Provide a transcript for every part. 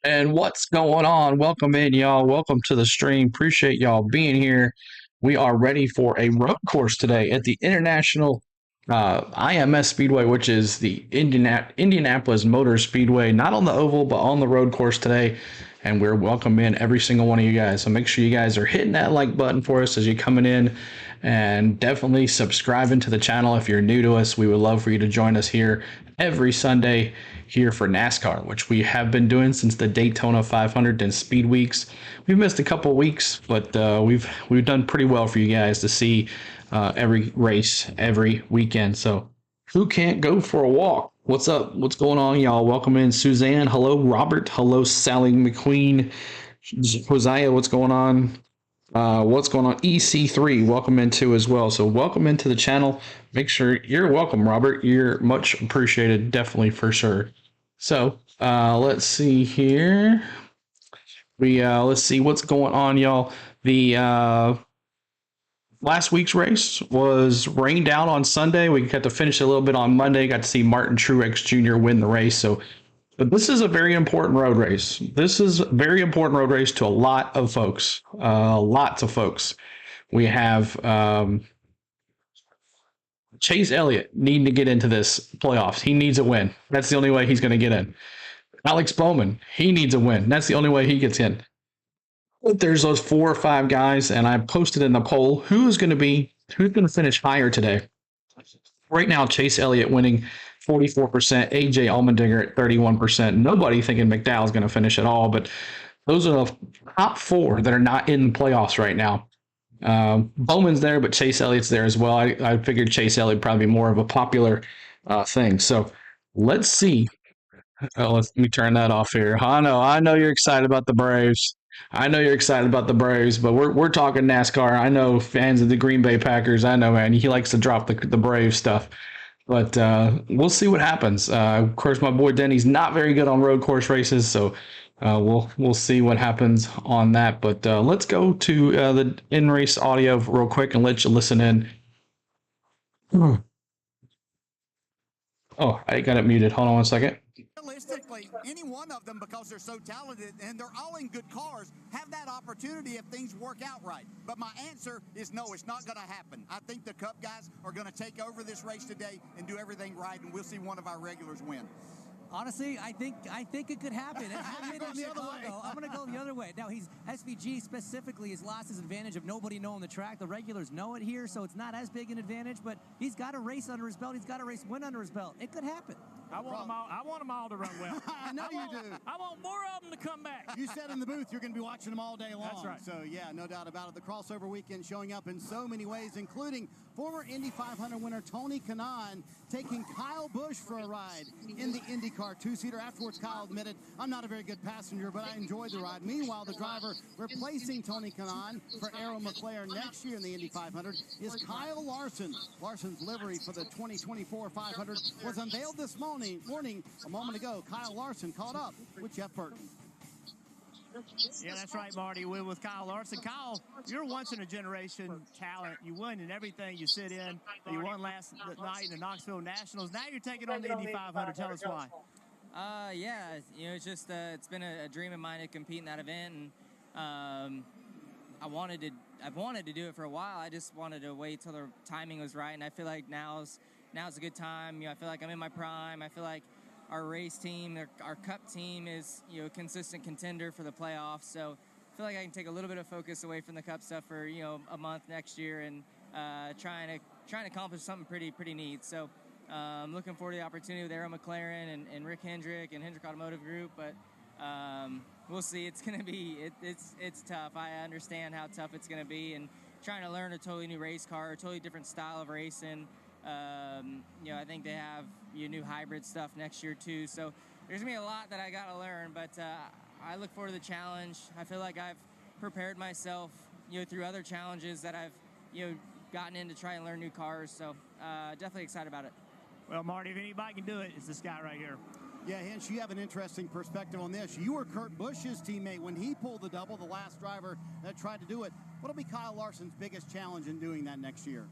And what's going on? Welcome in, y'all. Welcome to the stream. Appreciate y'all being here. We are ready for a road course today at the International IMS Speedway, which is the Indianapolis Motor Speedway, not on the oval, but on the road course today. And we're welcome in every single one of you guys. So make sure you guys are hitting that like button for us as you're coming in, and definitely subscribing to the channel if you're new to us. We would love for you to join us here every Sunday here for NASCAR, which we have been doing since the Daytona 500 and Speed Weeks. We've missed a couple weeks, but we've done pretty well for you guys to see every race every weekend. So who can't go for a walk? What's up? What's going on, y'all? Welcome in, Suzanne. Hello, Robert. Hello, Sally McQueen. Hosea, what's going on? What's going on? EC3, welcome into as well. So welcome into the channel. Make sure you're welcome, Robert. You're much appreciated, definitely for sure. So let's see here. Let's see what's going on, y'all. The last week's race was rained out on Sunday. We got to finish a little bit on Monday. Got to see Martin Truex Jr. win the race. So but this is a very important road race. This is a very important road race to a lot of folks. Lots of folks. We have Chase Elliott needing to get into this playoffs. He needs a win. That's the only way he's going to get in. Alex Bowman, he needs a win. That's the only way he gets in. But there's those 4 or 5 guys, and I posted in the poll who's going to finish higher today. Right now, Chase Elliott winning 44%, AJ Allmendinger at 31%. Nobody thinking McDowell is going to finish at all, but those are the top 4 that are not in the playoffs right now. Bowman's there, but Chase Elliott's there as well. I figured Chase Elliott would probably be more of a popular thing. So let's see. Let me turn that off here. I know you're excited about the Braves. I know you're excited about the Braves, but we're talking NASCAR. I know fans of the Green Bay Packers. I know, man. He likes to drop the Braves stuff. But we'll see what happens. Of course, my boy Denny's not very good on road course races, so we'll see what happens on that. But let's go to the in race audio real quick and let you listen in. Oh, I got it muted. Hold on 1 second. Realistically, any one of them, because they're so talented and they're all in good cars, have that opportunity if things work out right. But my answer is no, it's not going to happen. I think the Cup guys are going to take over this race today and do everything right, and we'll see one of our regulars win. Honestly, I think it could happen. It happened in Chicago. I'm going to go the other way. Now, SVG specifically has lost his advantage of nobody knowing the track. The regulars know it here, so it's not as big an advantage, but he's got a race under his belt. He's got a race win under his belt. It could happen. I want them all to run well. I know you do. I want more of them to come back. You said in the booth you're going to be watching them all day long. That's right. So, yeah, no doubt about it. The crossover weekend showing up in so many ways, including former Indy 500 winner Tony Kanaan taking Kyle Busch for a ride in the IndyCar 2-seater. Afterwards, Kyle admitted, I'm not a very good passenger, but I enjoyed the ride. Meanwhile, the driver replacing Tony Kanaan for Arrow McLaren next year in the Indy 500 is Kyle Larson. Larson's livery for the 2024 500 was unveiled this morning a moment ago. Kyle Larson caught up with Jeff Burton. Yeah, that's right, Marty. We're with Kyle Larson. Kyle, you're once-in-a-generation talent. You win in everything you sit in. You won last night in the Knoxville Nationals. Now you're taking on the Indy 500. Tell us why. Yeah, it's just it's been a dream of mine to compete in that event, and I've wanted to do it for a while. I just wanted to wait till the timing was right, and I feel like now's a good time. I feel like I'm in my prime. I feel like our race team, our Cup team is a consistent contender for the playoffs. So I feel like I can take a little bit of focus away from the Cup stuff for a month next year and trying to accomplish something pretty neat. So I'm looking forward to the opportunity with Arrow McLaren and Rick Hendrick and Hendrick Automotive Group, but we'll see. It's gonna be it's tough. I understand how tough it's gonna be, and trying to learn a totally new race car, a totally different style of racing. I think they have new hybrid stuff next year too. So there's gonna be a lot that I gotta learn, but I look forward to the challenge. I feel like I've prepared myself, through other challenges that I've, gotten in to try and learn new cars. So definitely excited about it. Well, Marty, if anybody can do it, it's this guy right here. Yeah, Hinch, you have an interesting perspective on this. You were Kurt Busch's teammate when he pulled the double, the last driver that tried to do it. What'll be Kyle Larson's biggest challenge in doing that next year?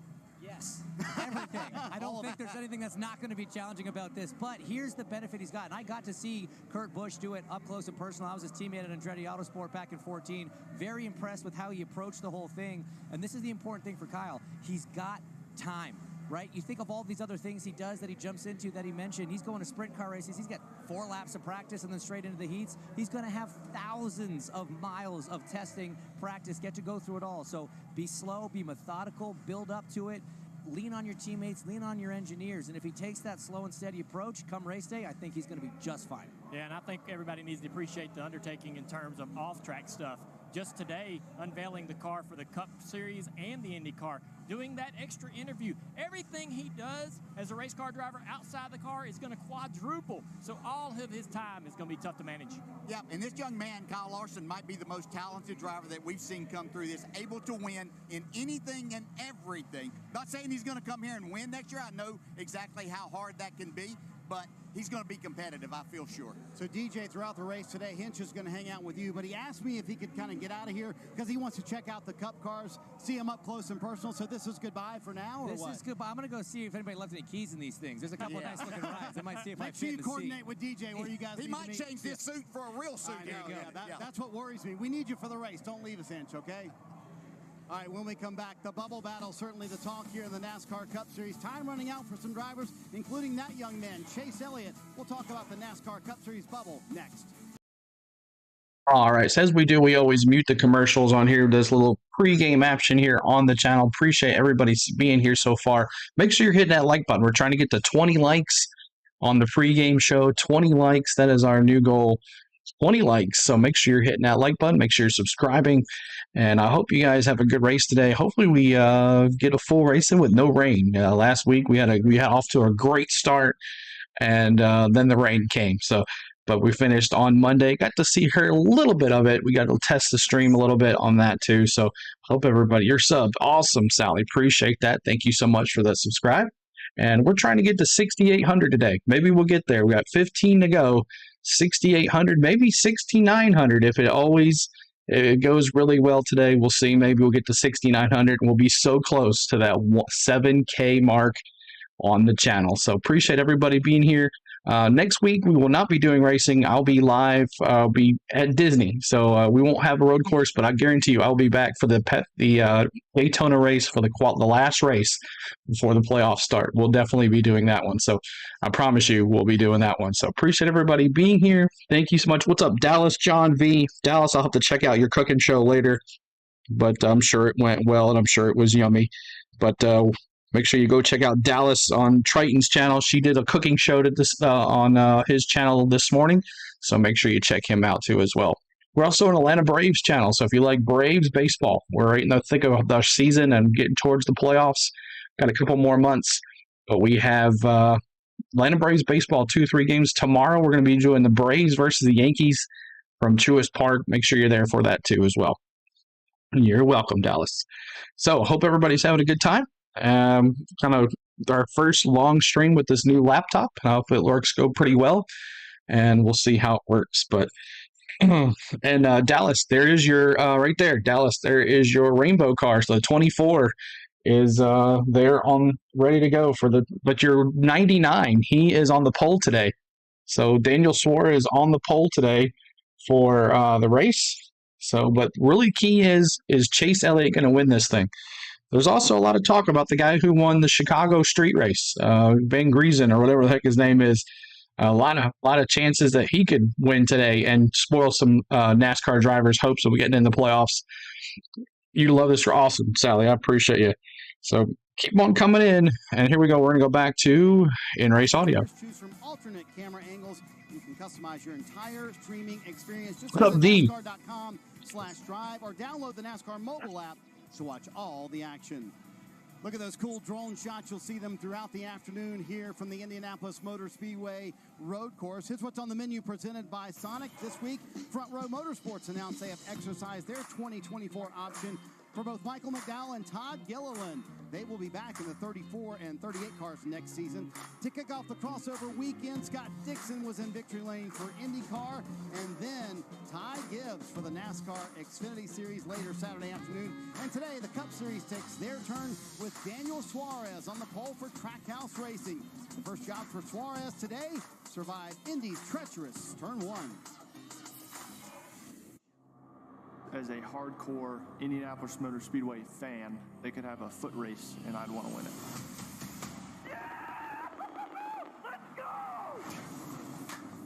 Yes, everything. I don't think there's anything that's not going to be challenging about this, but here's the benefit he's got. And I got to see Kurt Busch do it up close and personal. I was his teammate at Andretti Autosport back in 14. Very impressed with how he approached the whole thing. And this is the important thing for Kyle. He's got time, right? You think of all these other things he does that he jumps into that he mentioned. He's going to sprint car races. He's got 4 laps of practice and then straight into the heats. He's going to have thousands of miles of testing, practice, get to go through it all. So be slow, be methodical, build up to it. Lean on your teammates, lean on your engineers. And if he takes that slow and steady approach come race day, I think he's going to be just fine. Yeah, and I think everybody needs to appreciate the undertaking in terms of off-track stuff. Just today, unveiling the car for the Cup Series and the Indy car, doing that extra interview. Everything he does as a race car driver outside the car is going to quadruple. So all of his time is going to be tough to manage. Yeah, and this young man, Kyle Larson, might be the most talented driver that we've seen come through this, able to win in anything and everything. Not saying he's going to come here and win next year. I know exactly how hard that can be, but he's going to be competitive, I feel sure. So, DJ, throughout the race today, Hinch is going to hang out with you, but he asked me if he could kind of get out of here because he wants to check out the Cup cars, see them up close and personal. So this is goodbye for now, or this what? This is goodbye. I'm going to go see if anybody left any keys in these things. There's a couple of nice-looking rides. I might see if I Make fit sure in you the coordinate seat. with DJ where you guys He need might to meet. change this suit for a real suit. That's what worries me. We need you for the race. Don't leave us, Hinch, okay? All right, when we come back, the bubble battle, certainly the talk here in the NASCAR Cup Series. Time running out for some drivers, including that young man, Chase Elliott. We'll talk about the NASCAR Cup Series bubble next. All right, so as we do, we always mute the commercials on here. This little pregame action here on the channel. Appreciate everybody being here so far. Make sure you're hitting that like button. We're trying to get to 20 likes on the pregame show. 20 likes, that is our new goal. 20 likes. So make sure you're hitting that like button. Make sure you're subscribing. And I hope you guys have a good race today. Hopefully we get a full race in with no rain. Last week we had off to a great start, and then the rain came. But we finished on Monday. Got to see her a little bit of it. We got to test the stream a little bit on that too. So hope everybody, you're subbed. Awesome, Sally. Appreciate that. Thank you so much for that subscribe. And we're trying to get to 6,800 today. Maybe we'll get there. We got 15 to go. 6,800, maybe 6,900 if it goes really well today. We'll see. Maybe we'll get to 6,900 and we'll be so close to that 7K mark on the channel. So appreciate everybody being here. Next week, we will not be doing racing. I'll be live. I'll be at Disney. So we won't have a road course, but I guarantee you I'll be back for the Daytona race for the last race before the playoffs start. We'll definitely be doing that one. So I promise you we'll be doing that one. So appreciate everybody being here. Thank you so much. What's up, Dallas, John V? Dallas, I'll have to check out your cooking show later, but I'm sure it went well and I'm sure it was yummy. But make sure you go check out Dallas on Triton's channel. She did a cooking show on his channel this morning, so make sure you check him out too as well. We're also on Atlanta Braves channel, so if you like Braves baseball, we're right in the thick of the season and getting towards the playoffs. Got a couple more months, but we have Atlanta Braves baseball 2-3 games tomorrow. We're going to be doing the Braves versus the Yankees from Truist Park. Make sure you're there for that too as well. You're welcome, Dallas. So hope everybody's having a good time. Kind of our first long stream with this new laptop. I hope it works pretty well, and we'll see how it works. But and Dallas, there is your right there, Dallas. There is your rainbow car. So the 24 is there on ready to go for the. But your 99, he is on the pole today. So Daniel Suarez is on the pole today for the race. So, but really key is Chase Elliott going to win this thing? There's also a lot of talk about the guy who won the Chicago street race, Ben Griesen or whatever the heck his name is. A lot of chances that he could win today and spoil some NASCAR drivers' hopes of getting in the playoffs. You love this. You're awesome, Sally. I appreciate you. So keep on coming in. And here we go. We're going to go back to in-race audio. Choose from alternate camera angles. You can customize your entire streaming experience. Just What's up, visit D? NASCAR.com/drive or download the NASCAR mobile app to watch all the action. Look at those cool drone shots. You'll see them throughout the afternoon here from the Indianapolis Motor Speedway road course. Here's what's on the menu presented by Sonic. This week, Front Row Motorsports announced they have exercised their 2024 option for both Michael McDowell and Todd Gilliland. They will be back in the 34 and 38 cars next season. To kick off the crossover weekend, Scott Dixon was in victory lane for IndyCar, and then Ty Gibbs for the NASCAR Xfinity Series later Saturday afternoon. And today, the Cup Series takes their turn with Daniel Suarez on the pole for Trackhouse Racing. The first job for Suarez today, survive Indy's treacherous Turn 1. As a hardcore Indianapolis Motor Speedway fan, they could have a foot race and I'd want to win it. Let's go!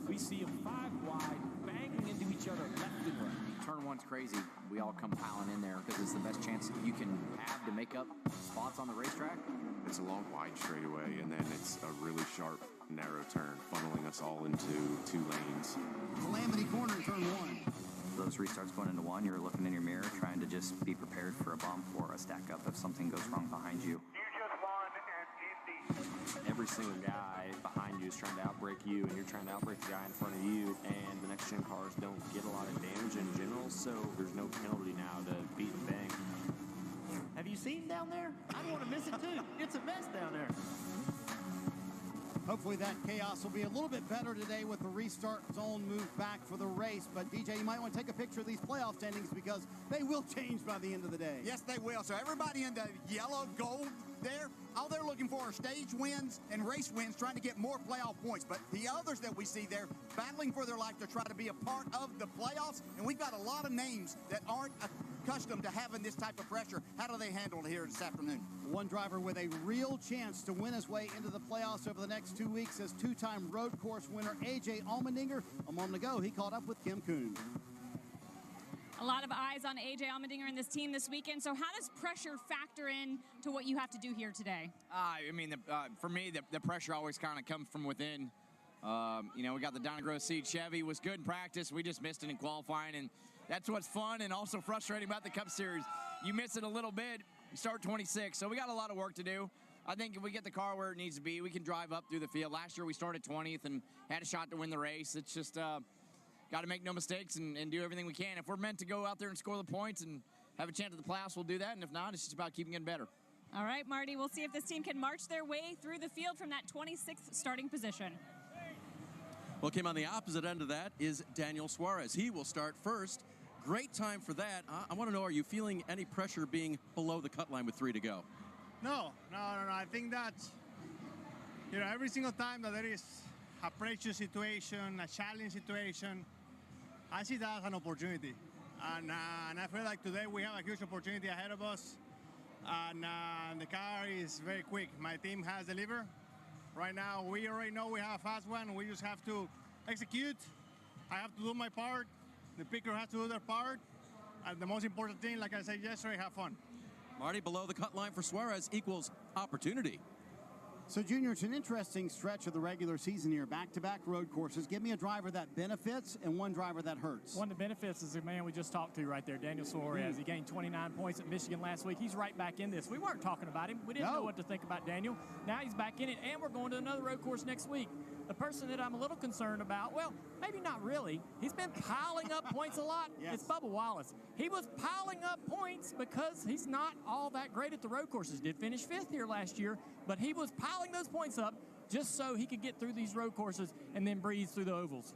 We see them 5 wide, banging into each other left and right. Turn 1's crazy. We all come piling in there because it's the best chance you can have to make up spots on the racetrack. It's a long wide straightaway, and then it's a really sharp, narrow turn, funneling us all into 2 lanes. Calamity corner in Turn 1. Those restarts going into 1, you're looking in your mirror trying to just be prepared for a bump or a stack up if something goes wrong behind you. You just won an Indy. Every single guy behind you is trying to outbrake you, and you're trying to outbrake the guy in front of you, and the next gen cars don't get a lot of damage in general, so there's no penalty now to beat and bang. Have you seen down there? I don't want to miss it too. It's a mess down there. Hopefully that chaos will be a little bit better today with the restart zone moved back for the race. But, DJ, you might want to take a picture of these playoff standings because they will change by the end of the day. Yes, they will. So everybody in the yellow, gold there, all they're looking for are stage wins and race wins, trying to get more playoff points. But the others that we see there battling for their life to try to be a part of the playoffs, and we've got a lot of names that aren't accustomed to having this type of pressure. How do they handle it here this afternoon? One driver with a real chance to win his way into the playoffs over the next 2 weeks is 2-time road course winner A.J. Allmendinger. A moment ago, he caught up with Kim Kuhn. A lot of eyes on A.J. Allmendinger and this team this weekend. So how does pressure factor in to what you have to do here today? I mean, for me, the pressure always kind of comes from within. You know, we got the Donna Gross seed. Chevy was good in practice. We just missed it in qualifying, and that's what's fun and also frustrating about the Cup Series. You miss it a little bit, you start 26, so we got a lot of work to do. I think if we get the car where it needs to be, we can drive up through the field. Last year we started 20th and had a shot to win the race. It's just got to make no mistakes and do everything we can. If we're meant to go out there and score the points and have a chance at the playoffs, we'll do that, and if not, it's just about keeping getting better. All right, Marty, we'll see if this team can march their way through the field from that 26th starting position. Well, Kim, on the opposite end of that is Daniel Suarez. He will start first. Great time for that. I want to know, are you feeling any pressure being below the cut line with 3 to go? No. I think that, you know, every single time that there is a pressure situation, a challenge situation, I see that as an opportunity. And I feel like today we have a huge opportunity ahead of us. And the car is very quick. My team has delivered. Right now, we already know we have a fast one. We just have to execute. I have to do my part. The picker has to do their part. And the most important thing, like I said yesterday, have fun. Marty, below the cut line for Suarez equals opportunity. So, Junior, it's an interesting stretch of the regular season here. Back-to-back road courses. Give me a driver that benefits and one driver that hurts. One that benefits is the man we just talked to right there, Daniel Suarez. He gained 29 points at Michigan last week. He's right back in this. We weren't talking about him. We didn't know what to think about Daniel. Now he's back in it, and we're going to another road course next week. The person that I'm a little concerned about, well, maybe not really. He's been piling up points a lot. Yes. It's Bubba Wallace. He was piling up points because he's not all that great at the road courses. Did finish 5th here last year, but he was piling those points up just so he could get through these road courses and then breeze through the ovals.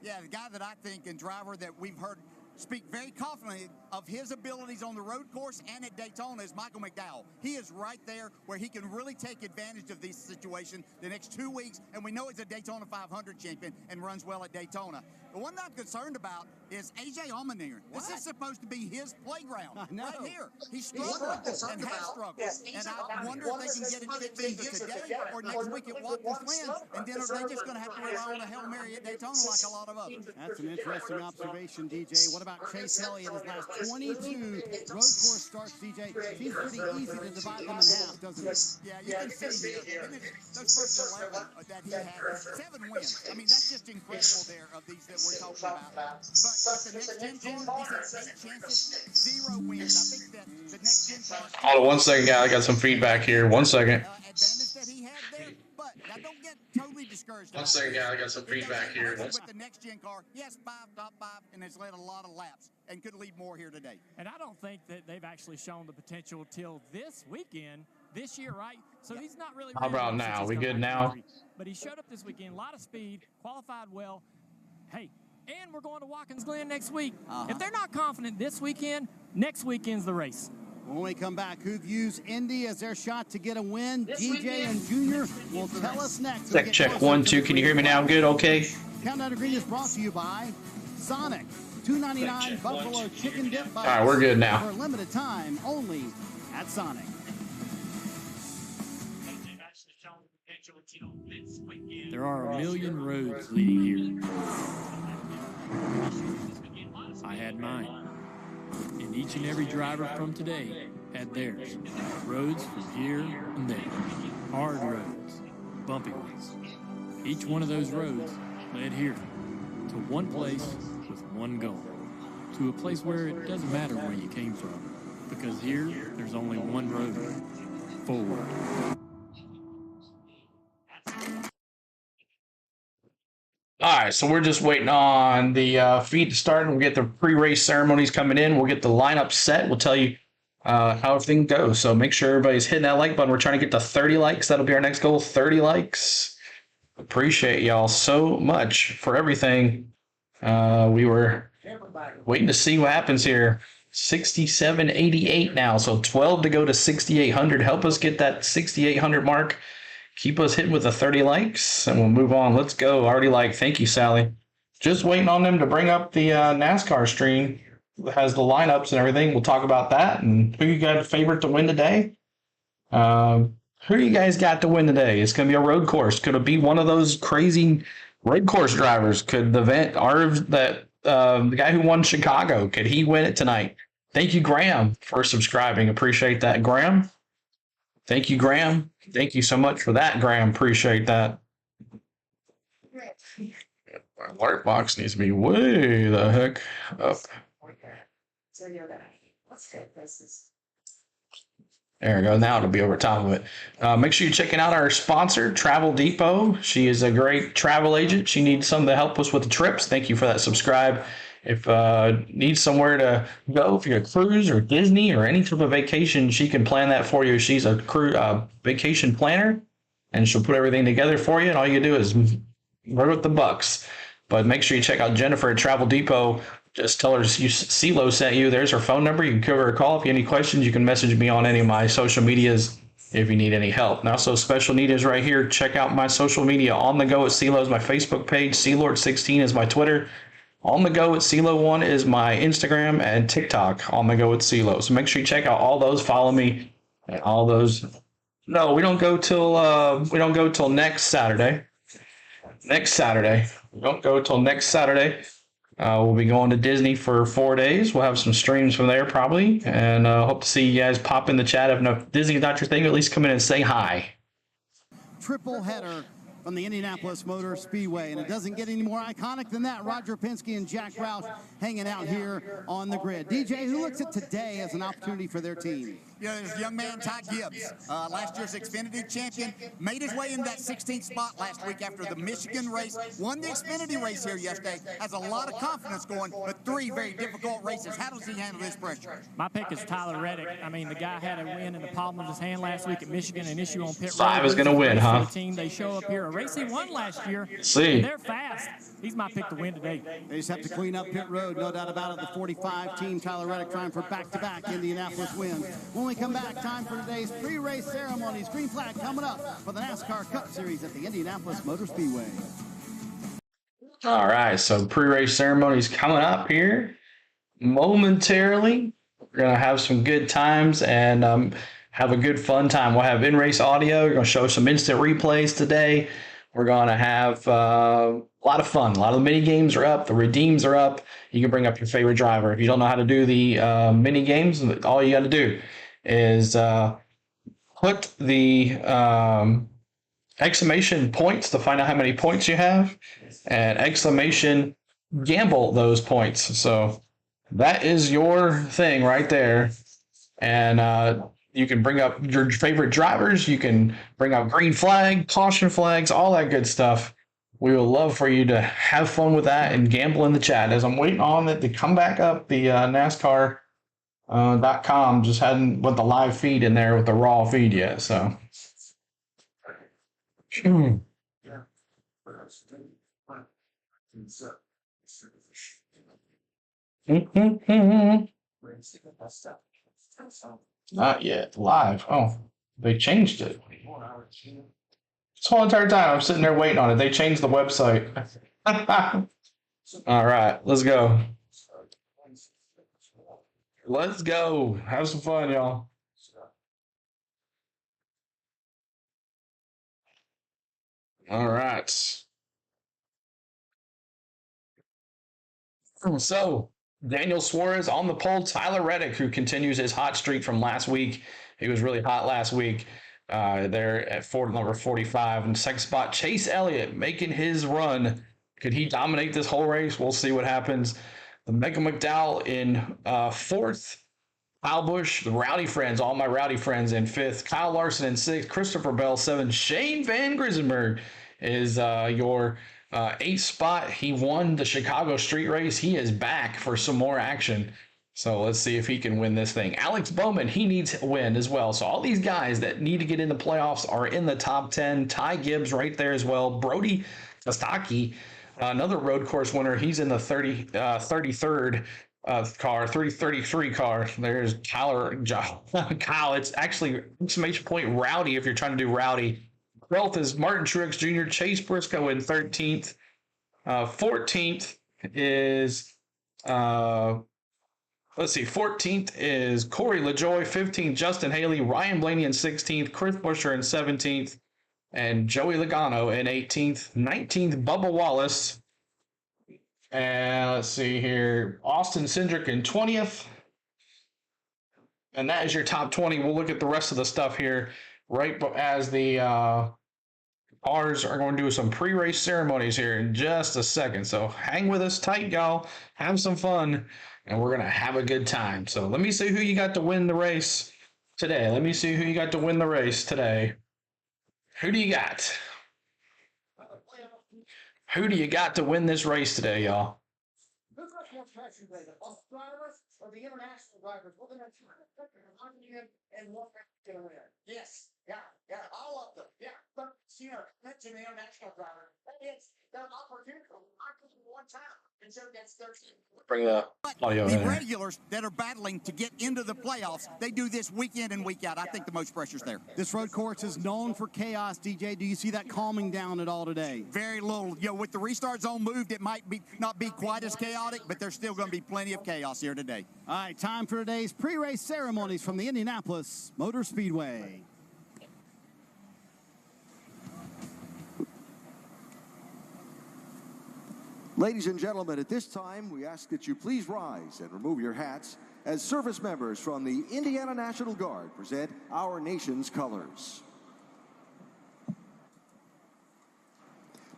Yeah, the guy that I think and driver that we've heard speak very confidently of his abilities on the road course and at Daytona is Michael McDowell. He is right there where he can really take advantage of this situation the next 2 weeks, and we know he's a Daytona 500 champion and runs well at Daytona. The one that I'm concerned about is A.J. Allmendinger. This is supposed to be his playground right here. He's struggled and has struggled. And I wonder if they can get it fixed either today or next week at Watkins Glen, and then are they just going to have to rely on a Hail Mary at Daytona like a lot of others? That's an interesting observation, DJ. What about Chase Elliott? His last 22 road course starts, DJ. Seems pretty easy to divide them in half, doesn't it? Yeah, you can see here. Those first 11 that he had, 7 wins. I mean, that's just incredible there of these that we're talking about. But the next gen car, he's had 8 chances, 0 wins. I think that the next gen car. Hold on 1 second, guys. I got some feedback here. 1 second. Advantage that he had there, but now don't get totally discouraged. One second, guys. I got some feedback here. With the next gen car, he has 5 top 5 and has led a lot of laps and could lead more here today. And I don't think that they've actually shown the potential till this weekend, this year, right? So he's not really. How about now? We good now? But he showed up this weekend, a lot of speed, qualified well. Hey, and we're going to Watkins Glen next week. If they're not confident this weekend, next weekend's the race. When we come back, who views Indy as their shot to get a win? DJ and Junior will tell us next. Check 1, 2. Can you hear me now? Good, okay. Countdown to Green is brought to you by Sonic. $2.99 Buffalo Chicken Dip. All right, we're good now. For a limited time, only at Sonic. There are a million roads leading here. I had mine. And each and every driver from today had theirs. Roads from here and there. Hard roads, bumpy ones. Each one of those roads led here to one place with one goal. To a place where it doesn't matter where you came from. Because here, there's only one road. Forward. All right, so we're just waiting on the feed to start, and we'll get the pre-race ceremonies coming in. We'll get the lineup set. We'll tell you how everything goes. So make sure everybody's hitting that like button. We're trying to get to 30 likes. That'll be our next goal, 30 likes. Appreciate y'all so much for everything. We were waiting to see what happens here. 6788 now, so 12 to go to 6,800. Help us get that 6,800 mark. Keep us hitting with the 30 likes, and we'll move on. Let's go. Already like. Thank you, Sally. Just waiting on them to bring up the NASCAR stream. It has the lineups and everything. We'll talk about that. And who you got a favorite to win today? Who you guys got to win today? It's going to be a road course. Could it be one of those crazy road course drivers? Could the guy who won Chicago, could he win it tonight? Thank you, Graham, for subscribing. Appreciate that, Graham. Thank you, Graham. Thank you so much for that, Graham. Appreciate that. My alert box needs to be way the heck up. There we go. Now it'll be over top of it. Make sure you're checking out our sponsor, Travel Depot. She is a great travel agent. She needs someone to help us with the trips. Thank you for that subscribe. If need somewhere to go, if you're a cruise or Disney or any type of vacation, she can plan that for you. She's a vacation planner, and she'll put everything together for you. And all you do is work with the bucks. But make sure you check out Jennifer at Travel Depot. Just tell her CeeLo sent you. There's her phone number. You can give her a call. If you have any questions, you can message me on any of my social medias if you need any help. And also, Special Need is right here. Check out my social media. On the Go at CeeLo is my Facebook page. CeeLord16 is my Twitter. On the Go at CeeLo1 is my Instagram, and TikTok, On the Go at CeeLo. So make sure you check out all those. Follow me and all those. No, we don't go till next Saturday. Next Saturday. We don't go till next Saturday. We'll be going to Disney for 4 days. We'll have some streams from there probably, and hope to see you guys pop in the chat. If Disney's not your thing, at least come in and say hi. Triple header from the Indianapolis Motor Speedway, and it doesn't get any more iconic than that. Roger Penske and Jack Roush hanging out here on the grid. DJ, who looks at today as an opportunity for their team? You know, there's a young man, Ty Gibbs, last year's Xfinity champion, made his way in that 16th spot last week after the Michigan race, won the Xfinity race here yesterday, has a lot of confidence going, but 3 very difficult races. How does he handle this pressure? My pick is Tyler Reddick. I mean, the guy had a win in the palm of his hand last week at Michigan, an issue on pit road. 5 is going to win, huh? The team, they show up here. A race he won last year. See. They're fast. He's my pick to win today. They just have to clean up pit road, no doubt about it. The 45 team, Tyler Reddick, trying for back-to-back Indianapolis wins. When we come back, time for today's pre-race ceremonies. Green flag coming up for the NASCAR Cup Series at the Indianapolis Motor Speedway. All right, so pre-race ceremonies coming up here momentarily. We're going to have some good times and have a good fun time. We'll have in-race audio. We're going to show some instant replays today. We're going to have a lot of fun. A lot of the mini games are up. The redeems are up. You can bring up your favorite driver. If you don't know how to do the mini games, all you got to do is put the exclamation points to find out how many points you have, and exclamation gamble those points. So that is your thing right there. And You can bring up your favorite drivers. You can bring up green flag, caution flags, all that good stuff. We would love for you to have fun with that and gamble in the chat. As I'm waiting on it to come back up, the NASCAR.com just hadn't put the live feed in there with the raw feed yet. So. Not yet. Live. Oh, they changed it. This whole entire time I'm sitting there waiting on it. They changed the website. All right, let's go. Let's go. Have some fun, y'all. All right. So, Daniel Suarez on the pole. Tyler Reddick, who continues his hot streak from last week. He was really hot last week. There at number 45. And second spot, Chase Elliott making his run. Could he dominate this whole race? We'll see what happens. The Mega McDowell in fourth. Kyle Busch, the Rowdy Friends, all my Rowdy Friends in fifth. Kyle Larson in sixth. Christopher Bell, seventh. Shane Van Grisenberg is your eighth spot. He won the Chicago street race. He is back for some more action. So let's see if he can win this thing. Alex Bowman, he needs a win as well. So all these guys that need to get in the playoffs are in the top 10. Ty Gibbs right there as well. Brody Kostaki, another road course winner. He's in the 33rd car. There's Kyle. It's actually exclamation point Rowdy if you're trying to do Rowdy. 12th is Martin Truex Jr. Chase Briscoe in 13th. 14th is 14th is Corey LaJoie. 15th, Justin Haley. Ryan Blaney in 16th. Chris Buescher in 17th. And Joey Logano in 18th. 19th, Bubba Wallace. And let's see here. Austin Cindric in 20th. And that is your top 20. We'll look at the rest of the stuff here right as the cars are going to do some pre-race ceremonies here in just a second. So hang with us tight, y'all. Have some fun, and we're going to have a good time. So let me see who you got to win the race today. Who do you got? Who do you got to win this race today, y'all? Who's got more pressure today, the bus drivers or the international drivers? We're going to and one winner. Yes, yeah, all of them. Yeah, but you know, mention the international driver. It's their opportunity. I could one time, and so that's 13. Bring the audio in The there. regulars that are battling to get into the playoffs, they do this week in and week out. I think the most pressure's there. This road course is known for chaos, DJ. Do you see that calming down at all today? Very little. You know, with the restart zone moved, it might not be quite as chaotic, but there's still going to be plenty of chaos here today. All right, time for today's pre-race ceremonies from the Indianapolis Motor Speedway. Ladies and gentlemen, at this time, we ask that you please rise and remove your hats as service members from the Indiana National Guard present our nation's colors.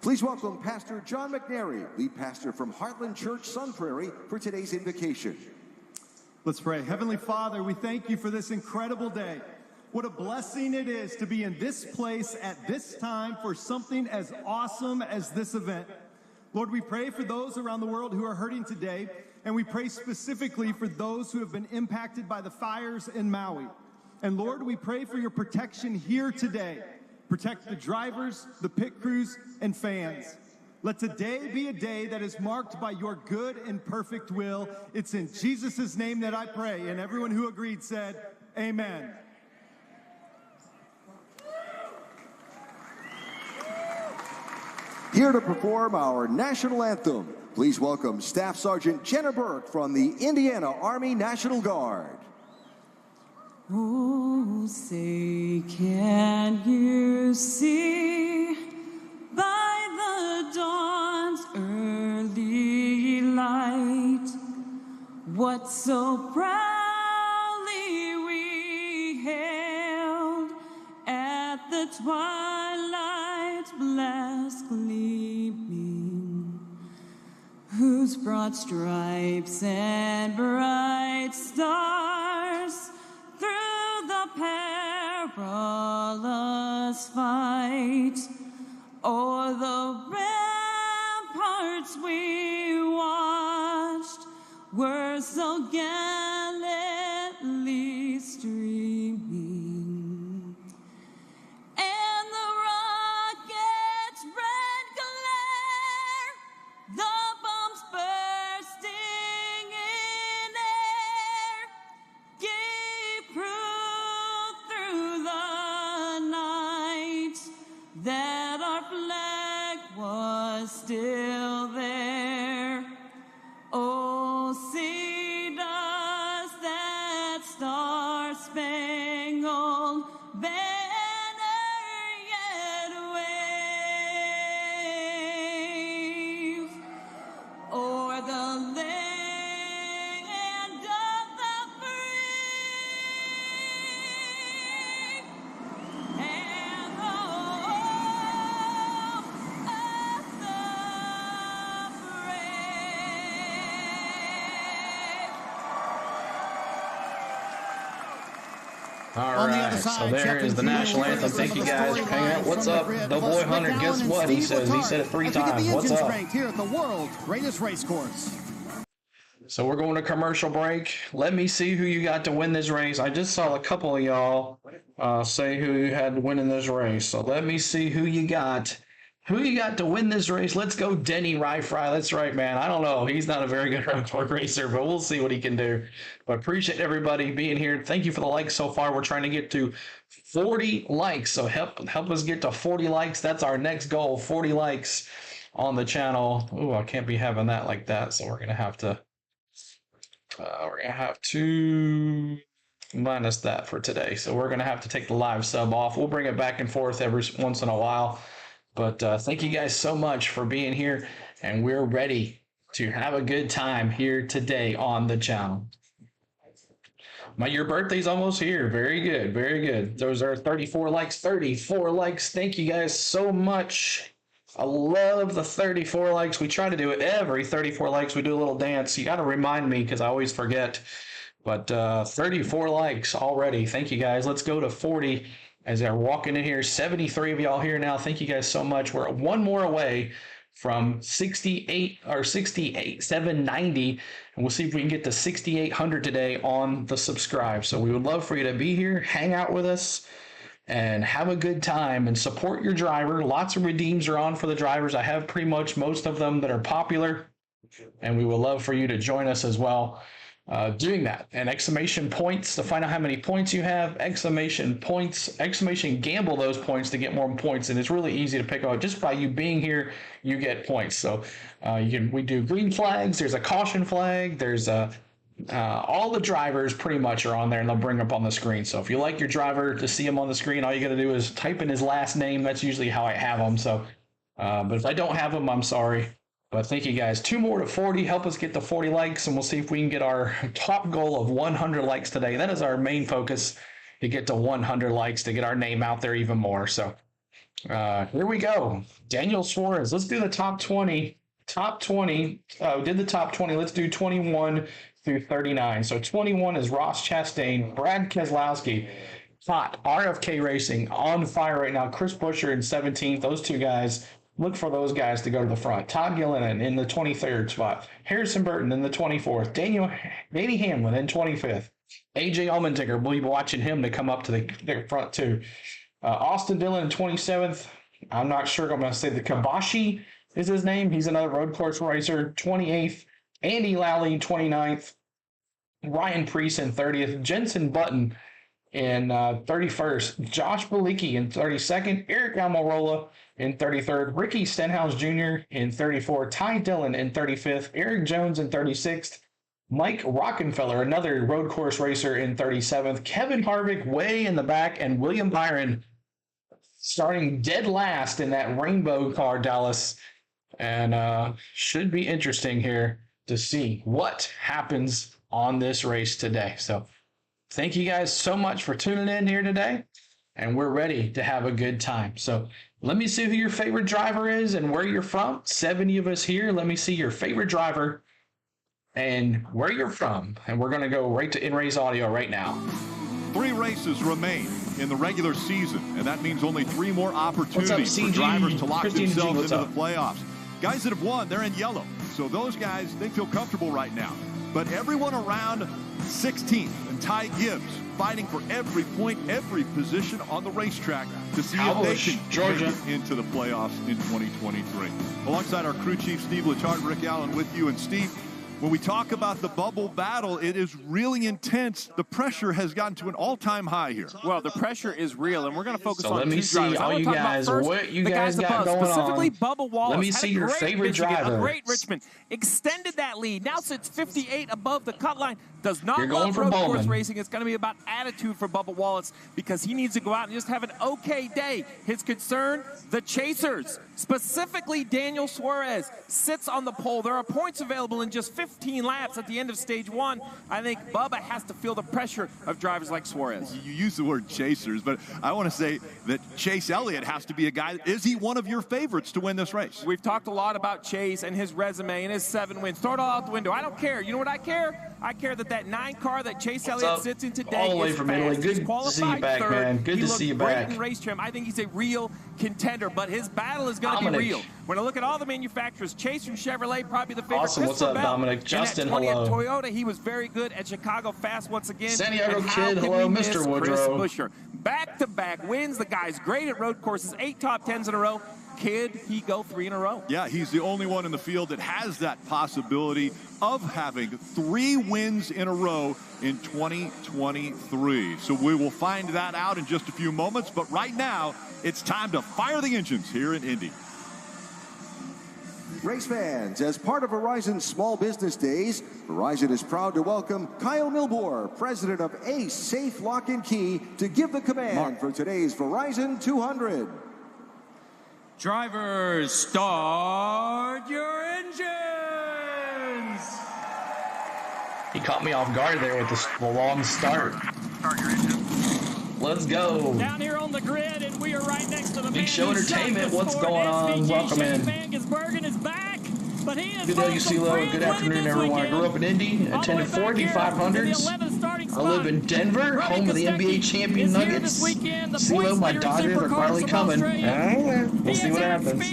Please welcome Pastor John McNary, lead pastor from Heartland Church, Sun Prairie, for today's invocation. Let's pray. Heavenly Father, we thank you for this incredible day. What a blessing it is to be in this place at this time for something as awesome as this event. Lord, we pray for those around the world who are hurting today, and we pray specifically for those who have been impacted by the fires in Maui. And Lord, we pray for your protection here today. Protect the drivers, the pit crews, and fans. Let today be a day that is marked by your good and perfect will. It's in Jesus' name that I pray, and everyone who agreed said, amen. Here to perform our national anthem, please welcome Staff Sergeant Jenna Burke from the Indiana Army National Guard. Oh, say, can you see by the dawn's early light what so proudly we hailed at the twilight's blessed gleaming, whose broad stripes and bright stars through the must fight o'er the ramparts we watched were so gallantly streaming, and the rocket's red glare, the bombs bursting in air, gave proof through the night that our flag was still there. Oh, see does that star-spangled banner yet wave o'er the land of the free and the home of the All right, so there is the national anthem. Thank you guys for hanging out. What's up, the boy Hunter? Guess what? He says he said it 3 times. What's up? Here at the world's greatest race course. So we're going to commercial break. Let me see who you got to win this race. I just saw a couple of y'all say who you had to win in this race. So let me see who you got. Who you got to win this race? Let's go Denny Rye-Fry. That's right, man. I don't know. He's not a very good road course racer, but we'll see what he can do. But appreciate everybody being here. Thank you for the likes so far. We're trying to get to 40 likes. So help us get to 40 likes. That's our next goal, 40 likes on the channel. Ooh, I can't be having that like that. So we're going to have to minus that for today. So we're going to have to take the live sub off. We'll bring it back and forth every once in a while. But thank you guys so much for being here, and we're ready to have a good time here today on the channel. Your birthday's almost here. Very good, very good. Those are 34 likes. 34 likes. Thank you guys so much. I love the 34 likes. We try to do it every 34 likes. We do a little dance. You got to remind me because I always forget. But 34 likes already. Thank you guys. Let's go to 40. As they're walking in here, 73 of y'all here now. Thank you guys so much. We're one more away from 790, and we'll see if we can get to 6,800 today on the subscribe. So we would love for you to be here, hang out with us, and have a good time and support your driver. Lots of redeems are on for the drivers. I have pretty much most of them that are popular, and we would love for you to join us as well. Doing that, and exclamation points to find out how many points you have, exclamation points, exclamation gamble those points to get more points, and it's really easy to pick up. Just by you being here, you get points. So we do green flags, there's a caution flag, there's all the drivers pretty much are on there, and they'll bring up on the screen. So if you like your driver to see him on the screen, all you got to do is type in his last name. That's usually how I have him. So but if I don't have him, I'm sorry. But thank you guys. 2 more to 40. Help us get to 40 likes, and we'll see if we can get our top goal of 100 likes today. That is our main focus, to get to 100 likes, to get our name out there even more. So here we go. Daniel Suarez. Let's do the top 20. Top 20. Did the top 20. Let's do 21 through 39. So 21 is Ross Chastain, Brad Keselowski. Hot. RFK Racing on fire right now. Chris Buescher in 17th. Those two guys. Look for those guys to go to the front. Todd Gilliland in the 23rd spot. Harrison Burton in the 24th. Denny Hamlin in 25th. AJ Allmendinger, we'll be watching him to come up to the front too. Austin Dillon in 27th. I'm not sure I'm going to say the Kabashi is his name. He's another road course racer. 28th. Andy Lally 29th. Ryan Preece in 30th. Jenson Button in 31st. Josh Bilicki in 32nd. Eric Almirola in 33rd, Ricky Stenhouse Jr. in 34th, Ty Dillon in 35th, Eric Jones in 36th, Mike Rockenfeller, another road course racer, in 37th, Kevin Harvick way in the back, and William Byron starting dead last in that rainbow car, Dallas. And should be interesting here to see what happens on this race today. So thank you guys so much for tuning in here today, and we're ready to have a good time. So let me see who your favorite driver is and where you're from. 70 of us here. Let me see your favorite driver and where you're from. And we're going to go right to in-race audio right now. 3 races remain in the regular season, and that means only 3 more opportunities for CG? drivers to lock Christine G, themselves what's into up? the playoffs. Guys that have won, they're in yellow. So those guys, they feel comfortable right now. But everyone around 16th and Ty Gibbs fighting for every point, every position on the racetrack to see if they can Georgia make it into the playoffs in 2023. Alongside our crew chief, Steve Letard, Rick Allen with you. And Steve, when we talk about the bubble battle, it is really intense. The pressure has gotten to an all-time high here. Well, the pressure is real, and we're going to focus So on let me two see drivers. all you guys, what you guys got going specifically on. Bubba Wallace. Let me had see a your great favorite Michigan, driver. A great Richmond. Extended that lead. Now sits 58 above the cut line. Does not You're going love for road course Bowman. racing. It's going to be about attitude for Bubba Wallace because he needs to go out and just have an okay day. His concern, the chasers, specifically Daniel Suarez, sits on the pole. There are points available in just 15 laps at the end of stage 1. I think Bubba has to feel the pressure of drivers like Suarez. You use the word chasers, but I want to say that Chase Elliott has to be a guy. Is he one of your favorites to win this race? We've talked a lot about Chase and his resume and his 7 wins. Throw it all out the window. I don't care. You know what I care? I care that 9 car that Chase Elliott sits in today All the way is from fast. Italy. He's Good to qualified see you back, third. man. Good He to looked see you great back. in race trim. I think he's a real contender, but his battle is going to be Dominic. real. When I look at all the manufacturers, Chase from Chevrolet, probably the favorite. Awesome. What's up, Dominic? Justin, in that 20 hello. at Toyota, he was very good at Chicago Fast once again. San Diego And how Kid, can hello, we miss Mr. Chris Woodrow. Buescher? Back-to-back wins. The guy's great at road courses. 8 top 10s in a row. Could he go 3 in a row? Yeah, he's the only one in the field that has that possibility of having 3 wins in a row in 2023. So we will find that out in just a few moments. But right now, it's time to fire the engines here in Indy. Race fans, as part of Verizon's Small Business Days, Verizon is proud to welcome Kyle Milbourne, president of Ace Safe Lock and Key, to give the command for today's Verizon 200. Drivers, start your engines! He caught me off guard there with the long start. Let's go. Down here on the grid, and we are right next to the Big man Show who Entertainment, shot the what's sport. going on? SVG Welcome in. Van Gisbergen is back, but he is Good day, CeeLo. Good afternoon, everyone. I grew up in Indy, attended 4 500s. I live in Denver, home of the NBA champion Nuggets. CeeLo, my Dodgers are finally coming. We'll see what happens.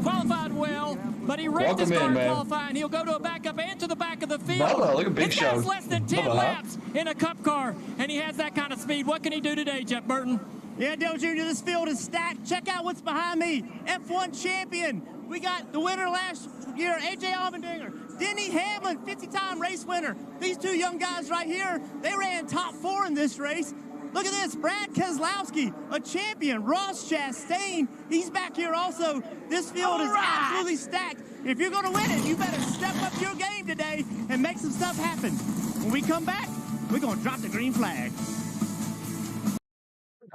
Qualified well, but he wrecked his car qualifying. He'll go to a backup and to the back of the field. Bubba, look at Big This Show. guy's less than 10 Bubba. laps in a cup car, and he has that kind of speed. What can he do today, Jeff Burton? Yeah, Dale Jr., this field is stacked. Check out what's behind me. F1 champion. We got the winner last year, A.J. Allmendinger. Denny Hamlin, 50-time race winner. These 2 young guys right here, they ran top 4 in this race. Look at this, Brad Keselowski, a champion. Ross Chastain, he's back here also. This field is absolutely stacked. If you're going to win it, you better step up your game today and make some stuff happen. When we come back, we're going to drop the green flag.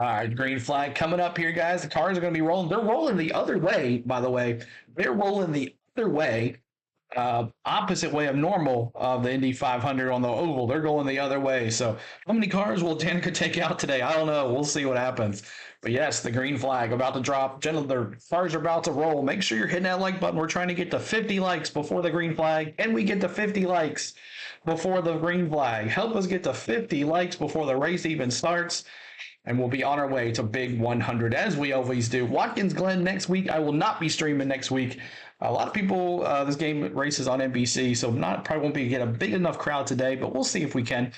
All right, green flag coming up here, guys. The cars are going to be rolling. They're rolling the other way, by the way. They're rolling the other way, opposite way of normal of the Indy 500 on the oval. They're going the other way. So how many cars will Danica take out today? I don't know. We'll see what happens. But yes, the green flag about to drop. Gentlemen, the cars are about to roll. Make sure you're hitting that like button. We're trying to get to 50 likes before the green flag. And we get to 50 likes before the green flag. Help us get to 50 likes before the race even starts. And we'll be on our way to big 100 as we always do. Watkins Glen next week. I will not be streaming next week. A lot of people, this game races on NBC, so probably won't be get a big enough crowd today, but we'll see if we can.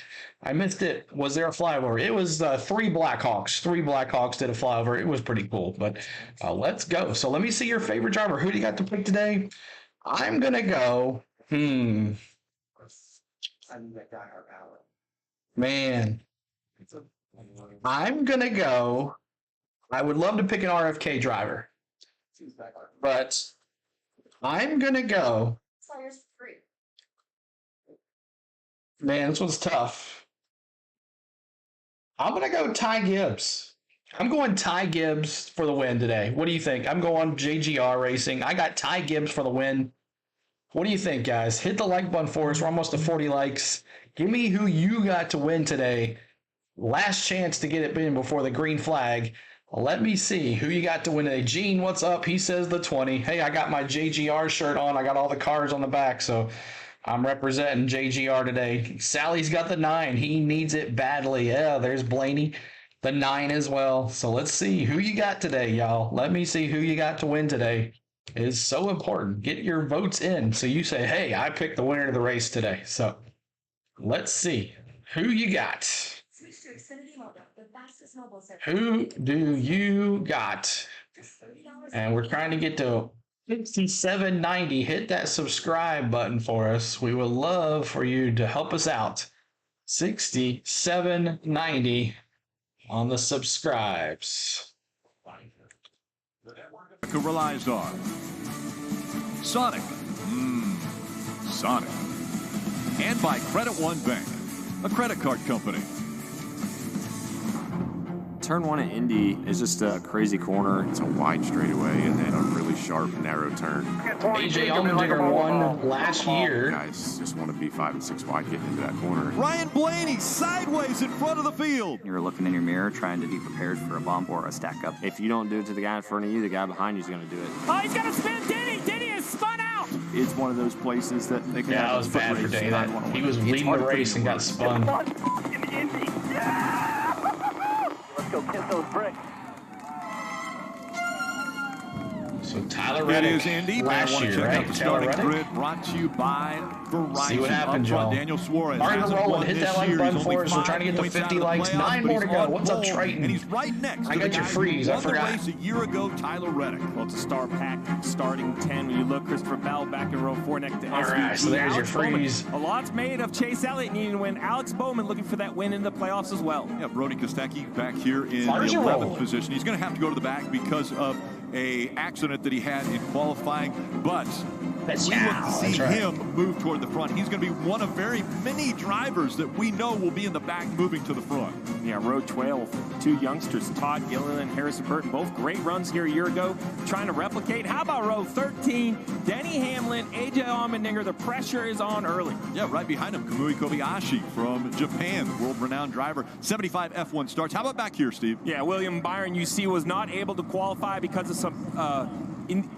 I missed it. Was there a flyover? It was 3 Blackhawks. 3 Blackhawks did a flyover. It was pretty cool, but let's go. So let me see your favorite driver. Who do you got to pick today? I'm going to go, man. I'm going to go, I would love to pick an RFK driver, but I'm going to go, man, this one's tough. I'm going to go Ty Gibbs. I'm going Ty Gibbs for the win today. What do you think? I'm going JGR Racing. I got Ty Gibbs for the win. What do you think, guys? Hit the like button for us. We're almost to 40 likes. Give me who you got to win today. Last chance to get it in before the green flag. Let me see who you got to win today. Gene, what's up? He says the 20. Hey, I got my JGR shirt on. I got all the cars on the back, so I'm representing JGR today. Sally's got the 9. He needs it badly. Yeah, there's Blaney. the 9 as well. So let's see who you got today, y'all. Let me see who you got to win today. It is so important. Get your votes in. So you say, hey, I picked the winner of the race today. So let's see who you got. Who do you got? And we're trying to get to 6790. Hit that subscribe button for us. We would love for you to help us out. 6790 on the subscribes. Relies on Sonic. Sonic. And by Credit One Bank, a credit card company. Turn 1 at Indy is just a crazy corner. It's a wide straightaway and then a really sharp, narrow turn. AJ Allmendinger won last year. Guys just want to be 5 and 6 wide getting into that corner. Ryan Blaney sideways in front of the field. You're looking in your mirror trying to be prepared for a bump or a stack up. If you don't do it to the guy in front of you, the guy behind you is going to do it. Oh, he's going to spin Denny. Denny is spun out. It's one of those places that they can Yeah, that have was a foot bad for race Denny. and not wanna He win. was leading the race and got spun. Let's go kiss those bricks. So Tyler It Reddick is Indy. last Want to year, check right? out the Tyler starting Reddick. grid brought to you by Verizon. See what happens, Up front, y'all. Daniel Suarez. Martin hasn't Rowland, won hit this that like year. button He's for only us. We're trying to get to 5 points 50 out of the likes. playoffs, 9 but more to he's go. on What's up, pole, Triton? And he's right next I to got the your guy freeze. who I won the forgot. race a year ago, Tyler Reddick. Well, it's a star pack starting 10. When you look, Christopher Bell back in row 4 next to All SVG. right, so there's your Alex Bowman. freeze. A lot's made of Chase Elliott needing to win. Alex Bowman looking for that win in the playoffs as well. Yeah, Brody Kostecki back here in the Fires a 11th roll. position. He's going to have to go to the back because of a accident that he had in qualifying, but we would see that's right. him move toward the front. He's going to be one of very many drivers that we know will be in the back moving to the front. Yeah, row 12, 2 youngsters, Todd Gilliland and Harrison Burton, both great runs here a year ago, trying to replicate. How about row 13, Denny Hamlin, AJ Allmendinger? The pressure is on early. Yeah, right behind him, Kamui Kobayashi from Japan, world-renowned driver, 75 F1 starts. How about back here, Steve? Yeah, William Byron, you see, was not able to qualify because of some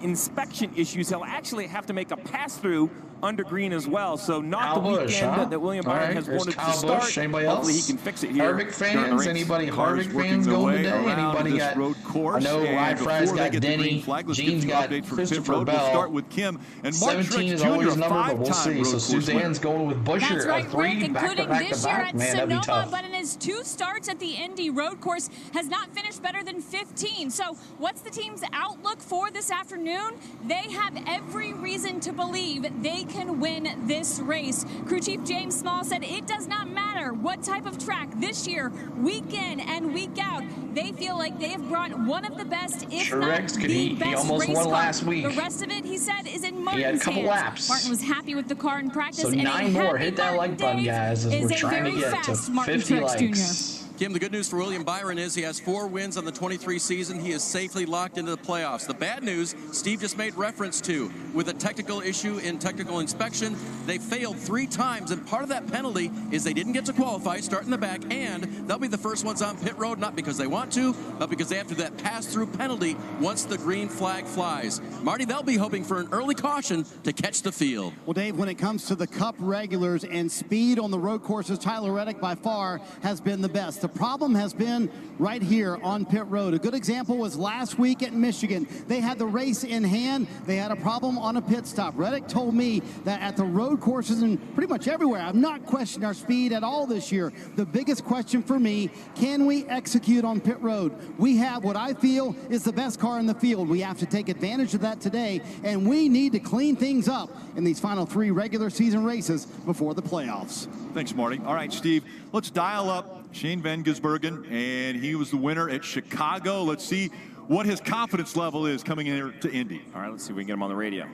inspection issues. He'll actually have to make a pass-through under green as well. So not Kyle the Busch, weekend huh? that William All Byron right, has there's wanted Kyle to start. Busch. Anybody Hopefully else? he can fix it here. Harvick fans? Anybody Cars Harvick working fans their going way today? around Anybody this got? road course. I know And Ride Fry's before they got get the green Denny. flag, let's Gene's get got some updates from Christopher Pit Road. Bell. We'll start with Kim. And Mark 17 Truex is Jr., always his number, but we'll five-time see. road So course winner. Suzanne's going with Buscher That's right, at 3 Rick, including this year at Man, that'd be Sonoma, tough. but in his 2 starts at the Indy road course has not finished better than 15. So what's the team's outlook for this afternoon? They have every reason to believe they can win this race. Crew Chief James Small said it does not matter what type of track this year, week in and week out, they feel like they have brought one of the best, if not the he best almost race won car. last week. The rest of it, he said, is in Martin's He had a couple hands. laps. Martin was happy with the car in practice. So and 9 more. Hit that like button, guys, as is we're a trying to very get to fast Martin 50 Truex likes. Jr. Kim, the good news for William Byron is he has 4 wins on the 23 season. He is safely locked into the playoffs. The bad news, Steve just made reference to, with a technical issue in technical inspection, they failed 3 times, and part of that penalty is they didn't get to qualify, start in the back, and they'll be the first ones on pit road, not because they want to, but because they have to do that pass-through penalty once the green flag flies. Marty, they'll be hoping for an early caution to catch the field. Well, Dave, when it comes to the Cup regulars and speed on the road courses, Tyler Reddick by far has been the best. The problem has been right here on pit road. A good example was last week at Michigan. They had the race in hand. They had a problem on a pit stop. Reddick told me that at the road courses and pretty much everywhere, I'm not questioning our speed at all this year. The biggest question for me, can we execute on pit road? We have what I feel is the best car in the field. We have to take advantage of that today, and we need to clean things up in these final 3 regular season races before the playoffs. Thanks, Marty. All right, Steve, let's dial up Shane Van Gisbergen, and he was the winner at Chicago. Let's see what his confidence level is coming in here to Indy. All right, let's see if we can get him on the radio.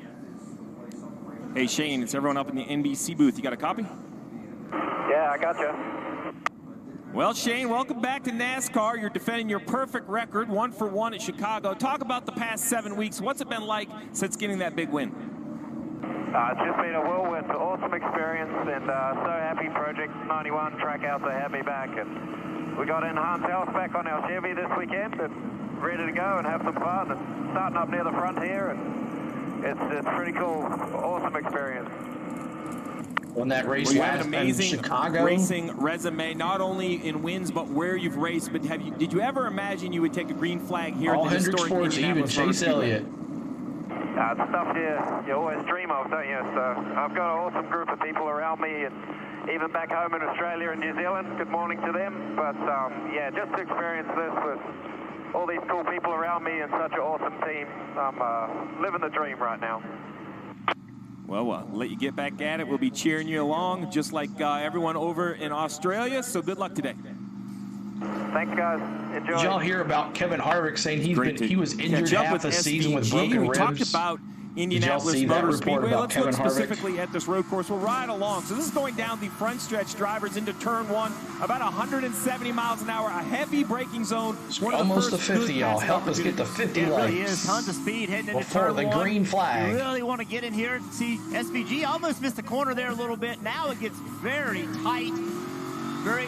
Hey, Shane, it's everyone up in the NBC booth. You got a copy? Yeah, I got you. Well, Shane, welcome back to NASCAR. You're defending your perfect record, 1 for 1 at Chicago. Talk about the past 7 weeks. What's it been like since getting that big win? It's just been a whirlwind, awesome experience, and so happy Project 91 Trackhouse to have me back. And we got enhanced health back on our Chevy this weekend, and ready to go and have some fun. And starting up near the front here, and it's pretty cool, awesome experience. Won that race You have last an in amazing Chicago. racing resume, not only in wins, but where you've raced. But did you ever imagine you would take a green flag here All at the Hendrick historic Sports, even Indianapolis Motor Chase Speedway? Elliott. It's stuff you always dream of, don't you? So I've got an awesome group of people around me, and even back home in Australia and New Zealand. Good morning to them. But yeah, just to experience this with all these cool people around me and such an awesome team, I'm living the dream right now. Well, we'll let you get back at it. We'll be cheering you along, just like everyone over in Australia. So good luck today. Thanks, guys. Enjoy. Did y'all hear about Kevin Harvick saying he was injured half the season with broken we ribs? talked about Indianapolis Motor Speedway. Let's look specifically at this road course. We'll ride along. So this is going down the front stretch, drivers into turn one, about 170 miles an hour, a heavy braking zone. Almost to 50, y'all. Help us get to 50 It really likes is. Tons of speed heading into before turn the one. green flag. You really want to get in here and see SVG. Almost missed the corner there a little bit. Now it gets very tight, very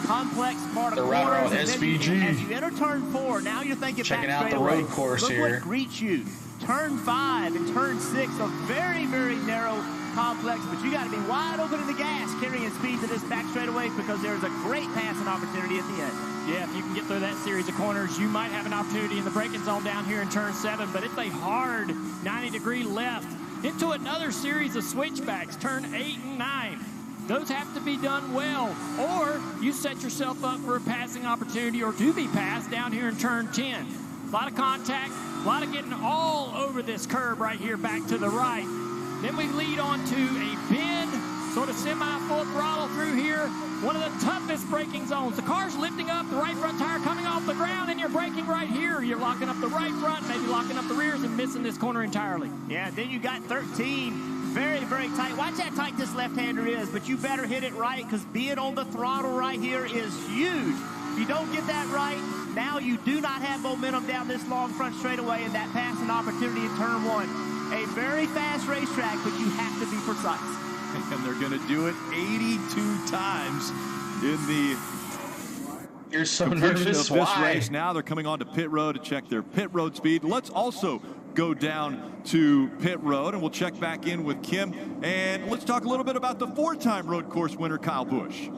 complex part of The route on corners. And then SVG. as you enter turn 4, now you're thinking Checking back out the straightaway. road course Look here. what greets you. Turn 5 and turn 6 are very, very narrow complex, but you got to be wide open in the gas carrying speed to this back straightaway because there's a great passing opportunity at the end. Yeah, if you can get through that series of corners, you might have an opportunity in the braking zone down here in turn 7, but it's a hard 90-degree left into another series of switchbacks, turn 8 and 9. Those have to be done well, or you set yourself up for a passing opportunity or to be passed down here in turn 10. A lot of contact, a lot of getting all over this curb right here back to the right. Then we lead on to a bend, sort of semi-full throttle through here. One of the toughest braking zones. The car's lifting up, the right front tire coming off the ground, and you're braking right here. You're locking up the right front, maybe locking up the rears and missing this corner entirely. Yeah, then you got 13. Very, very tight. Watch how tight this left-hander is, but you better hit it right because being on the throttle right here is huge. If you don't get that right, now you do not have momentum down this long front straightaway and that passing opportunity in turn 1. A very fast racetrack, but you have to be precise. And they're going to do it 82 times in the You're so completion nervous. of this Why? race. Now they're coming on to pit road to check their pit road speed. Let's also go down to pit road, and we'll check back in with Kim. And let's talk a little bit about the 4-time road course winner, Kyle Busch.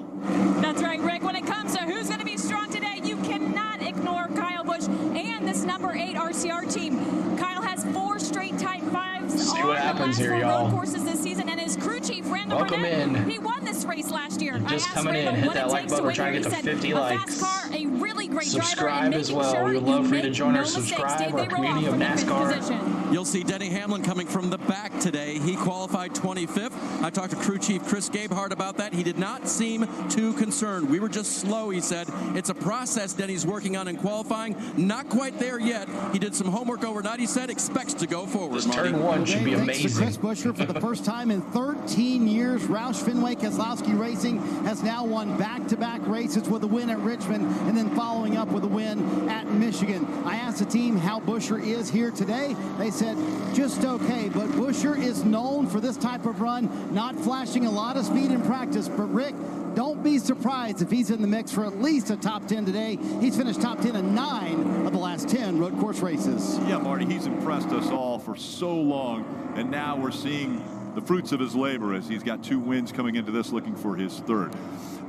That's right, Rick. When it comes to who's going to be strong today, you cannot ignore Kyle Busch and this number 8 RCR team. Kyle has 4 straight type 5s See on what the happens last here, 4 y'all. road courses this season, and his crew chief, Randall Welcome Burnett, in. he won this race last year. Just I asked coming in. Randall Hit what that it like takes button. to We're win trying to here. get He to said, 50 a likes. fast car, a really great driver, and Subscribe making as well. sure We would you love for you to make join no our mistakes. subscribe, Dave, our they roll community off of from the fifth NASCAR. position. You'll see Denny Hamlin coming from the back today. He qualified 25th. I talked to crew chief Chris Gabehart about that. He did not seem too concerned. We were just slow, he said. It's a process Denny's working on in qualifying. Not quite there yet. He did some homework overnight. He said expects to go forward. This turn 1 should be Thanks to amazing. Chris Buescher for the first time in 13 years. Roush Fenway Keselowski Racing has now won back-to-back races with a win at Richmond and then following up with a win at Michigan. I asked the team how Buescher is here today. They said just okay, but Buescher is known for this type of run, not flashing a lot of speed in practice. But Rick, don't be surprised if he's in the mix for at least a top 10 today. He's finished top 10 in 9 of the last 10 road course races. Yeah, Marty, he's impressed us all for so long, and now we're seeing the fruits of his labor as he's got 2 wins coming into this, looking for his 3rd.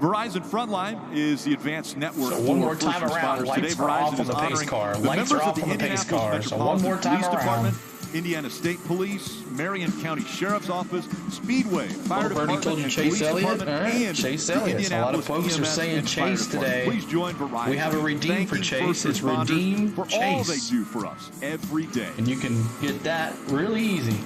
Verizon Frontline is the advanced network So for one more first time around, responders. lights Today, are off Verizon on is the pace honoring car. the Lights members are of off the on the pace Indianapolis car. So one more Metropolitan time Police around. Department, Indiana State Police, Marion County Sheriff's Office, Speedway, Fire Well, Bernie Department, told you and Chase Police Elliott. Department, All right, and Chase Elliott. So a lot of folks are EMS saying and Fire Chase Department. today. Please join Verizon. We have a redeem for Thanking Chase. first It's responders redeem for all Chase. they do for us every day. And you can get that really easy.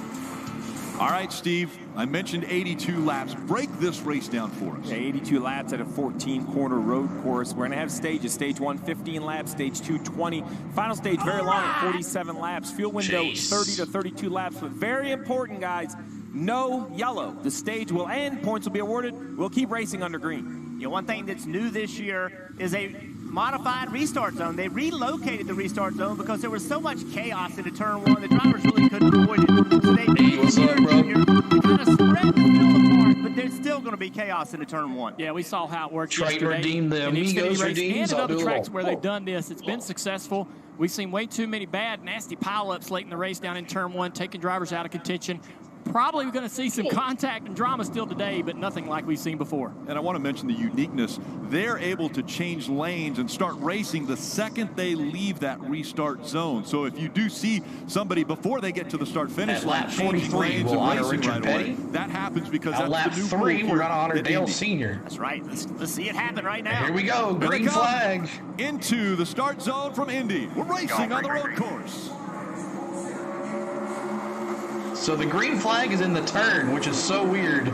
All right, Steve, I mentioned 82 laps. Break this race down for us. Yeah, 82 laps at a 14-corner road course. We're going to have stages. Stage 1, 15 laps. Stage 2, 20. Final stage, very long at 47 laps. Fuel window, 30 to 32 laps. But very important, guys, no yellow. The stage will end. Points will be awarded. We'll keep racing under green. You know, one thing that's new this year is a modified restart zone. They relocated the restart zone because there was so much chaos in the turn 1. The drivers really couldn't avoid it. So they engineered Junior to kind of spread the field apart, but there's still going to be chaos in the turn 1. Yeah, we saw how it worked Trey yesterday. redeemed the in the Xfinity Amigos race redeems. and I'll at other do a tracks little- where they've done this. It's been successful. We've seen way too many bad, nasty pileups late in the race down in turn 1, taking drivers out of contention. probably going to see some contact and drama still today, but nothing like we've seen before. And I want to mention the uniqueness. They're able to change lanes and start racing the second they leave that restart zone. So if you do see somebody before they get to the start-finish line changing lanes and racing right away, that happens because At lap that's the new 3, rule we're here going to honor at Dale Indy. Sr. That's right. Let's see it happen right now. Here we go. Here Green they come flag. into the start zone from Indy. We're racing on the road course. So the green flag is in the turn, which is so weird.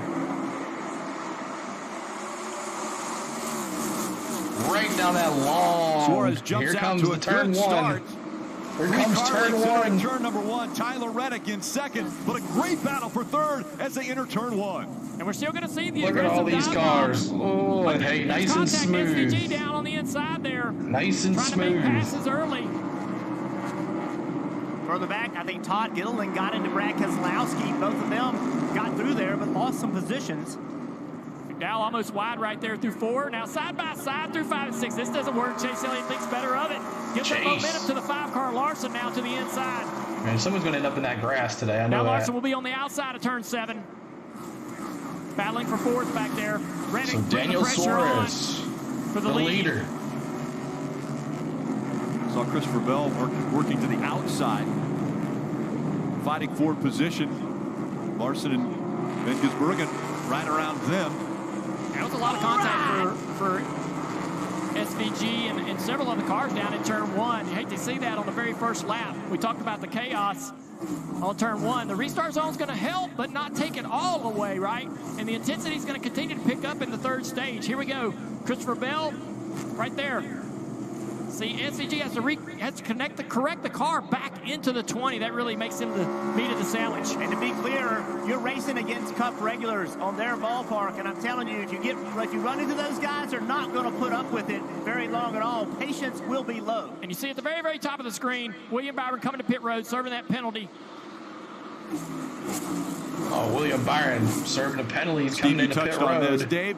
Right down that long. Suarez jumps Here out comes to the a turn good 1. start. Here comes turn 1. Turn number 1, Tyler Reddick in second, but a great battle for third as they enter turn 1. And we're still going to see the Look at all these cars. Oh, But hey, there's nice and contact smooth. SVG down on the inside there. Nice and trying smooth. to make passes early. Further back, I think Todd Gilliland got into Brad Keselowski. Both of them got through there, but lost some positions. McDowell almost wide right there through 4. Now side by side through 5 and 6. This doesn't work. Chase Elliott thinks better of it. Gives the momentum to the 5-car Larson now to the inside. Man, someone's going to end up in that grass today. I know Now that. Larson will be on the outside of turn 7. Battling for 4th back there. Reddick So putting the Daniel pressure Suarez, on for the lead. leader. Saw Christopher Bell working to the outside, fighting for position. Larson and Ben Gisbergen right around them. That was a lot of contact for SVG and several of the cars down in turn 1. You hate to see that on the very first lap. We talked about the chaos on turn 1. The restart zone is going to help, but not take it all away, right? And the intensity is going to continue to pick up in the 3rd stage. Here we go. Christopher Bell right there. See, SVG has to correct the car back into the 20. That really makes him the meat of the sandwich. And to be clear, you're racing against Cup regulars on their ballpark, and I'm telling you, if you run into those guys, they're not going to put up with it very long at all. Patience will be low. And you see at the very, very top of the screen, William Byron coming to pit road, serving that penalty. Oh, William Byron serving a penalty. He's coming into pit on this, road. Dave.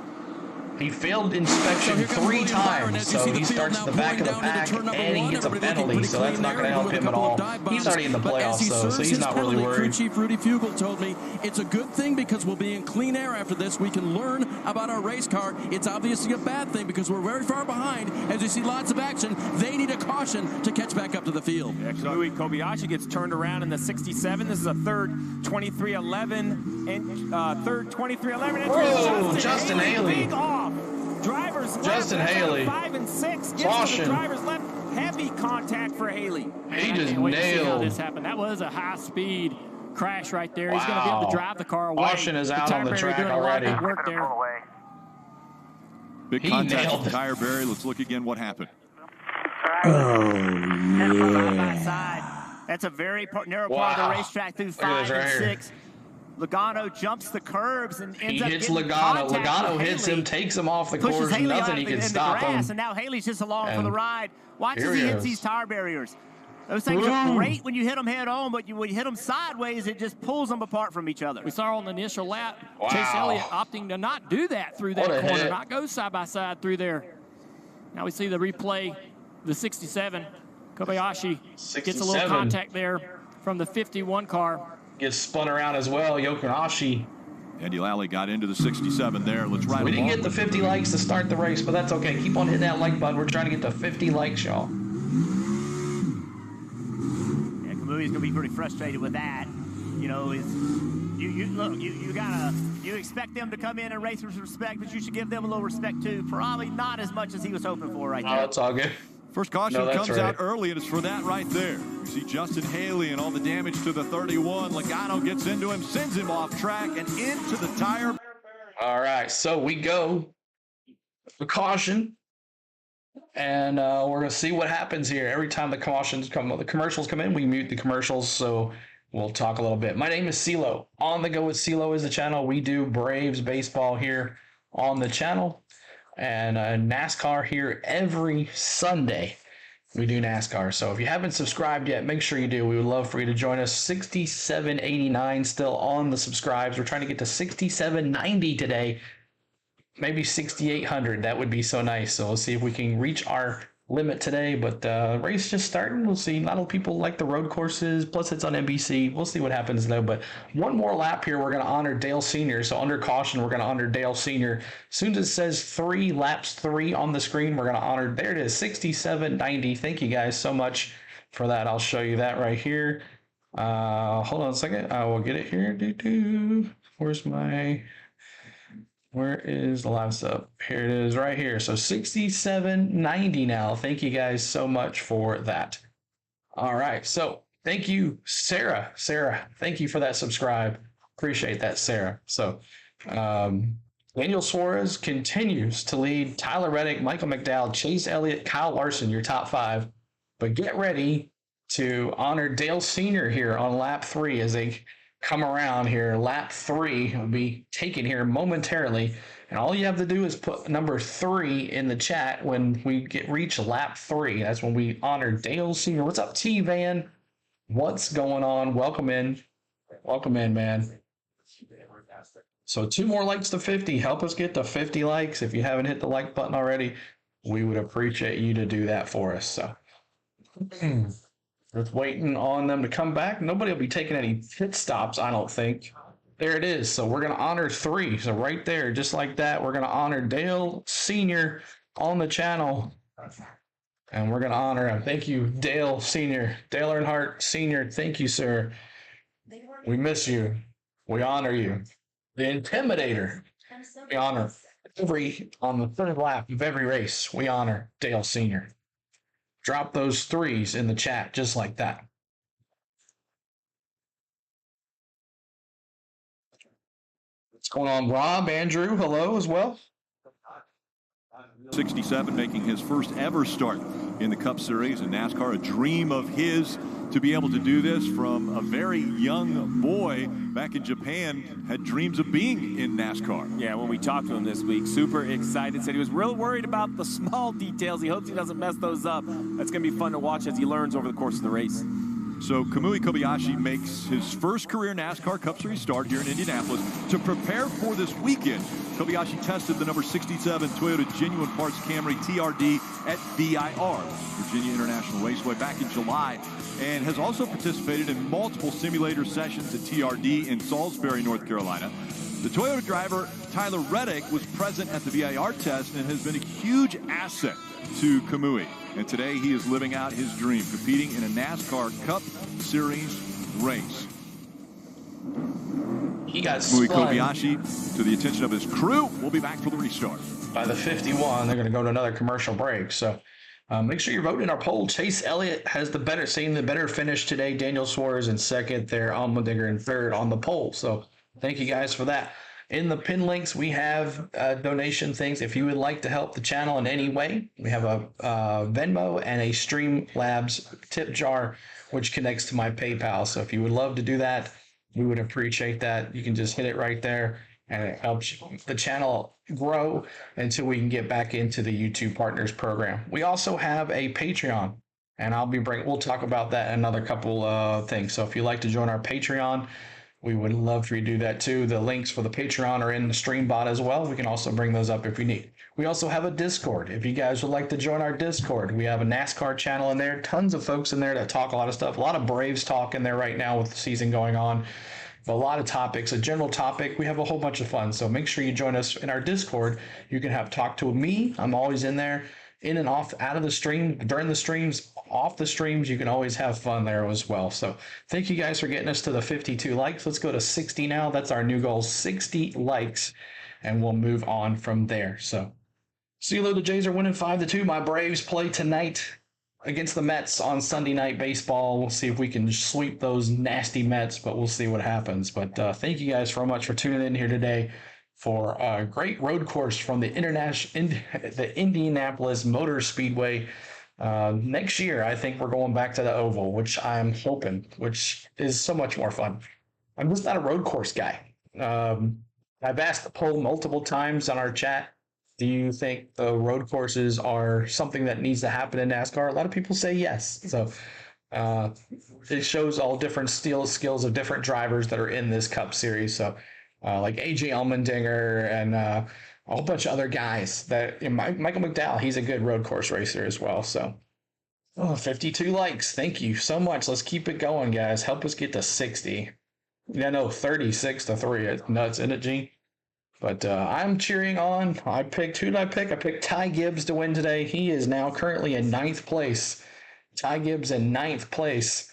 He failed inspection 3 times, so he starts at the back of the pack and he gets a penalty, so that's not going to help him at all. He's already in the playoffs, so he's not really worried. Crew Chief Rudy Fugel told me it's a good thing because we'll be in clean air after this. We can learn about our race car. It's obviously a bad thing because we're very far behind. As you see lots of action, they need a caution to catch back up to the field. Yeah, Kamui Kobayashi gets turned around in the 67. This is a third 23-11 and third 23-11. Whoa, Justin Haley. Big off. Drivers Justin left, Haley. 5 and 6. Gets Caution. to the drivers left. Heavy contact for Haley. He just Can't wait to see how nailed. this happened. That was a high-speed crash right there. He's going to be able to drive the car away. Caution is out on the Tire track doing a lot of already. good work there. Big He contact nailed from it. Tyre Berry. Let's look again what happened. That's a very narrow part of the racetrack through Look at 5 this right and here. 6. Logano jumps the curbs and He ends up hits getting Logano. contact Logano with hits Haley. him, takes him off the Pushes course. Haley Nothing out he in can the stop grass, him. and now Haley's just along for And the ride. Watch here as he he hits is. these tire barriers. Those things are Boom. great when you hit them head on, but when you hit them sideways, it just pulls them apart from each other. We saw on the initial lap, Wow. Chase Elliott opting to not do that through that What a corner, hit. not go side by side through there. Now we see the replay, the 67. Kobayashi gets a little 67. contact there from the 51 car. Gets spun around as well. Yokanashi. Andy Lally got into the 67 there. Let's ride We didn't along get the with 50 likes to start the race, but that's okay. Keep on hitting that like button. We're trying to get to 50 likes, y'all. Yeah, Kamui's gonna be pretty frustrated with that. You know, you expect them to come in and race with respect, but you should give them a little respect too. Probably not as much as he was hoping for right Oh, there. it's all good. First caution No, that's comes right. out early, and it's for that right there. You see Justin Haley and all the damage to the 31. Logano gets into him, sends him off track, and into the tire. All right, so we go for caution, and we're gonna see what happens here. Every time the commercials come in, we mute the commercials, so we'll talk a little bit. My name is CeeLo. On the Go with CeeLo is the channel. We do Braves baseball here on the channel, and NASCAR here every Sunday. We do NASCAR. So if you haven't subscribed yet, make sure you do. We would love for you to join us. 6789 still on the subscribes. We're trying to get to 6790 today. Maybe 6800. That would be so nice. So we'll see if we can reach our limit today, but race just starting. We'll see. A lot of people like the road courses, plus it's on NBC. We'll see what happens though. But one more lap here, we're going to honor Dale Sr. So under caution, we're going to honor Dale Sr. As soon as it says 3 laps 3 on the screen, we're going to honor, there it is, 67.90. Thank you guys so much for that. I'll show you that right here. Hold on a second. I will get it here. Where is the live sub? Here it is right here. So 67.90 now. Thank you guys so much for that. All right. So thank you, Sarah. Sarah, thank you for that subscribe. Appreciate that, Sarah. So Daniel Suarez continues to lead. Tyler Reddick, Michael McDowell, Chase Elliott, Kyle Larson, your top 5. But get ready to honor Dale Sr. here on lap 3 as they come around here. Lap 3 will be taken here momentarily, and all you have to do is put number 3 in the chat when we reach lap 3. That's when we honor Dale Sr. What's up, T-Van? What's going on? Welcome in, man. So 2 more likes to 50. Help us get to 50 likes. If you haven't hit the like button already, we would appreciate you to do that for us. So just waiting on them to come back. Nobody will be taking any pit stops, I don't think. There it is. So we're going to honor 3. So right there, just like that, we're going to honor Dale Sr. on the channel. And we're going to honor him. Thank you, Dale Sr. Dale Earnhardt Sr. Thank you, sir. We miss you. We honor you. The Intimidator. We honor on the 3rd lap of every race, we honor Dale Sr. Drop those 3s in the chat just like that. What's going on, Rob? Andrew, hello as well. 67, making his first ever start in the Cup Series in NASCAR. A dream of his to be able to do this from a very young boy back in Japan, had dreams of being in NASCAR. Yeah, when we talked to him this week, super excited, said he was real worried about the small details. He hopes he doesn't mess those up. That's going to be fun to watch as he learns over the course of the race. So Kamui Kobayashi makes his first career NASCAR Cup Series start here in Indianapolis. To prepare for this weekend, Kobayashi tested the number 67 Toyota Genuine Parts Camry TRD at VIR, Virginia International Raceway, back in July, and has also participated in multiple simulator sessions at TRD in Salisbury, North Carolina. The Toyota driver, Tyler Reddick, was present at the VIR test and has been a huge asset to Kamui. And today he is living out his dream, competing in a NASCAR Cup Series race. He got Kamui spun Kobayashi, to the attention of his crew, will be back for the restart. By the 51, they're going to go to another commercial break. So make sure you're voting in our poll. Chase Elliott has the better finish today. Daniel Suarez in second there. Allmendinger in third on the poll. So thank you guys for that. In the pin links, we have donation things. If you would like to help the channel in any way, we have a Venmo and a Streamlabs tip jar, which connects to my PayPal. So if you would love to do that, we would appreciate that. You can just hit it right there, and it helps the channel grow until we can get back into the YouTube Partners program. We also have a Patreon, and we'll talk about that in another couple of things. So if you'd like to join our Patreon, we would love for you to do that too. The links for the Patreon are in the stream bot as well. We can also bring those up if you need. We also have a Discord. If you guys would like to join our Discord, we have a NASCAR channel in there. Tons of folks in there that talk a lot of stuff. A lot of Braves talk in there right now with the season going on. A lot of topics, a general topic. We have a whole bunch of fun. So make sure you join us in our Discord. You can talk to me. I'm always in there, in and off, out of the stream, during the streams, off the streams. You can always have fun there as well. So thank you guys for getting us to the 52 likes. Let's go to 60 now. That's our new goal, 60 likes, and we'll move on from there. So CeeLo, the Jays are winning 5-2. My Braves play tonight against the Mets on Sunday Night Baseball. We'll see if we can sweep those nasty Mets, but we'll see what happens. But thank you guys so much for tuning in here today for a great road course from the Indianapolis Motor Speedway. Next year, I think we're going back to the Oval, which I'm hoping, which is so much more fun. I'm just not a road course guy. I've asked the poll multiple times on our chat. Do you think the road courses are something that needs to happen in NASCAR? A lot of people say yes. So it shows all different skills of different drivers that are in this Cup Series. So like AJ Allmendinger and a whole bunch of other guys that Michael McDowell, he's a good road course racer as well. So 52 likes. Thank you so much. Let's keep it going, guys. Help us get to 60. Yeah, no, 36-3. It's nuts, isn't it, G? But I'm cheering on. Who did I pick? I picked Ty Gibbs to win today. He is now currently in 9th place. Ty Gibbs in 9th place.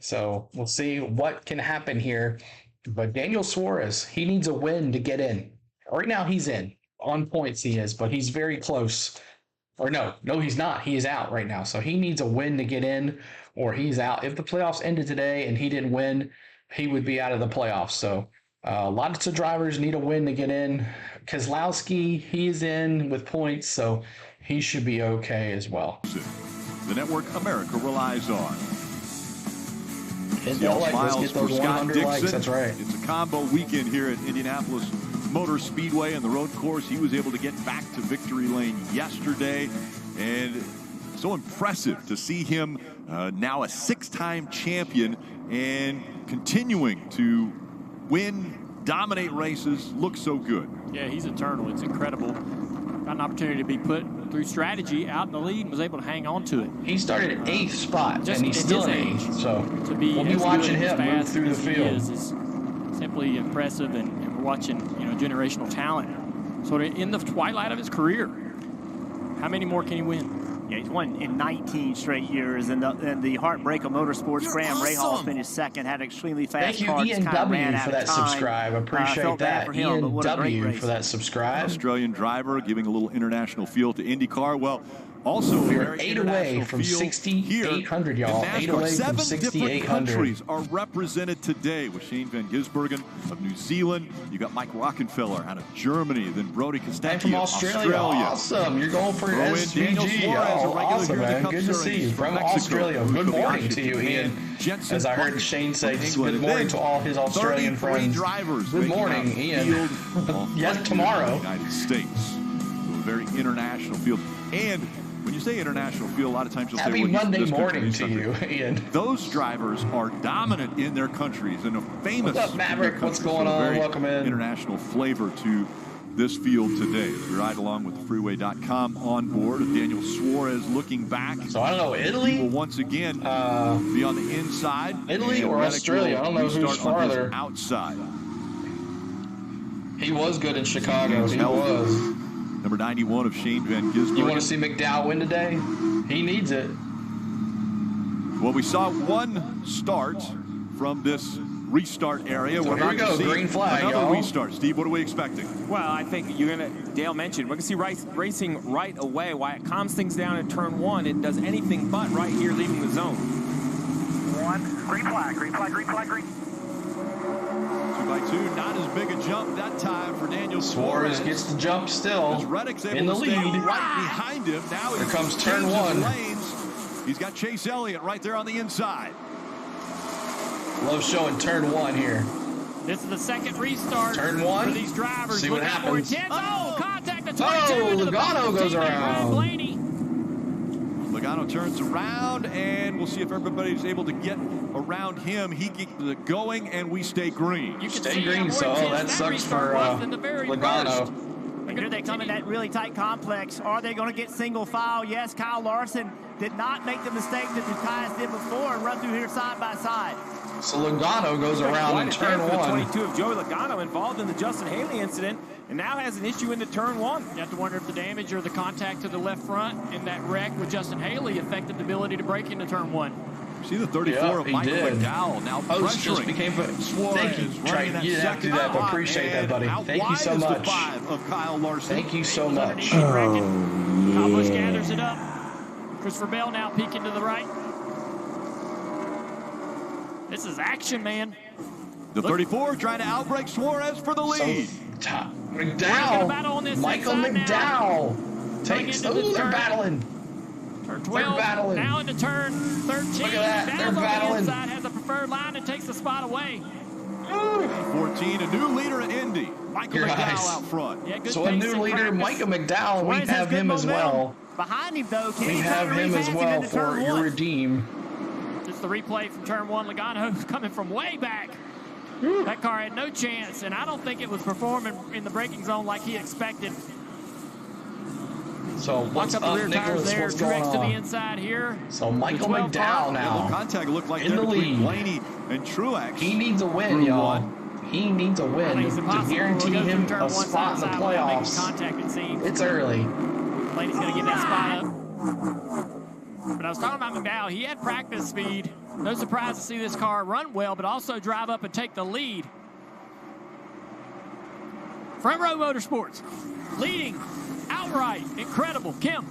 So we'll see what can happen here. But Daniel Suarez, he needs a win to get in. Right now he's in. On points he is, but he's very close. Or no, he's not. He is out right now. So he needs a win to get in, or he's out. If the playoffs ended today and he didn't win, he would be out of the playoffs. So lots of drivers need a win to get in. Keselowski, he's in with points, so he should be okay as well. The network America relies on. Let's get those 100 likes. That's right. It's a combo weekend here at Indianapolis Motor Speedway and the road course. He was able to get back to victory lane yesterday, and so impressive to see him now a 6-time champion and continuing to win, dominate races, look so good. Yeah, he's eternal. It's incredible. Got an opportunity to be put through strategy out in the lead and was able to hang on to it. He started at 8th spot, and he's still in 8th. So we'll be as watching good him move through the field. Is simply impressive, and we're watching, generational talent sort of in the twilight of his career. How many more can he win? Yeah, he's won in 19 straight years, and the heartbreak of motorsports. Graham Rahal finished second, had an extremely fast car. Thank you, Ian W, for that subscribe. I appreciate that. Ian W for that subscribe. Australian driver giving a little international feel to IndyCar. Well, also we're 8 away from 6,800, y'all. 8 away from 6,800. Countries are represented today with Shane Van Gisbergen of New Zealand. You got Mike Rockenfeller out of Germany, then Brody Kostecki from Australia. Awesome. You're going for SVG. Oh, awesome, man. Good to see you from Australia. Good morning to you, Ian. As I heard Shane say, good morning to all his Australian friends. Good morning, Ian. Yes, tomorrow. United States. A very international field. And when you say international field, a lot of times you'll say, happy Monday morning to you, Ian. Those drivers are dominant in their countries and are famous. What's up, Maverick? What's going on? Welcome in. International flavor to this field today. We ride along with Freeway.com on board. Daniel Suarez looking back. So I don't know, Italy? He will once again be on the inside. Italy or Australia? I don't know who's farther. Outside. He was good in Chicago. He was. Number 91 of Shane Van Gisbergen. You want to see McDowell win today? He needs it. Well, we saw one start from this restart area. So here we go, green flag, another restart. Steve, what are we expecting? Well, I think Dale mentioned, we're going to see racing right away. Why it calms things down in turn 1, it does anything but right here leaving the zone. Green flag, green flag, green flag, green. 2x2, not as big a jump that time for Daniel Suarez. Gets the jump still in the lead. Right behind him. Now here comes turn 1. Lanes. He's got Chase Elliott right there on the inside. Love showing turn 1 here. This is the second restart. Turn 1. For these drivers. See what happens. Contact the 22 Logano goes around. Logano turns around, and we'll see if everybody's able to get around him. He gets it going, and we stay green. You can stay green, so that sucks for Logano. And here they come in that really tight complex. Are they going to get single file? Yes, Kyle Larson did not make the mistake that the guys did before and run through here side by side. So Logano goes around in turn 1. 22 of Joey Logano involved in the Justin Haley incident, and now has an issue into turn 1. You have to wonder if the damage or the contact to the left front in that wreck with Justin Haley affected the ability to break into turn 1. See the 34 of Michael McDowell now pressuring Suarez. Thank you, Trey. You didn't have to do that, but appreciate that, buddy. Thank you so much. Of Kyle Larson. Thank you so much. Kyle Busch gathers it up. Christopher Bell now peeking to the right. This is action, man. The 34 trying to outbreak Suarez for the lead. McDowell. Michael McDowell takes. Oh, they're battling. Turn 12. Now into turn 13. Look at that. They're battling. Inside has a preferred line and takes the spot away. 14, a new leader at Indy. Michael McDowell out front. Yeah, so a new leader, Michael McDowell. We have him as well. Behind him, though. We have him as well for your redeem. It's the replay from turn 1. Logano's coming from way back. That car had no chance, and I don't think it was performing in the braking zone like he expected. So what's up the up, rear tires Nicholas? there, What's going Truex to the on? inside here. So Michael The 12 McDowell car. now The contact looked like in they're the between lead. Blaney and Truex. He needs a win, y'all. He needs a win to guarantee him a spot in the playoffs. It's early. Blaney's going to get that spot up. But I was talking about McDowell. He had practice speed. No surprise to see this car run well, but also drive up and take the lead. Front Row Motorsports leading outright. Incredible. Kim.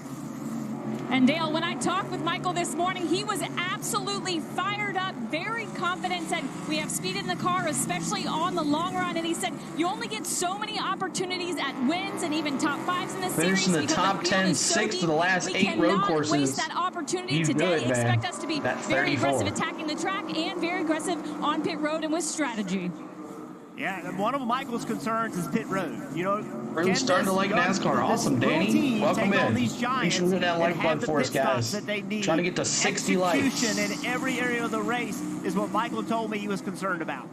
And Dale, when I talked with Michael this morning, he was absolutely fired up, very confident, said we have speed in the car, especially on the long run. And he said you only get so many opportunities at wins and even top fives in the Finishing series. the top 10, 6 of the last 8 road courses. We cannot waste that opportunity He's today. good, man. Expect us to be That's very 34. aggressive attacking the track and very aggressive on pit road and with strategy. Yeah, and one of Michael's concerns is pit road. You know, Really starting to like NASCAR. Awesome, Danny. Welcome in. Be sure to hit that like button for us, guys. Trying to get to 60 likes. Execution in every area of the race is what Michael told me he was concerned about.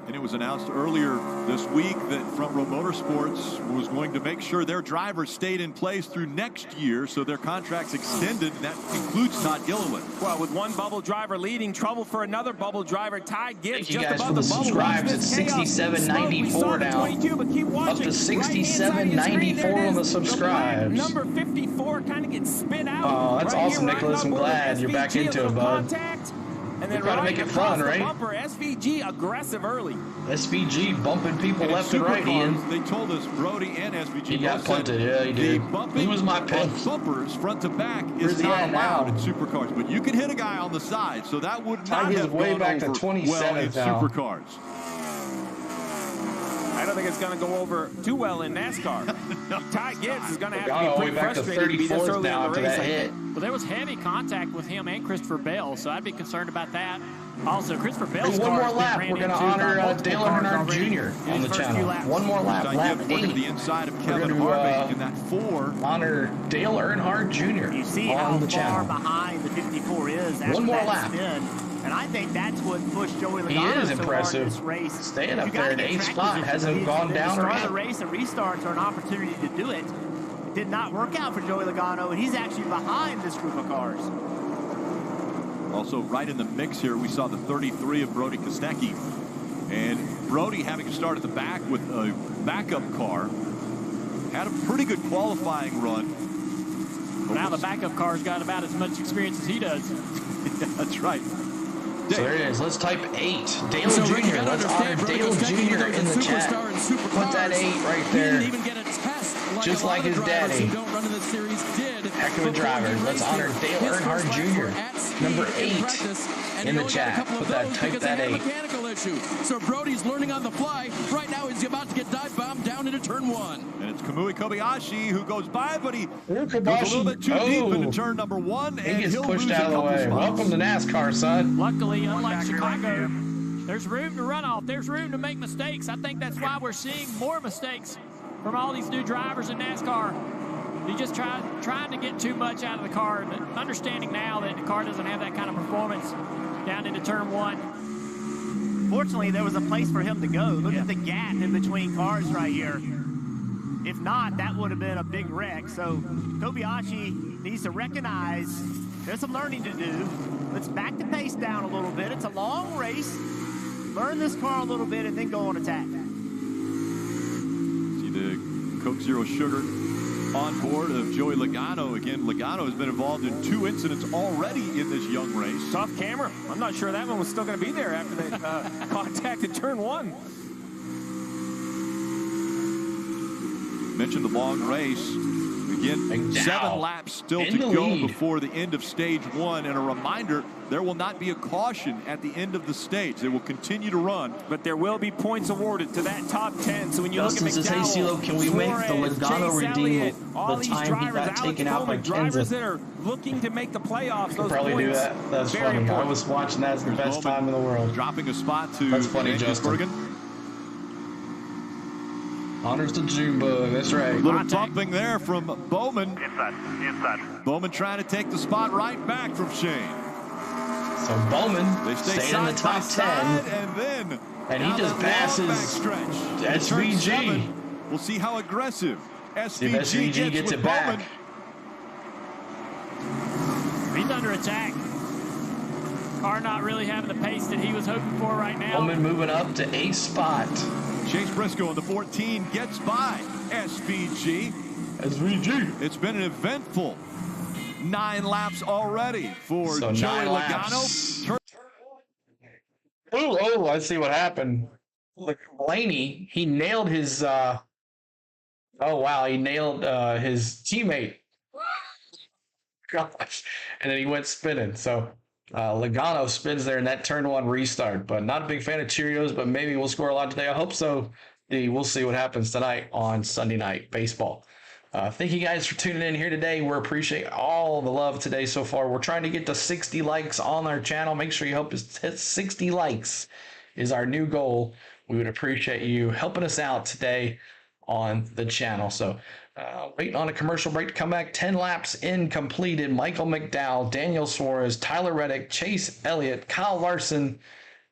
And it was announced earlier this week that Front Row Motorsports was going to make sure their drivers stayed in place through next year, so their contracts extended, and that includes Todd Gilliland. Well, with one bubble driver leading, trouble for another bubble driver. Ty Gibbs Thank you just guys above for the bubble. subscribes at Watch this chaos. 67.94 now. 22, but keep Up watching. to Right inside of your screen, there 67.94 it on the is. subscribes. Number 54 kind of gets spit out. Oh, that's right awesome, here, Nicholas. I'm right on glad board. you're back SVG, into a it, little bud. contact, and We then gotta right make it across fun, the right? Bumper, SVG aggressive early. SVG bumping people And left and right, Ian. Supercars, they told us Brody and SVG He got both said punted, yeah, he did. the bumping He was my pick. of bumpers front to back Where's is he not at allowed now? in Supercars, but you can hit a guy on the side, so that would not Tiger's have way gone back to over 27th well in now. Supercars. I don't think it's going to go over too well in NASCAR. Ty Gibbs is going to have to Logano be way pretty back to frustrated to be this 34th early now in the after race. that I hit. think. Well, there was heavy contact with him and Christopher Bell, so I'd be concerned about that. Also, Christopher Bell's One car more has been lap. ran We're going to into by honor multiple Dale cars Earnhardt already Jr. in on his the first few channel. laps. One more lap, Ty lap Gibbs working to 8. the inside of We're Kevin gonna, Harvick in that 4. Honor Dale Earnhardt Jr. You see how on the far channel. behind the 54 is after One more that lap. spin. And I think that's what pushed Joey He Logano is so hard in impressive. this race. Staying up You there gotta at get 8th track spot. position. Hasn't gone The down or start of the up. race and restarts are an opportunity to do it. It did not work out for Joey Logano, and he's actually behind this group of cars. Also right in the mix here, we saw the 33 of Brody Kostecki. And Brody having to start at the back with a backup car. Had a pretty good qualifying run. Now the backup car's got about as much experience as he does. That's right. So there it is. Let's type 8. Dale So, Jr. Rick, you gotta Let's honor understand, Dale Brody Kostecki, Jr. who's in a the chat. superstar in supercars. Put that 8 right He there. didn't even get a test like Just a lot like of his drivers daddy. who don't run in the series did. Heck of a driver. Let's honor Dale Earnhardt Jr. Number 8 in the chat. Put that, type that 8. Mechanical issue. So Brody's learning on the fly. Right now he's about to get dive bombed down into turn 1. And it's Kamui Kobayashi who goes by, but he goes a Kobayashi. little bit too deep into turn number 1, He and gets he'll pushed lose out a of the couple way. spots. Welcome to NASCAR, son. Luckily, unlike Chicago, there's room to run off. There's room to make mistakes. I think that's why we're seeing more mistakes from all these new drivers in NASCAR. You just trying to get too much out of the car, but understanding now that the car doesn't have that kind of performance down into turn 1. Fortunately, there was a place for him to go. Look at the gap in between cars right here. If not, that would have been a big wreck. So Kobayashi needs to recognize there's some learning to do. Let's back the pace down a little bit. It's a long race. Learn this car a little bit and then go on attack. See the Coke Zero Sugar on board of Joey Logano. Again, Logano has been involved in 2 incidents already in this young race. Tough camera. I'm not sure that one was still going to be there after they contacted turn 1. Mentioned the long race. Again, McDowell 7 laps still in to the go lead. before the end of stage 1. And a reminder, there will not be a caution at the end of the stage. They will continue to run. But there will be points awarded to that top 10. So when you Justin look at says, hey, McDowell, CeeLo, can we make the Suarez, Logano Chase redeem Elliott, all the these time he drivers, got Alex taken out by Bowman, drivers Kenseth? that are looking to make the playoffs. Those Probably do points, that. That's very funny. I important. was watching that as the best time in the world. Dropping a spot to That's funny, Justin. Bergen. Honors to Junebug. That's right. A little bumping there from Bowman. Bowman trying to take the spot right back from Shane. So So Bowman They stay staying in the top 10. And he just passes SVG. We'll see how aggressive See if SVG gets it back. Bowman. He's under attack. Car not really having the pace that he was hoping for right now. Bowman moving up to 8th spot. Chase Briscoe in the 14 gets by SVG. It's been an eventful 9 laps already for So Joey 9 Logano. Oh, I see what happened. Look, Blaney, he nailed his he nailed his teammate. Gosh. And then he went spinning. So Logano spins there in that turn 1 restart. But not a big fan of Cheerios, but maybe we'll score a lot today. I hope so. We'll see what happens tonight on Sunday Night Baseball. Thank you guys for tuning in here today. We appreciate all the love today so far. We're trying to get to 60 likes on our channel. Make sure you help us hit 60 likes is our new goal. We would appreciate you helping us out today on the channel. So waiting on a commercial break to come back. 10 laps in completed. Michael McDowell, Daniel Suarez, Tyler Reddick, Chase Elliott, Kyle Larson,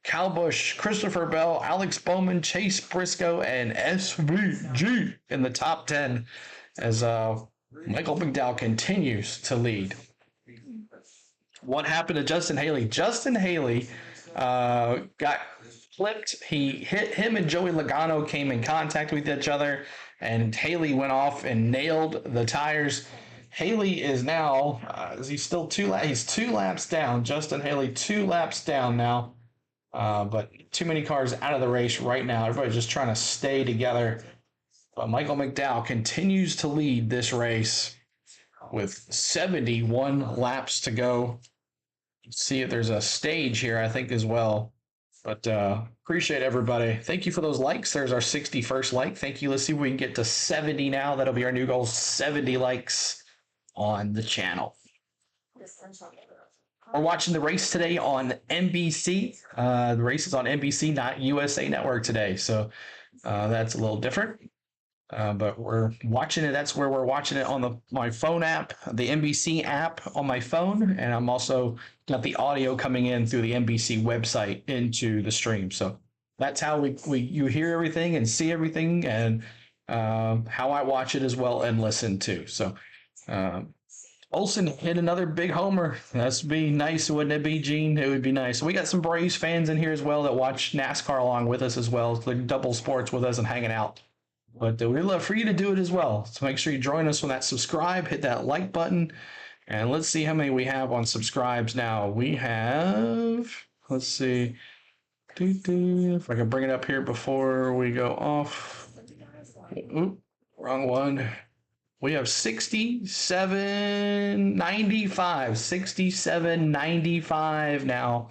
Kyle Busch, Christopher Bell, Alex Bowman, Chase Briscoe, and SVG in the top 10 as Michael McDowell continues to lead. What happened to Justin Haley? Justin Haley got flipped. Him and Joey Logano came in contact with each other, and Haley went off and nailed the tires. Haley is now, he's still 2 laps. He's 2 laps down. Justin Haley 2 laps down now. But too many cars out of the race right now. Everybody's just trying to stay together. But Michael McDowell continues to lead this race with 71 laps to go. See if there's a stage here, I think, as well. But appreciate everybody. Thank you for those likes. There's our 61st like. Thank you. Let's see if we can get to 70 now. That'll be our new goal, 70 likes on the channel. We're watching the race today on NBC. The race is on NBC, not USA Network today. So that's a little different. But we're watching it. That's where we're watching it on my phone app, the NBC app on my phone. And I'm also got the audio coming in through the NBC website into the stream. So that's how you hear everything and see everything, and how I watch it as well and listen to. So Olsen hit another big homer. That'd be nice, wouldn't it be, Gene? It would be nice. We got some Braves fans in here as well that watch NASCAR along with us as well. Like double sports with us and hanging out. But we'd love for you to do it as well. So make sure you join us on that subscribe, hit that like button, and let's see how many we have on subscribes now. We have, let's see, if I can bring it up here before we go off. Oop, wrong one. We have 6795 now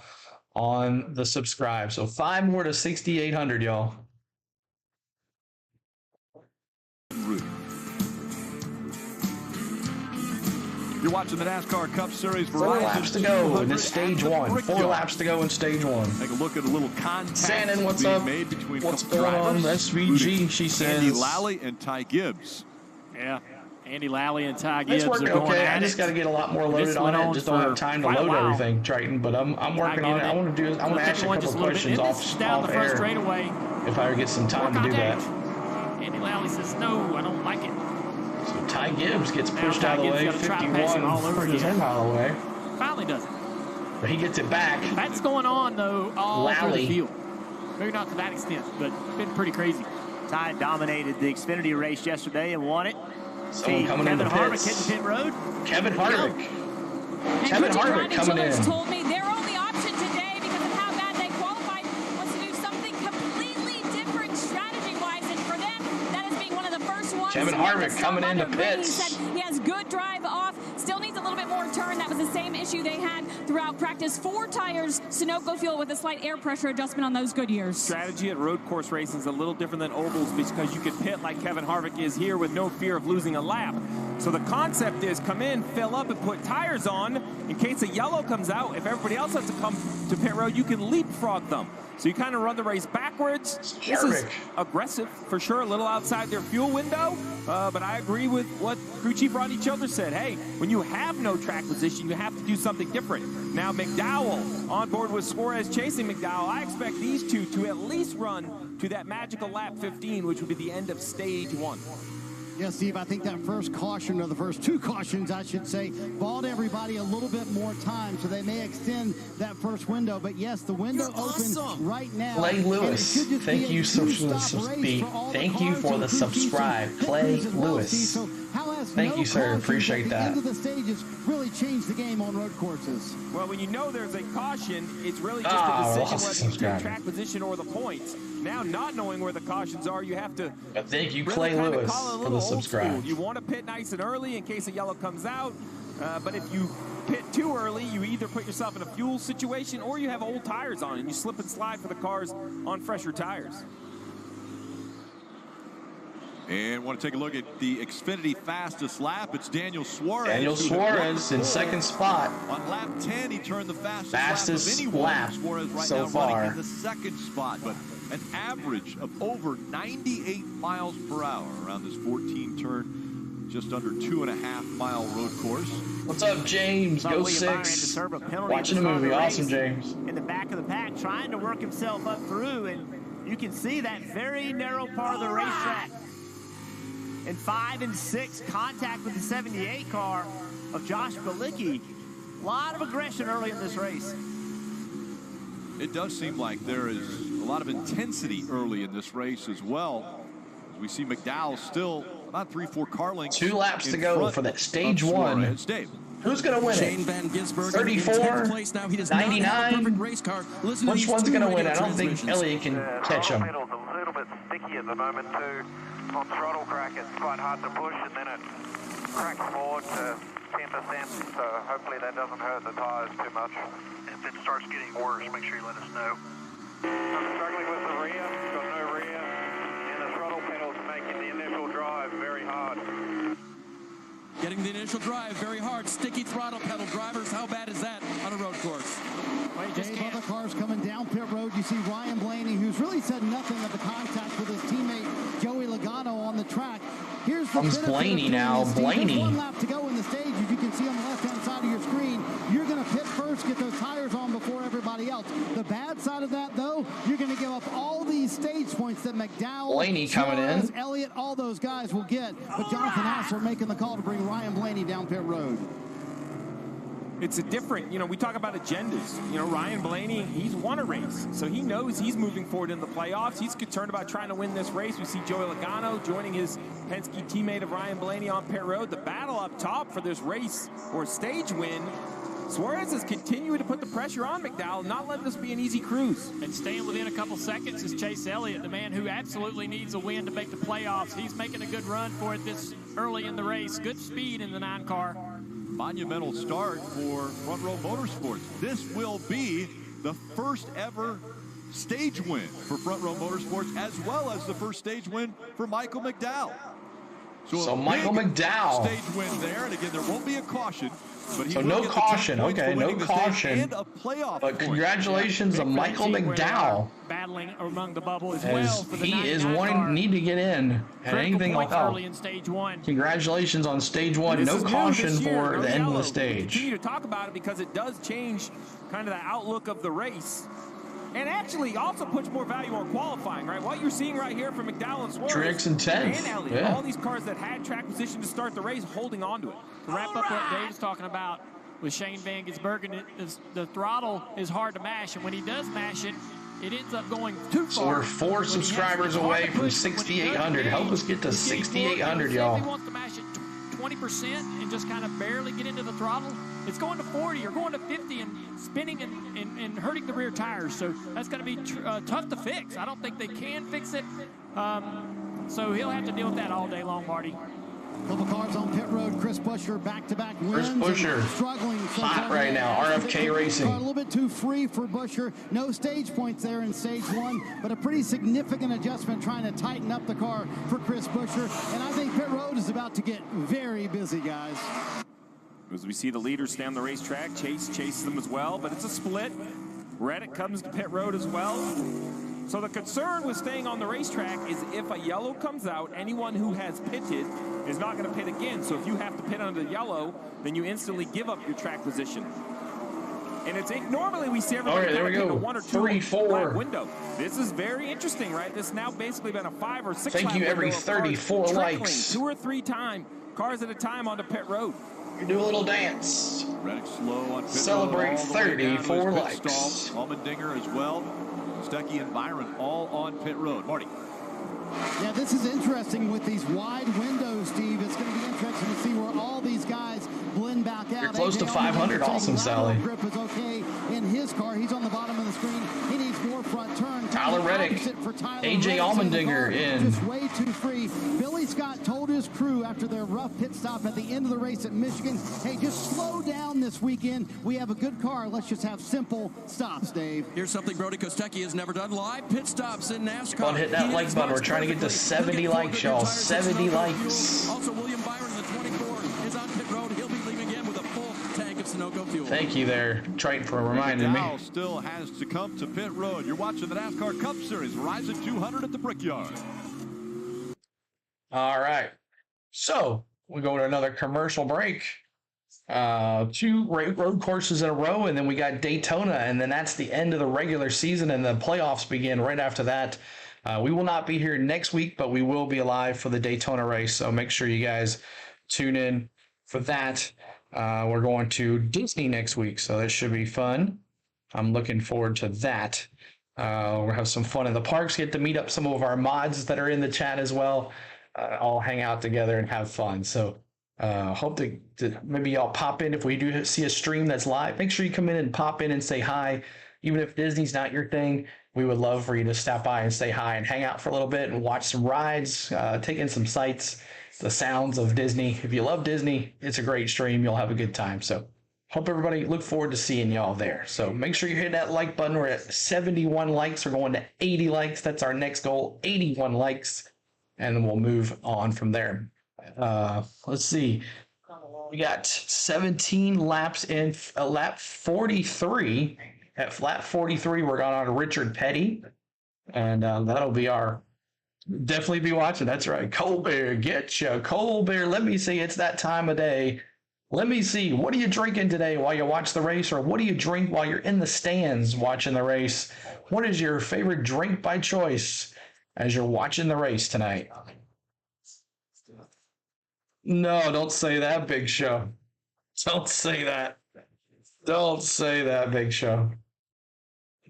on the subscribe. So 5 more to 6,800, y'all. You're watching the NASCAR Cup Series. 4 laps to go in this stage 1. 4 laps to go in stage 1. Take a look at a little contact Shannon, what's up? made between What's going on? SVG, she says. Andy Lally and Ty Gibbs. Yeah, Andy Lally and Ty It's Gibbs are working going okay. at I just it. got to get a lot more loaded on it. Just don't have time to load everything, Triton. But I'm working on it. I want to ask you a couple questions off air if I ever get some time to do that. Andy Lally says, no, I don't like it. So Ty Gibbs gets pushed out of the way. 51 pushes him out of the way. Finally does it. But he gets it back. That's going on, though, all through Lally. the field. Maybe not to that extent, but been pretty crazy. Ty dominated the Xfinity race yesterday and won it. Someone coming Kevin in the Harvick pits. hitting pit road. Kevin Harvick. And Kevin Richard Harvick Grinding coming Chillers in. told me their only option today, because of how bad they qualified, was to do something completely different strategy-wise. And for them, that is being one of the first ones. Kevin to get Harvick the stop coming on into the grid. He pits. said he has good drive off, still needs a little bit more turn. That was the same issue they had throughout practice. 4 tires, Sunoco fuel with a slight air pressure adjustment on those Goodyears. Strategy at road course racing is a little different than ovals because you can pit like Kevin Harvick is here with no fear of losing a lap. So the concept is come in, fill up, and put tires on in case a yellow comes out. If everybody else has to come to pit road, you can leapfrog them. So you kind of run the race backwards. This is aggressive for sure, a little outside their fuel window. But I agree with what crew chief Rodney Childress said. Hey, when you have no track position, you have to do something different. Now McDowell on board with Suarez chasing McDowell. I expect these two to at least run to that magical lap 15, which would be the end of stage 1. Yeah, Steve, I think that first caution, or the first 2 cautions, I should say, bought everybody a little bit more time, so they may extend that first window. But yes, the window open right now. Clay Lewis, thank you for the subscribe. Clay Lewis. Thank you, sir. Appreciate that. The end of the stages really changed the game on road courses. Well, when you know there's a caution, it's really just a decision whether you take track position or the points. Now, not knowing where the cautions are, you have to. Thank you, Clay Lewis, for the subscribe. You want to pit nice and early in case a yellow comes out, but if you pit too early, you either put yourself in a fuel situation or you have old tires on and you slip and slide for the cars on fresher tires. And want to take a look at the Xfinity fastest lap. It's Daniel Suarez. Daniel Suarez in second spot. On lap 10, he turned the fastest lap of anyone. Suarez right so now far. Running in the second spot, but an average of over 98 miles per hour around this 14-turn, just under 2.5-mile road course. What's up, James? Go 6. Watching a movie. Awesome, James. In the back of the pack, trying to work himself up through, and you can see that very narrow part of the racetrack. In 5 and 6, contact with the 78 car of Josh Bilicki. A lot of aggression early in this race. It does seem like there is a lot of intensity early in this race as well. As we see McDowell still about 3-4 car lengths. 2 laps to go for that stage 1. Who's going to win Shane it? Van Gisbergen 34, place now. He does not have a 99. perfect race car. Listen Which to one's going to win? I don't transmissions. think Elliott can catch him. A little bit sticky at the moment too. On throttle crack, it's quite hard to push, and then it cracks forward to 10%. So hopefully that doesn't hurt the tires too much. If it starts getting worse, make sure you let us know. I'm struggling with the rear. Got no rear, and the throttle pedal's making the initial drive very hard. Getting the initial drive very hard. Sticky throttle pedal. Drivers, how bad is that on a road course? Dave, other cars coming down pit road. You see Ryan Blaney, who's really said nothing of the contact with his teammate Joey Logano on the track. Here's the Comes Blaney now. Blaney. 1 lap to go in the stage. As you can see on the left-hand side of your screen, you're going to pit first, get those tires on before everybody else. The bad side of that, though, you're going to give up all these stage points that McDowell, Blaney coming Suarez, in. Elliott, all those guys will get. But Jonathan Hassler making the call to bring Ryan Blaney down pit road. It's a different, we talk about agendas. Ryan Blaney, he's won a race, so he knows he's moving forward in the playoffs. He's concerned about trying to win this race. We see Joey Logano joining his Penske teammate of Ryan Blaney on pit road. The battle up top for this race or stage win. Suarez is continuing to put the pressure on McDowell, not letting this be an easy cruise. And staying within a couple seconds is Chase Elliott, the man who absolutely needs a win to make the playoffs. He's making a good run for it this early in the race. Good speed in the 9-car. Monumental start for Front Row Motorsports. This will be the first ever stage win for Front Row Motorsports, as well as the first stage win for Michael McDowell. So Michael McDowell. Stage win there, and again, there won't be a caution. But So no caution, okay, no caution. And a playoff But congratulations to Michael McDowell. Battling among the bubble as As well. For the he is 99 car. need to get in. And anything like that. Early in stage 1. Congratulations on stage 1. No caution for the end of the stage. Continue to talk about it because it does change kind of the outlook of the race. And actually also puts more value on qualifying, right? What you're seeing right here from McDowell and Suarez Truex and 10th. and Elliott, all these cars that had track position to start the race holding on to it. To wrap up what Dave's talking about with Shane Van Gisbergen, the throttle is hard to mash, and when he does mash it, it ends up going too far. So we're 4 subscribers away from 6,800. Help us get to 6,800, y'all. If he wants to mash it 20% and just kind of barely get into the throttle, it's going to 40 or going to 50 and spinning and hurting the rear tires. So that's going to be tough to fix. I don't think they can fix it. So he'll have to deal with that all day long, Marty. Couple cars on pit road. Chris Buescher back-to-back wins. Chris Buescher Struggling. hot right now. RFK Racing. A little bit too free for Buescher. No stage points there in stage 1, but a pretty significant adjustment trying to tighten up the car for Chris Buescher. And I think pit road is about to get very busy, guys. As we see the leaders stay on the racetrack, Chase chases them as well, but it's a split. Reddick comes to pit road as well. So the concern with staying on the racetrack is if a yellow comes out, anyone who has pitted is not going to pit again. So if you have to pit under the yellow, then you instantly give up your track position. And it's normally we see everybody there we go. a 1 or 2 3-4 lap window. This is very interesting, right? This has now basically been a 5 or 6 Thank lap you, every window of 34 cars likes. 2 or 3 cars at a time onto pit road. Do a little dance. Reddick slow on pit Celebrate road, all the way down to 34 his likes. pit stall. Allmendinger as well. Stuckey and Byron all on pit road. Marty. Yeah, this is interesting with these wide windows, Steve. It's going to be interesting to see where all these guys blend back out. You're close to 500. Awesome, Sally. Grip is okay in his car. He's on the bottom of the screen. He needs more front turn. Tyler Reddick. AJ Allmendinger in. Just way too free. Billy Scott told his crew after their rough pit stop at the end of the race at Michigan, hey, just slow down this weekend. We have a good car. Let's just have simple stops, Dave. Here's something Brody Kostecki has never done. Live pit stops in NASCAR. Go on, hit that like button. We're trying to get to 70 likes, y'all. 70 likes. Also, William Byron, the 24, is on pit road. He'll be leaving again with a full tank of Sunoco fuel. Thank you there, Triton, for reminding me. McDowell still has to come to pit road. You're watching the NASCAR Cup Series, Verizon 200 at the Brickyard. All right. So we go to another commercial break. 2 road courses in a row, and then we got Daytona, and then that's the end of the regular season, and the playoffs begin right after that. We will not be here next week, but we will be alive for the Daytona race, so make sure you guys tune in for that. We're going to Disney next week, so that should be fun. I'm looking forward to that. We'll have some fun in the parks, get to meet up some of our mods that are in the chat as well, all hang out together and have fun. So hope to maybe y'all pop in if we do see a stream that's live. Make sure you come in and pop in and say hi. Even if Disney's not your thing, we would love for you to stop by and say hi and hang out for a little bit and watch some rides, take in some sights, the sounds of Disney. If you love Disney, it's a great stream. You'll have a good time. So hope everybody look forward to seeing y'all there. So make sure you hit that like button. We're at 71 likes. We're going to 80 likes. That's our next goal, 81 likes. And then we'll move on from there. Let's see. We got 17 laps in lap 43. At lap 43, we're going on to Richard Petty. And that'll be our... Definitely be watching. That's right. Colbert, get you. Colbert, let me see. It's that time of day. Let me see. What are you drinking today while you watch the race? Or what do you drink while you're in the stands watching the race? What is your favorite drink by choice as you're watching the race tonight? No, don't say that, Big Show. Don't say that. Don't say that, Big Show.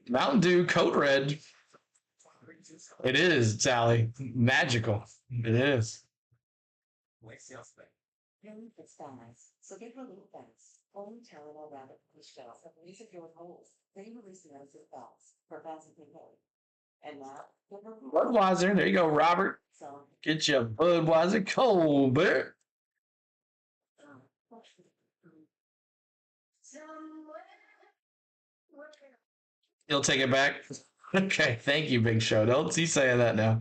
Mountain Dew Code Red. It is, Sally. Magical. It is. So get relief belts. Only Tylenol Rabbit push belts have laser filled holes. They release the notice of belts for fasten pain. And now, Budweiser. There you go, Robert. Get your Budweiser Colbert. You'll take it back? Okay, thank you, Big Show. Don't see saying that now.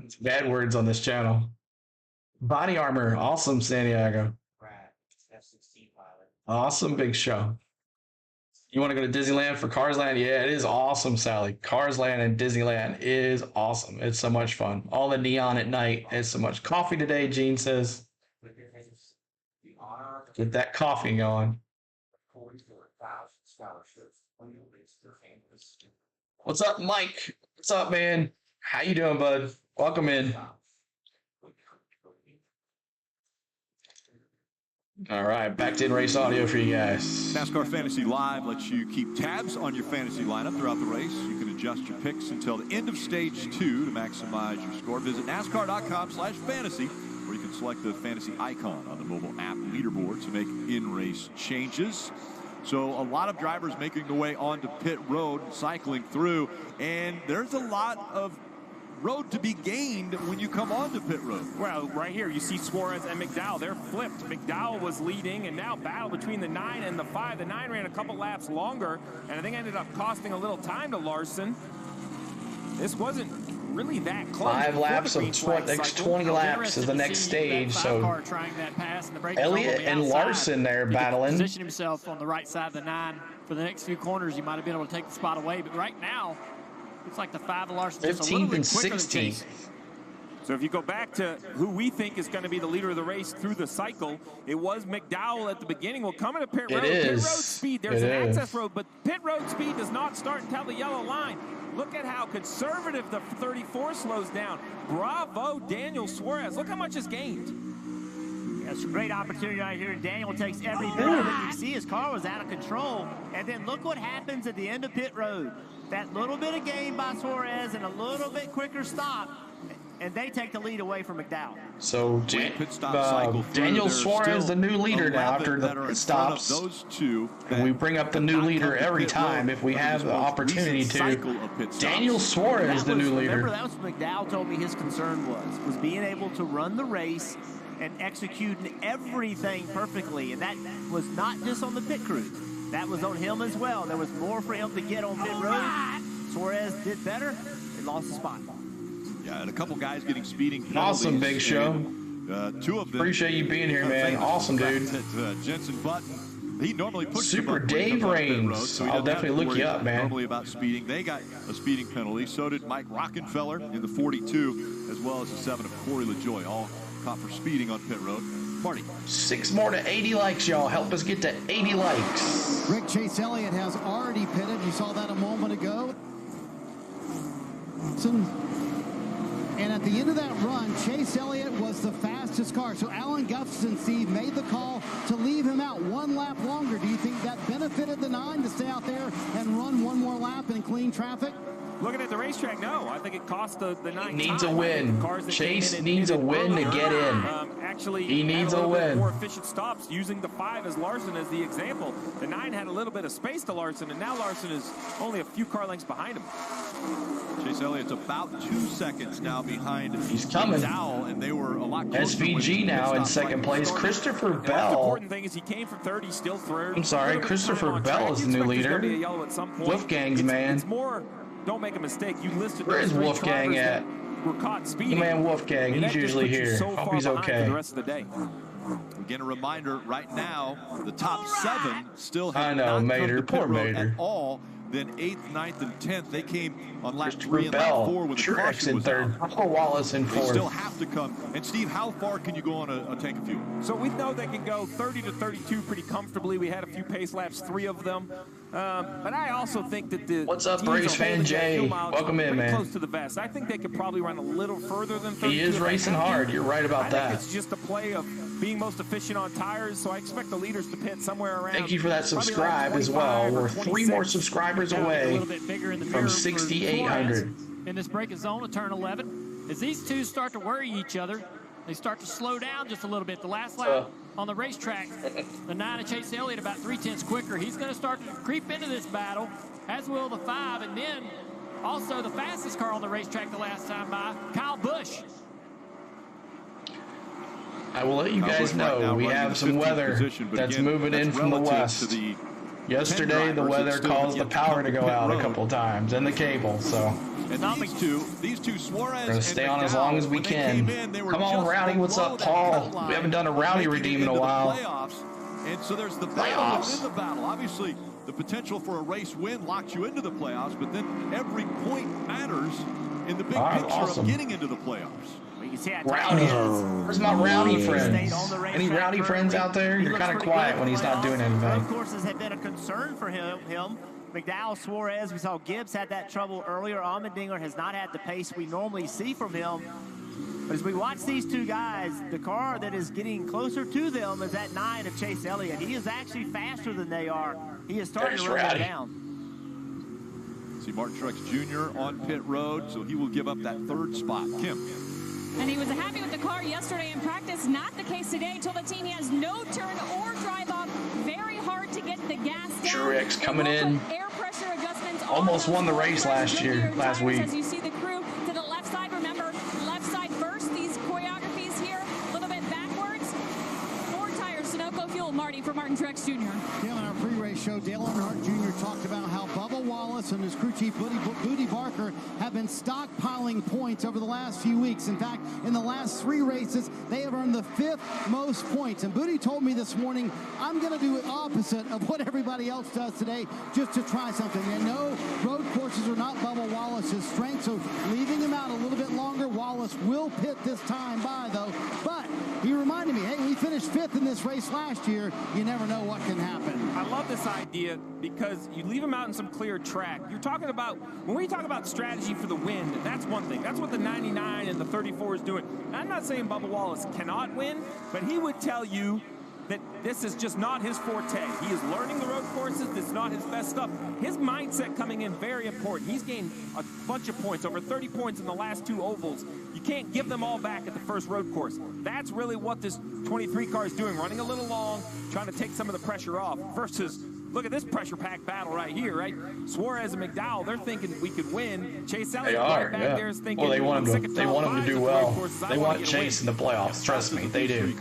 It's bad words on this channel. Body armor, awesome, Santiago. Awesome, Big Show. You want to go to Disneyland for Cars Land? Yeah, it is awesome, Sally. Cars Land and Disneyland is awesome. It's so much fun. All the neon at night. It's so much coffee today, Gene says. Get that coffee going. What's up, Mike? What's up, man? How you doing, bud? Welcome in. All right, back to in-race audio for you guys. NASCAR Fantasy Live lets you keep tabs on your fantasy lineup throughout the race. You can adjust your picks until the end of stage 2 to maximize your score. Visit NASCAR.com/fantasy, where you can select the fantasy icon on the mobile app leaderboard to make in-race changes. So a lot of drivers making their way onto pit road, cycling through, and there's a lot of road to be gained when you come onto pit road. Well, right here, you see Suarez and McDowell. They're flipped. McDowell was leading, and now battle between the 9 and the 5. The 9 ran a couple laps longer, and I think ended up costing a little time to Larson. This wasn't really that close. 5 laps of next 20 laps is the next stage. So Elliott and Larson there battling. Position himself on the right side of the 9 for the next few corners, he might have been able to take the spot away. But right now, looks like the 5 of Larson just a little 15th bit and quicker than 16th. Chase. So if you go back to who we think is going to be the leader of the race through the cycle, it was McDowell at the beginning. Well, coming to pit road, pit road speed, there's an access road, but pit road speed does not start until the yellow line. Look at how conservative the 34 slows down. Bravo, Daniel Suarez. Look how much is gained. That's a great opportunity right here. Daniel takes every bit of it. You see his car was out of control. And then look what happens at the end of pit road. That little bit of gain by Suarez and a little bit quicker stop, and they take the lead away from McDowell. So Daniel Suarez, the new leader now after the pit stops. Those two, and we bring up the new leader every time if we have the opportunity to. Daniel Suarez, the new leader. Remember, that was what McDowell told me his concern was being able to run the race and executing everything perfectly. And that was not just on the pit crew. That was on him as well. There was more for him to get on pit road. Suarez did better. He lost the spot. Yeah, and a couple guys getting speeding penalties. Awesome, Big Show. 2 of them. Appreciate you being here, man. Awesome, dude. Jensen Button, he normally pushes Super Dave Reigns. So I'll definitely look you up, man. Normally about speeding. They got a speeding penalty. So did Mike Rockenfeller in the 42, as well as the 7 of Corey LaJoy, all caught for speeding on pit road. Marty. 6 more to 80 likes, y'all. Help us get to 80 likes. Rick Chase Elliott has already pitted. You saw that a moment ago. And at the end of that run, Chase Elliott was the fastest car. So Alan Gustafson, Steve, made the call to leave him out 1 lap longer. Do you think that benefited the 9 to stay out there and run 1 more lap in clean traffic? Looking at the racetrack, no. I think it cost the 9. Needs a win. Chase needs a win to get in. Actually, he needs a win. win. More efficient stops using the 5 as Larson as the example. The 9 had a little bit of space to Larson, and now Larson is only a few car lengths behind him. Chase Elliott's about 2 seconds now behind. He's coming. McDowell, and they were a lot closer. SVG now in second place. Christopher The Bell. important thing is he came from 3rd, he still through. I'm sorry, Christopher Bell is the new leader. Wolfgang's man. It's more, don't make a mistake. You listed Where is Wolfgang at? Were caught speeding. The man Wolfgang, he's usually here. Hope he's okay. For the rest of the day. Again, a reminder, right now, the top 7 still have I know, not Mater, come to poor pit road Mater. at all. Then 8th, 9th, and 10th, they came on lap 3 and Bell, lap 4 when the Truex caution in was 3rd, out. Paul Wallace in 4th. They still have to come. And Steve, how far can you go on a tank of fuel? So we know they can go 30 to 32 pretty comfortably. We had a few pace laps, 3 of them. But I also think that the What's up, teams Brace are fan holding their Jay? fuel mileage Welcome in, pretty man. close to the vest. I think they could probably run a little further than 32. He is racing hard. You're right about I that. think it's just a play of being most efficient on tires, so I expect the leaders to pit somewhere around. Thank you for that probably subscribe as well. We're 3 more subscribers away from 6,800. In this break of zone of turn 11, as these two start to worry each other, they start to slow down just a little bit. The last lap on the racetrack, the 9 of Chase Elliott about 3/10 quicker. He's going to start to creep into this battle, as will the 5, and then also the fastest car on the racetrack the last time by, Kyle Busch. I will let you guys know we have some weather that's moving in from the west. Yesterday, the weather caused the power to go out a couple times and the cable, so And these two Suarez we're going to stay on as long as we can. Come on, Rowdy. What's up, Paul? We haven't done a Rowdy redeem in a while. And so there's the battle within the battle. Obviously, the potential for a race win locks you into the playoffs, but then every point matters in the big picture of getting into the playoffs. Rowdy. Where's my Rowdy friends? Any Rowdy friends out there? You're kind of quiet when he's not doing anything. Road courses have been a concern for him. McDowell, Suarez, we saw Gibbs had that trouble earlier. Allmendinger has not had the pace we normally see from him. But as we watch these two guys, the car that is getting closer to them is that 9 of Chase Elliott. He is actually faster than they are. He is starting to run them down. See Martin Truex Jr. on pit road, so he will give up that 3rd spot. Kim. And he was happy with the car yesterday in practice. Not the case today. Told the team he has no turn or drive off. Very hard to get the gas down. Truex coming in. Air pressure adjustments. Almost won the race last week. As you see the crew to the left side. Remember, left side first. These choreographies here, a little bit backwards. 4 tires, Sunoco fuel. Marty for for Martin Truex Jr. Yeah, on our pre-race show, Dale Earnhardt Jr. talked about how Bubba Wallace and his crew chief Booty Barker have been stockpiling points over the last few weeks. In fact, in the last 3 races, they have earned the 5th most points. And Booty told me this morning, I'm going to do the opposite of what everybody else does today just to try something. And no, road courses are not Bubba Wallace's strength, so leaving him out a little bit longer. Wallace will pit this time by, though. But he reminded me, hey, we finished 5th in this race last year. You never know what can happen. I love this idea because you leave him out in some clear track. You're talking about, when we talk about strategy for the win, that's one thing. That's what the 99 and the 34 is doing. And I'm not saying Bubba Wallace cannot win, but he would tell you that this is just not his forte. He is learning the road courses. This is not his best stuff. His mindset coming in, very important. He's gained a bunch of points, over 30 points in the last 2 ovals. You can't give them all back at the first road course. That's really what this 23 car is doing, running a little long, trying to take some of the pressure off versus, look at this pressure pack battle right here, right? Suarez and McDowell, they're thinking we could win. Chase Elliott right back there is thinking, well, they want him to do well. They want Chase in the playoffs. Trust me, they do.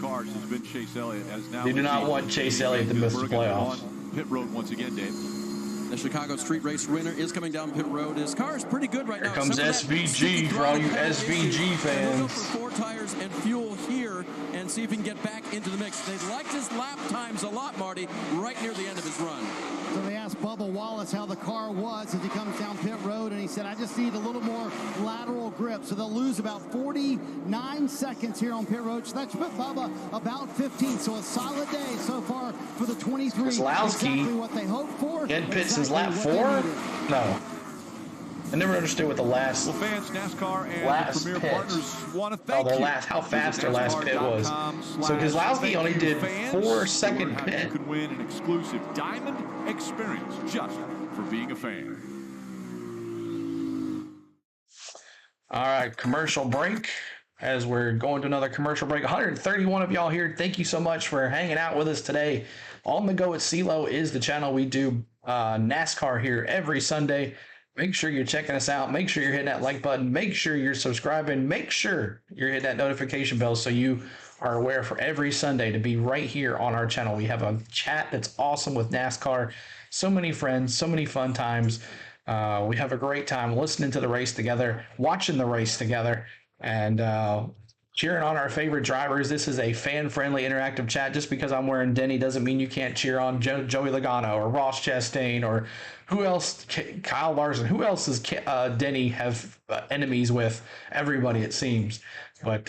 They do not want Chase Elliott to miss the playoffs. Pit road once again, Dave. The Chicago Street Race winner is coming down pit road. His car is pretty good right now. Here comes SVG for all you SVG fans. Go for 4 tires and fuel here and see if he can get back into the mix. They liked his lap times a lot, Marty, right near the end of his run. So they asked Bubba Wallace how the car was as he comes down pit road, and he said, I just need a little more lateral grip. So they'll lose about 49 seconds here on pit road. So that's put Bubba about 15. So a solid day so far for the 23. Exactly what they hoped for. Get pit since lap 4? No. I never understood what the last fans, NASCAR and last Premier pit. Partners want to thank their last, how fast their last pit was. So Keselowski only did 4-second pit. You can win an exclusive diamond experience just for being a fan. All right, commercial break. As we're going to another commercial break, 131 of y'all here. Thank you so much for hanging out with us today. On the Go at CeeLo is the channel. We do NASCAR here every Sunday. Make sure you're checking us out. Make sure you're hitting that like button. Make sure you're subscribing. Make sure you're hitting that notification bell so you are aware for every Sunday to be right here on our channel. We have a chat that's awesome with NASCAR. So many friends, so many fun times. We have a great time listening to the race together, watching the race together, and cheering on our favorite drivers. This is a fan-friendly, interactive chat. Just because I'm wearing Denny doesn't mean you can't cheer on Joey Logano or Ross Chastain or who else, Kyle Larson. Who else does Denny have enemies with? Everybody, it seems. But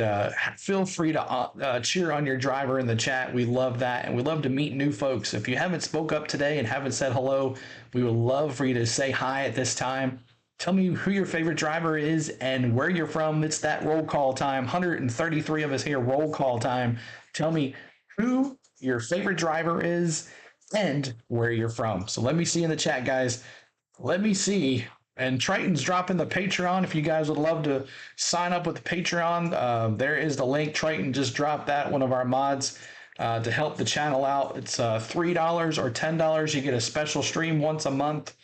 feel free to cheer on your driver in the chat. We love that, and we love to meet new folks. If you haven't spoke up today and haven't said hello, we would love for you to say hi at this time. Tell me who your favorite driver is and where you're from. It's that roll call time. 133 of us here, roll call time. Tell me who your favorite driver is and where you're from. So let me see in the chat, guys. Let me see. And Triton's dropping the Patreon. If you guys would love to sign up with the Patreon, there is the link. Triton just dropped that, one of our mods, to help the channel out. It's $3 or $10. You get a special stream once a month.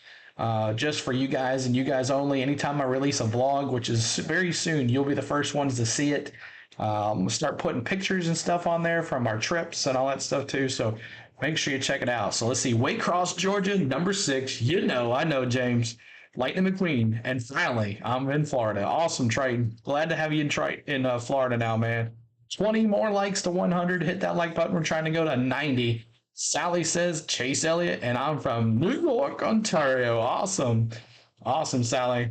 Just for you guys and you guys only. Anytime I release a vlog, which is very soon, you'll be the first ones to see it. We'll start putting pictures and stuff on there from our trips and all that stuff too. So make sure you check it out. So let's see. Waycross, Georgia, number 6. You know, I know, James. Lightning McQueen. And finally, I'm in Florida. Awesome, Triton. Glad to have you in Florida now, man. 20 more likes to 100. Hit that like button. We're trying to go to 90. Sally says Chase Elliott, and I'm from New York, Ontario. Awesome. Awesome, Sally.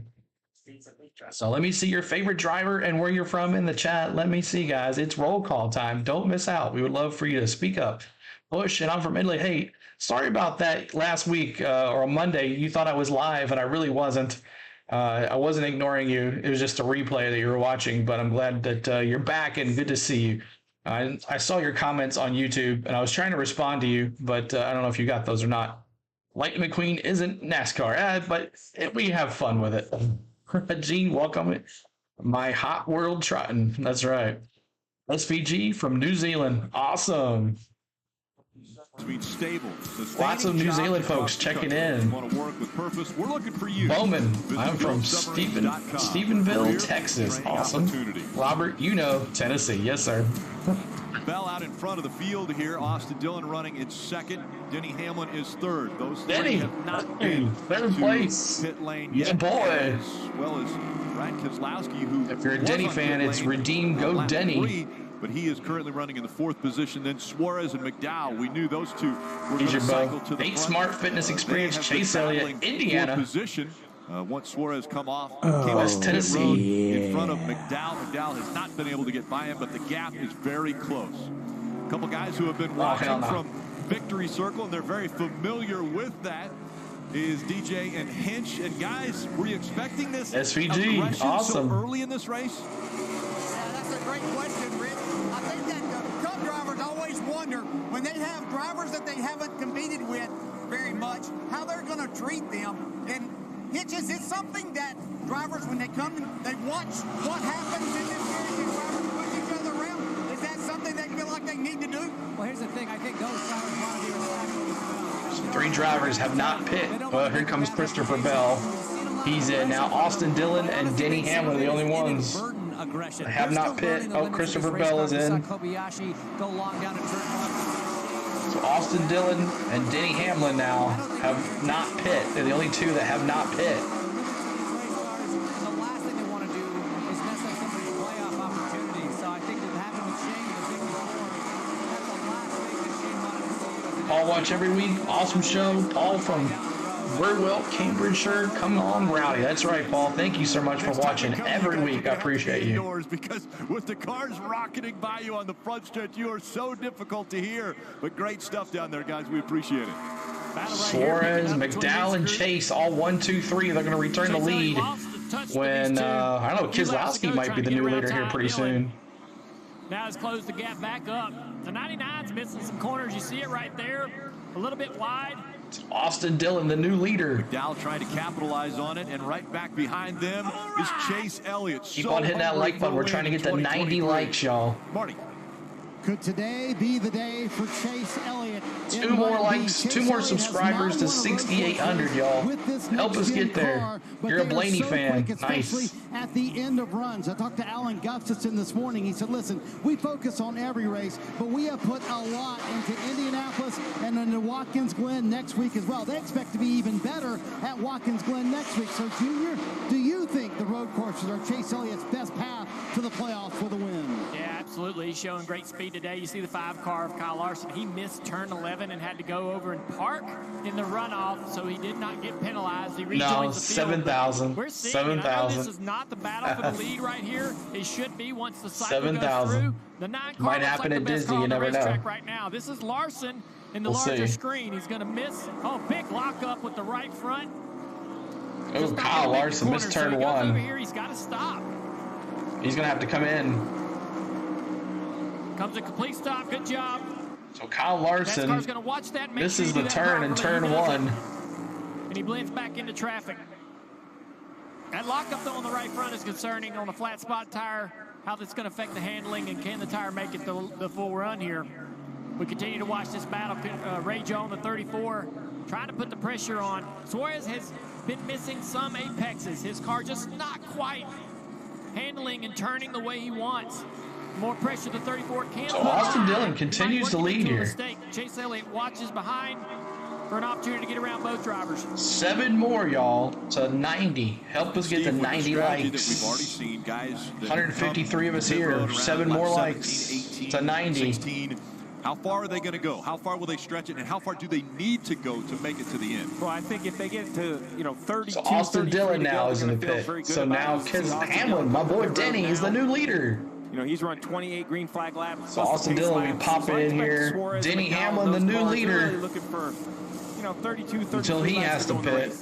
So let me see your favorite driver and where you're from in the chat. Let me see, guys. It's roll call time. Don't miss out. We would love for you to speak up. Bush, and I'm from Italy. Hey, sorry about that last week or on Monday. You thought I was live, and I really wasn't. I wasn't ignoring you. It was just a replay that you were watching, but I'm glad that you're back and good to see you. I saw your comments on YouTube, and I was trying to respond to you, but I don't know if you got those or not. Lightning McQueen isn't NASCAR, but we have fun with it. Gene, welcome. My hot world trotting. That's right. SVG from New Zealand. Awesome. Stable. Lots of New Zealand folks checking in. Want to work with purpose? We're looking for you. Bowman, I'm from Stephenville, Texas. Awesome. Robert, you know Tennessee. Yes, sir. Bell out in front of the field here. Austin Dillon running in second. Denny Hamlin is third. Those three Denny, have not been third place. Pit lane Yeah, yet, boy. as well as Brad Keselowski, who if you're a Denny fan, it's redeem, go Denny. But he is currently running in the fourth position. Then Suarez and McDowell. We knew those two were He's going your to cycle to the Eight front. Smart Fitness Experience, Chase Elliott, Indiana. Position. Once Suarez come off, West Tennessee. in front of McDowell. McDowell has not been able to get by him, but the gap is very close. A couple guys who have been watching from Victory Circle, and they're very familiar with that, is DJ and Hinch. And guys, were you expecting this SVG, awesome. so early in this race? Yeah, that's a great question, Rick. I think that the Cup drivers always wonder when they have drivers that they haven't competed with very much, how they're going to treat them. And Hitches, it's something that drivers, when they come, they watch what happens in this series and drivers push each other around. Is that something they feel like they need to do? Well, here's the thing. I think those drivers want to be respectful. Three drivers have not pit. Well, here comes Christopher Bell. He's in now. Austin Dillon and Denny Hamlin are the only ones that have not pit. Oh, Christopher Bell is in. So Austin Dillon and Denny Hamlin now have not pit. They're the only two that have not pit. Paul watch every week. Awesome show. Paul from Burwell, Cambridgeshire. Come on, rowdy. That's right, Paul. Thank you so much for watching every week. I appreciate you. Because with the cars rocketing by you on the front stretch, you are so difficult to hear. But great stuff down there, guys. We appreciate it. Suarez, McDowell, and Chase, all 1, 2, 3. They're going to return the lead when, I don't know, Keselowski might be the new leader here pretty soon. Now it's closed the gap back up. The 99's missing some corners. You see it right there, a little bit wide. It's Austin Dillon, the new leader. McDowell trying to capitalize on it, and right back behind them is Chase Elliott. Keep on hitting that like button. We're trying to get to 90 likes, y'all. Marty. Could today be the day for Chase Elliott? 2 more likes, 2 more subscribers to 6,800, y'all. Help us get there. You're a Blaney fan. Nice. At the end of runs, I talked to Alan Gustafson this morning. He said, listen, we focus on every race, but we have put a lot into Indianapolis and into Watkins Glen next week as well. They expect to be even better at Watkins Glen next week. So, Junior, do you think the road courses are Chase Elliott's best path to the playoffs for the win? Yeah, absolutely. He's showing great speed today. You see the 5 car of Kyle Larson. He missed turn 11 and had to go over and park in the runoff, so he did not get penalized. He rejoins the field. 7,000. We're seeing 7,000. this is not the battle for the lead right here. It should be once the cycle goes 7,000. through. The 9 car Might happen at Disney. You never know. Right now, this is Larson in the We'll larger see. screen. He's going to miss. Oh, big lock up with the right front. Oh, Kyle Larson missed turn so he goes over 1. here. He's got to stop. He's going to have to come in. Comes a complete stop. Good job. So Kyle Larson misses the turn in turn 1. And he blends back into traffic. That lockup, though, on the right front is concerning on a flat spot tire, how that's going to affect the handling, and can the tire make it the full run here. We continue to watch this battle rage on. The 34 trying to put the pressure on. Suarez has been missing some apexes. His car just not quite handling and turning the way he wants. More pressure the 34 can. So Austin Dillon continues to lead here. Chase Elliott watches behind for an opportunity to get around both drivers. 7 more, y'all, to 90. Help us get to 90 likes. We've already seen guys 153 of us here. 7 more likes to 90. 16. How far are they going to go? How far will they stretch it, and how far do they need to go to make it to the end? Well, I think if they get to 32, So Austin Dillon now is in the pit. So now Hamlin, my boy Denny, is the new leader. You know, he's run 28 green flag laps. So Austin Dillon, we pop in here. Denny Hamlin, the new leader. Really looking for, 32, 33 until he has to pit.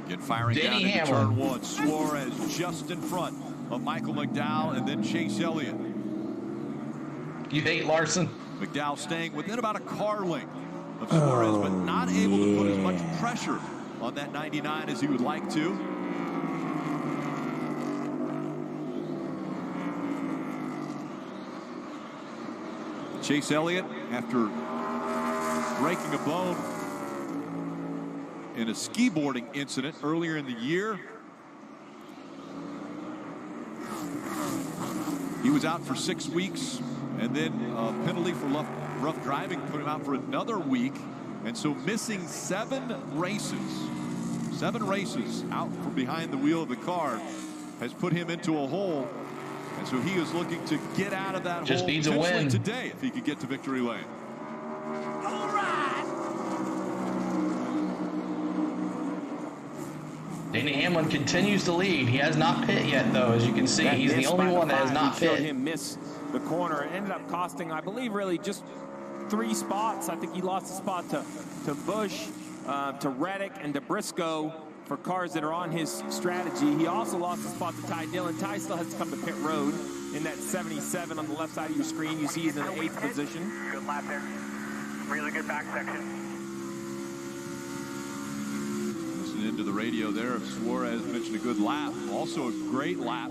Get firing Denny down into Hamlin. turn 1. Suarez just in front of Michael McDowell, and then Chase Elliott. You hate Larson? McDowell staying within about a car length of Suarez, but not able to put as much pressure on that 99 as he would like to. Chase Elliott, after breaking a bone in a ski-boarding incident earlier in the year, he was out for 6 weeks, and then a penalty for rough driving put him out for another week. And so missing 7 races out from behind the wheel of the car has put him into a hole. And so he is looking to get out of that Just hole needs a win today if he could get to victory lane. All right. Denny Hamlin continues to lead. He has not pit yet, though. As you can see, he's the only one that has not showed pit. him miss the corner. It ended up costing, I believe, really just 3 spots. I think he lost a spot to Busch, to Reddick, and to Briscoe for cars that are on his strategy. He also lost a spot to Ty Dillon. Ty still has to come to pit road in that 77 on the left side of your screen. You see he's in the 8th position. Good lap there. Really good back section. Listening into the radio there of Suarez mentioned a good lap. Also a great lap.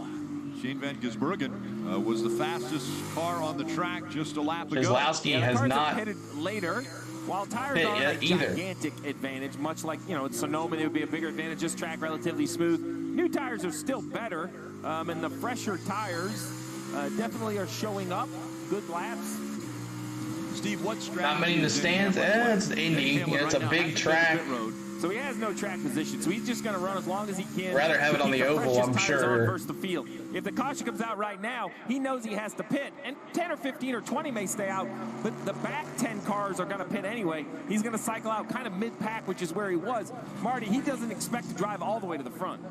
Shane Van Gisbergen was the fastest car on the track just a lap ago. Keselowski has not pitted later. While tires are a gigantic advantage, much like, you know, at Sonoma, it would be a bigger advantage. This track relatively smooth. New tires are still better, and the fresher tires definitely are showing up. Good laps. Steve, what strategy? Not many in the stands. It's Indy. It's a big track. So he has no track position, so he's just going to run as long as he can. Rather have it on the oval, I'm sure. Versus the field. If the caution comes out right now, he knows he has to pit, and 10 or 15 or 20 may stay out, but the back 10 cars are going to pit anyway. He's going to cycle out kind of mid-pack, which is where he was. Marty, he doesn't expect to drive all the way to the front.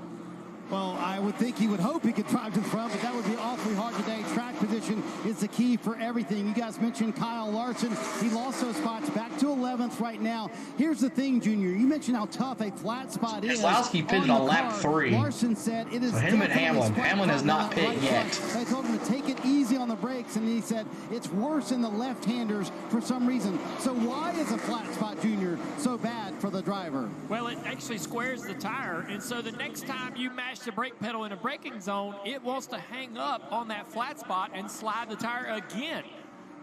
Well, I would think he would hope he could drive to the front, but that would be awfully hard today. Track position is the key for everything. You guys mentioned Kyle Larson. He lost those spots back to 11th right now. Here's the thing, Junior. You mentioned how tough a flat spot is. Keselowski pitted on lap 3. Larson said it is. So him and Hamlin. Hamlin has not pit yet. They told him to take it easy on the brakes, and he said it's worse in the left-handers for some reason. So why is a flat spot, Junior, so bad for the driver? Well, it actually squares the tire, and so the next time you mash the brake pedal in a braking zone, it wants to hang up on that flat spot and slide the tire again.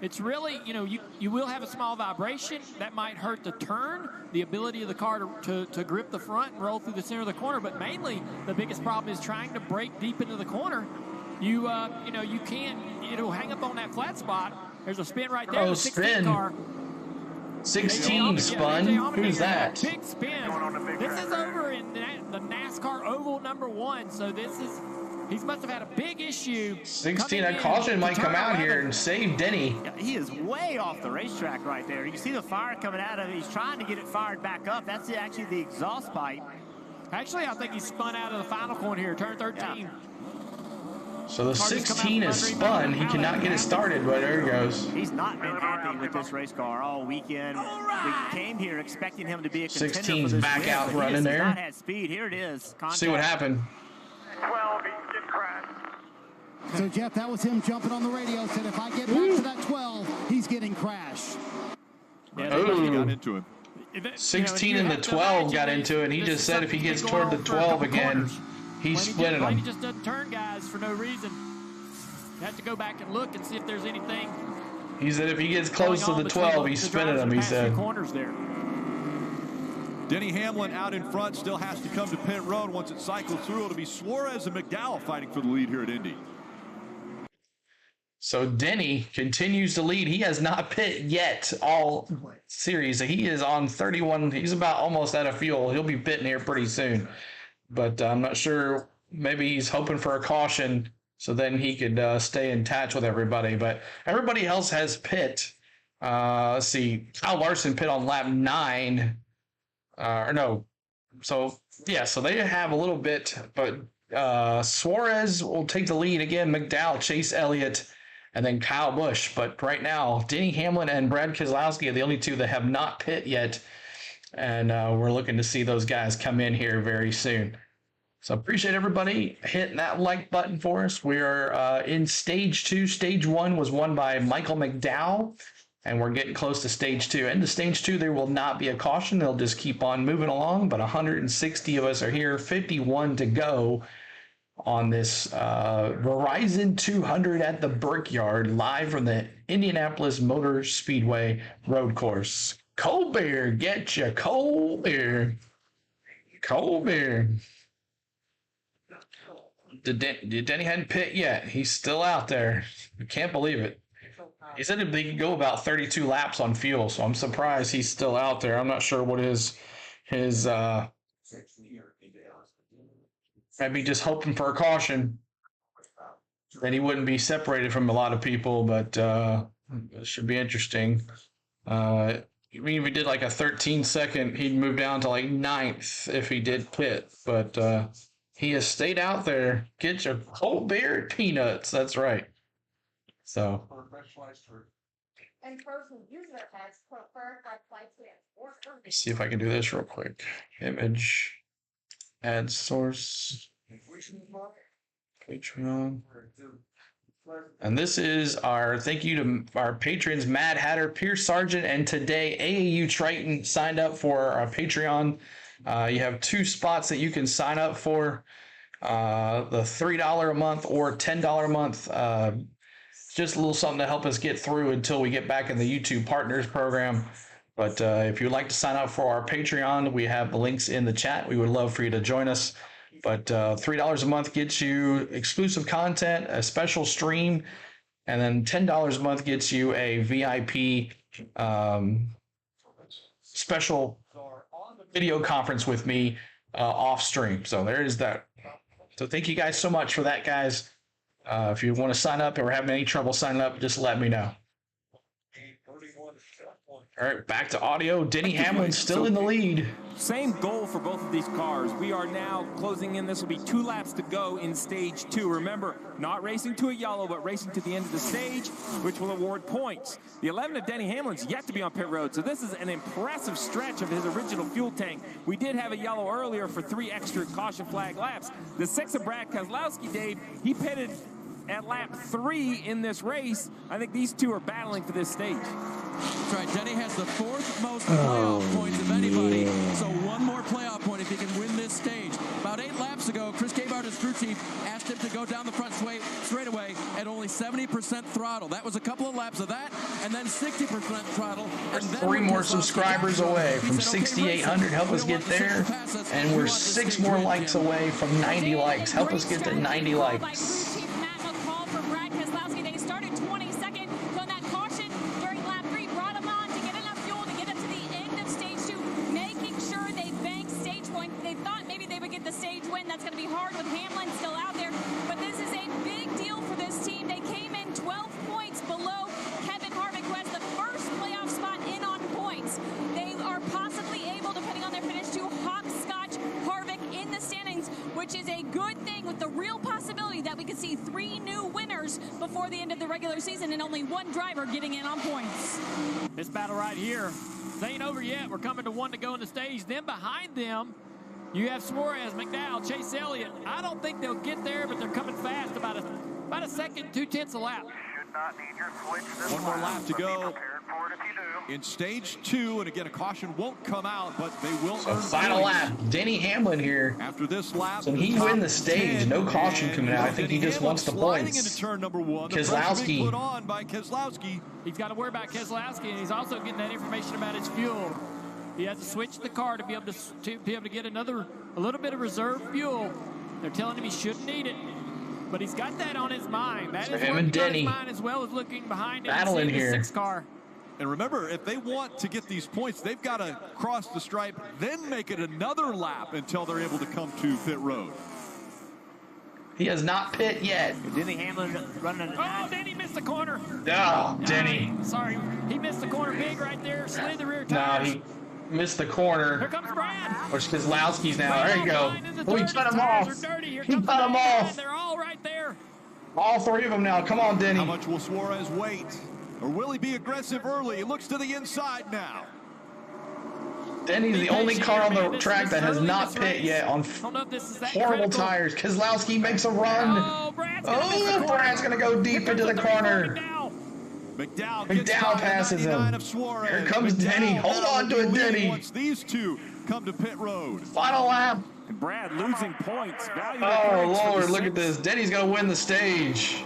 It's really, you know, you will have a small vibration that might hurt the turn, the ability of the car to grip the front and roll through the center of the corner, but mainly the biggest problem is trying to brake deep into the corner. You know, you can't, it'll hang up on that flat spot. There's a spin right there. Oh, the 16 car. 16 spun? Who's that? Big spin. This is over in the NASCAR Oval #1. So he must have had a big issue. 16, a caution might come out here and save Denny. Yeah, he is way off the racetrack right there. You can see the fire coming out of it. He's trying to get it fired back up. That's actually the exhaust pipe. Actually, I think he spun out of the final corner here, turn 13. Yeah. So the 16 is spun. He cannot get it started, but there he goes. He's not been happy with this race car all weekend. We came here expecting him to be a contender 16's for this back win, out but running he there. has not had speed. Here it is. Contact. See what happened. 12, he's getting crashed. So, Jeff, that was him jumping on the radio, said if I get back to that 12, he's getting crashed. Yeah, they got into him. 16 and the 12 got into it. He just said if he gets toward the 12 again, he's splitting them. He just doesn't turn guys for no reason. You have to go back and look and see if there's anything. He said if he gets close to the 12, he's spinning them, he said. Corners there. Denny Hamlin out in front, still has to come to pit road. Once it cycles through, it'll be Suarez and McDowell fighting for the lead here at Indy. So Denny continues to lead. He has not pit yet all series. He is on 31. He's about almost out of fuel. He'll be pitting here pretty soon. But I'm not sure. Maybe he's hoping for a caution so then he could stay in touch with everybody. But everybody else has pit. Let's see. Kyle Larson pit on lap 9. So they have a little bit. But Suarez will take the lead again. McDowell, Chase Elliott, and then Kyle Busch. But right now, Denny Hamlin and Brad Keselowski are the only two that have not pit yet. And we're looking to see those guys come in here very soon. So appreciate everybody hitting that like button for us. We are in stage 2. Stage 1 was won by Michael McDowell. And we're getting close to stage 2. And to stage 2, there will not be a caution. They'll just keep on moving along. But 160 of us are here, 51 to go. on this Verizon 200 at the Brickyard, live from the Indianapolis Motor Speedway road course. Cold beer, get you cold beer. Cold beer. Denny hadn't pit yet. He's still out there. I can't believe it. He said they could go about 32 laps on fuel, so I'm surprised he's still out there. I'm not sure what his maybe just hoping for a caution. Then he wouldn't be separated from a lot of people, but it should be interesting. I mean, if he did like a 13-second, he'd move down to like 9th if he did pit. But he has stayed out there. Get your cold beer and peanuts. That's right. So. Let's see if I can do this real quick. Image. Add source. Patreon. And this is our thank you to our patrons, Mad Hatter, Pierce Sargent, and today AAU Triton signed up for our Patreon. You have 2 spots that you can sign up for, the $3 a month or $10 a month. Just a little something to help us get through until we get back in the YouTube Partners program. But if you'd like to sign up for our Patreon, we have the links in the chat. We would love for you to join us. But $3 a month gets you exclusive content, a special stream, and then $10 a month gets you a VIP special video conference with me off stream. So there is that. So thank you guys so much for that, guys. If you want to sign up or having any trouble signing up, just let me know. All right, back to audio. Denny Hamlin still in the lead. Same goal for both of these cars. We are now closing in. This will be 2 laps to go in stage 2. Remember, not racing to a yellow, but racing to the end of the stage, which will award points. The 11 of Denny Hamlin's yet to be on pit road, so this is an impressive stretch of his original fuel tank. We did have a yellow earlier for 3 extra caution flag laps. The 6 of Brad Keselowski, Dave, he pitted at lap 3 in this race. I think these two are battling for this stage. That's right. Denny has the 4th most playoff points of anybody. Yeah. So 1 more playoff point if he can win this stage. About 8 laps ago, Chris Gabart, his crew chief, asked him to go down the front straightaway at only 70% throttle. That was a couple of laps of that, and then 60% throttle. We're 3 more subscribers away from 6,800. Help us get there. And we're 6 more likes away from 90 likes. Help us get to 90 likes. That's going to be hard with Hamlin still out there, but this is a big deal for this team. They came in 12 points below Kevin Harvick, who has the first playoff spot in on points. They are possibly able, depending on their finish, to hopscotch Harvick in the standings, which is a good thing, with the real possibility that we could see 3 new winners before the end of the regular season and only 1 driver getting in on points. This battle right here, it ain't over yet. We're coming to 1 to go in the stage. Then behind them, you have Suarez, McDowell, Chase Elliott. I don't think they'll get there, but they're coming fast, about a second, 2/10 a lap. One more lap to go in stage 2, and again, a caution won't come out, but they will earn final points. lap. Denny Hamlin here. After this lap, so he win the stage. No caution coming out. I think he just wants the points. Into turn number 1. Keselowski. Put on by Keselowski. He's got to worry about Keselowski, and he's also getting that information about his fuel. He has to switch the car to be able to get a little bit of reserve fuel. They're telling him he shouldn't need it, but he's got that on his mind. That is him and Denny on his mind, as well as looking behind him battling and seeing here. the 6 car. And remember, if they want to get these points, they've got to cross the stripe, then make it another lap until they're able to come to pit road. He has not pit yet. Denny Hamlin running. Oh, Denny missed the corner. No, Denny. Sorry, he missed the corner big right there. Slid the rear No, tires. he missed the corner. Here comes Brad. Which Keselowski's now. There you go. Oh, he cut him off. He cut him off. They're all right there. All 3 of them now. Come on, Denny. How much will Suarez wait? Or will he be aggressive early? He looks to the inside now. Denny's the only car on the track that has not pit yet on horrible tires. Keselowski makes a run. Oh, Brad's going to go deep into the corner. McDowell passes him. Here comes Denny. Hold on to it, Denny. Once these two come to pit road. Final lap. Brad losing points. Oh, Lord, look at this. Denny's going to win the stage.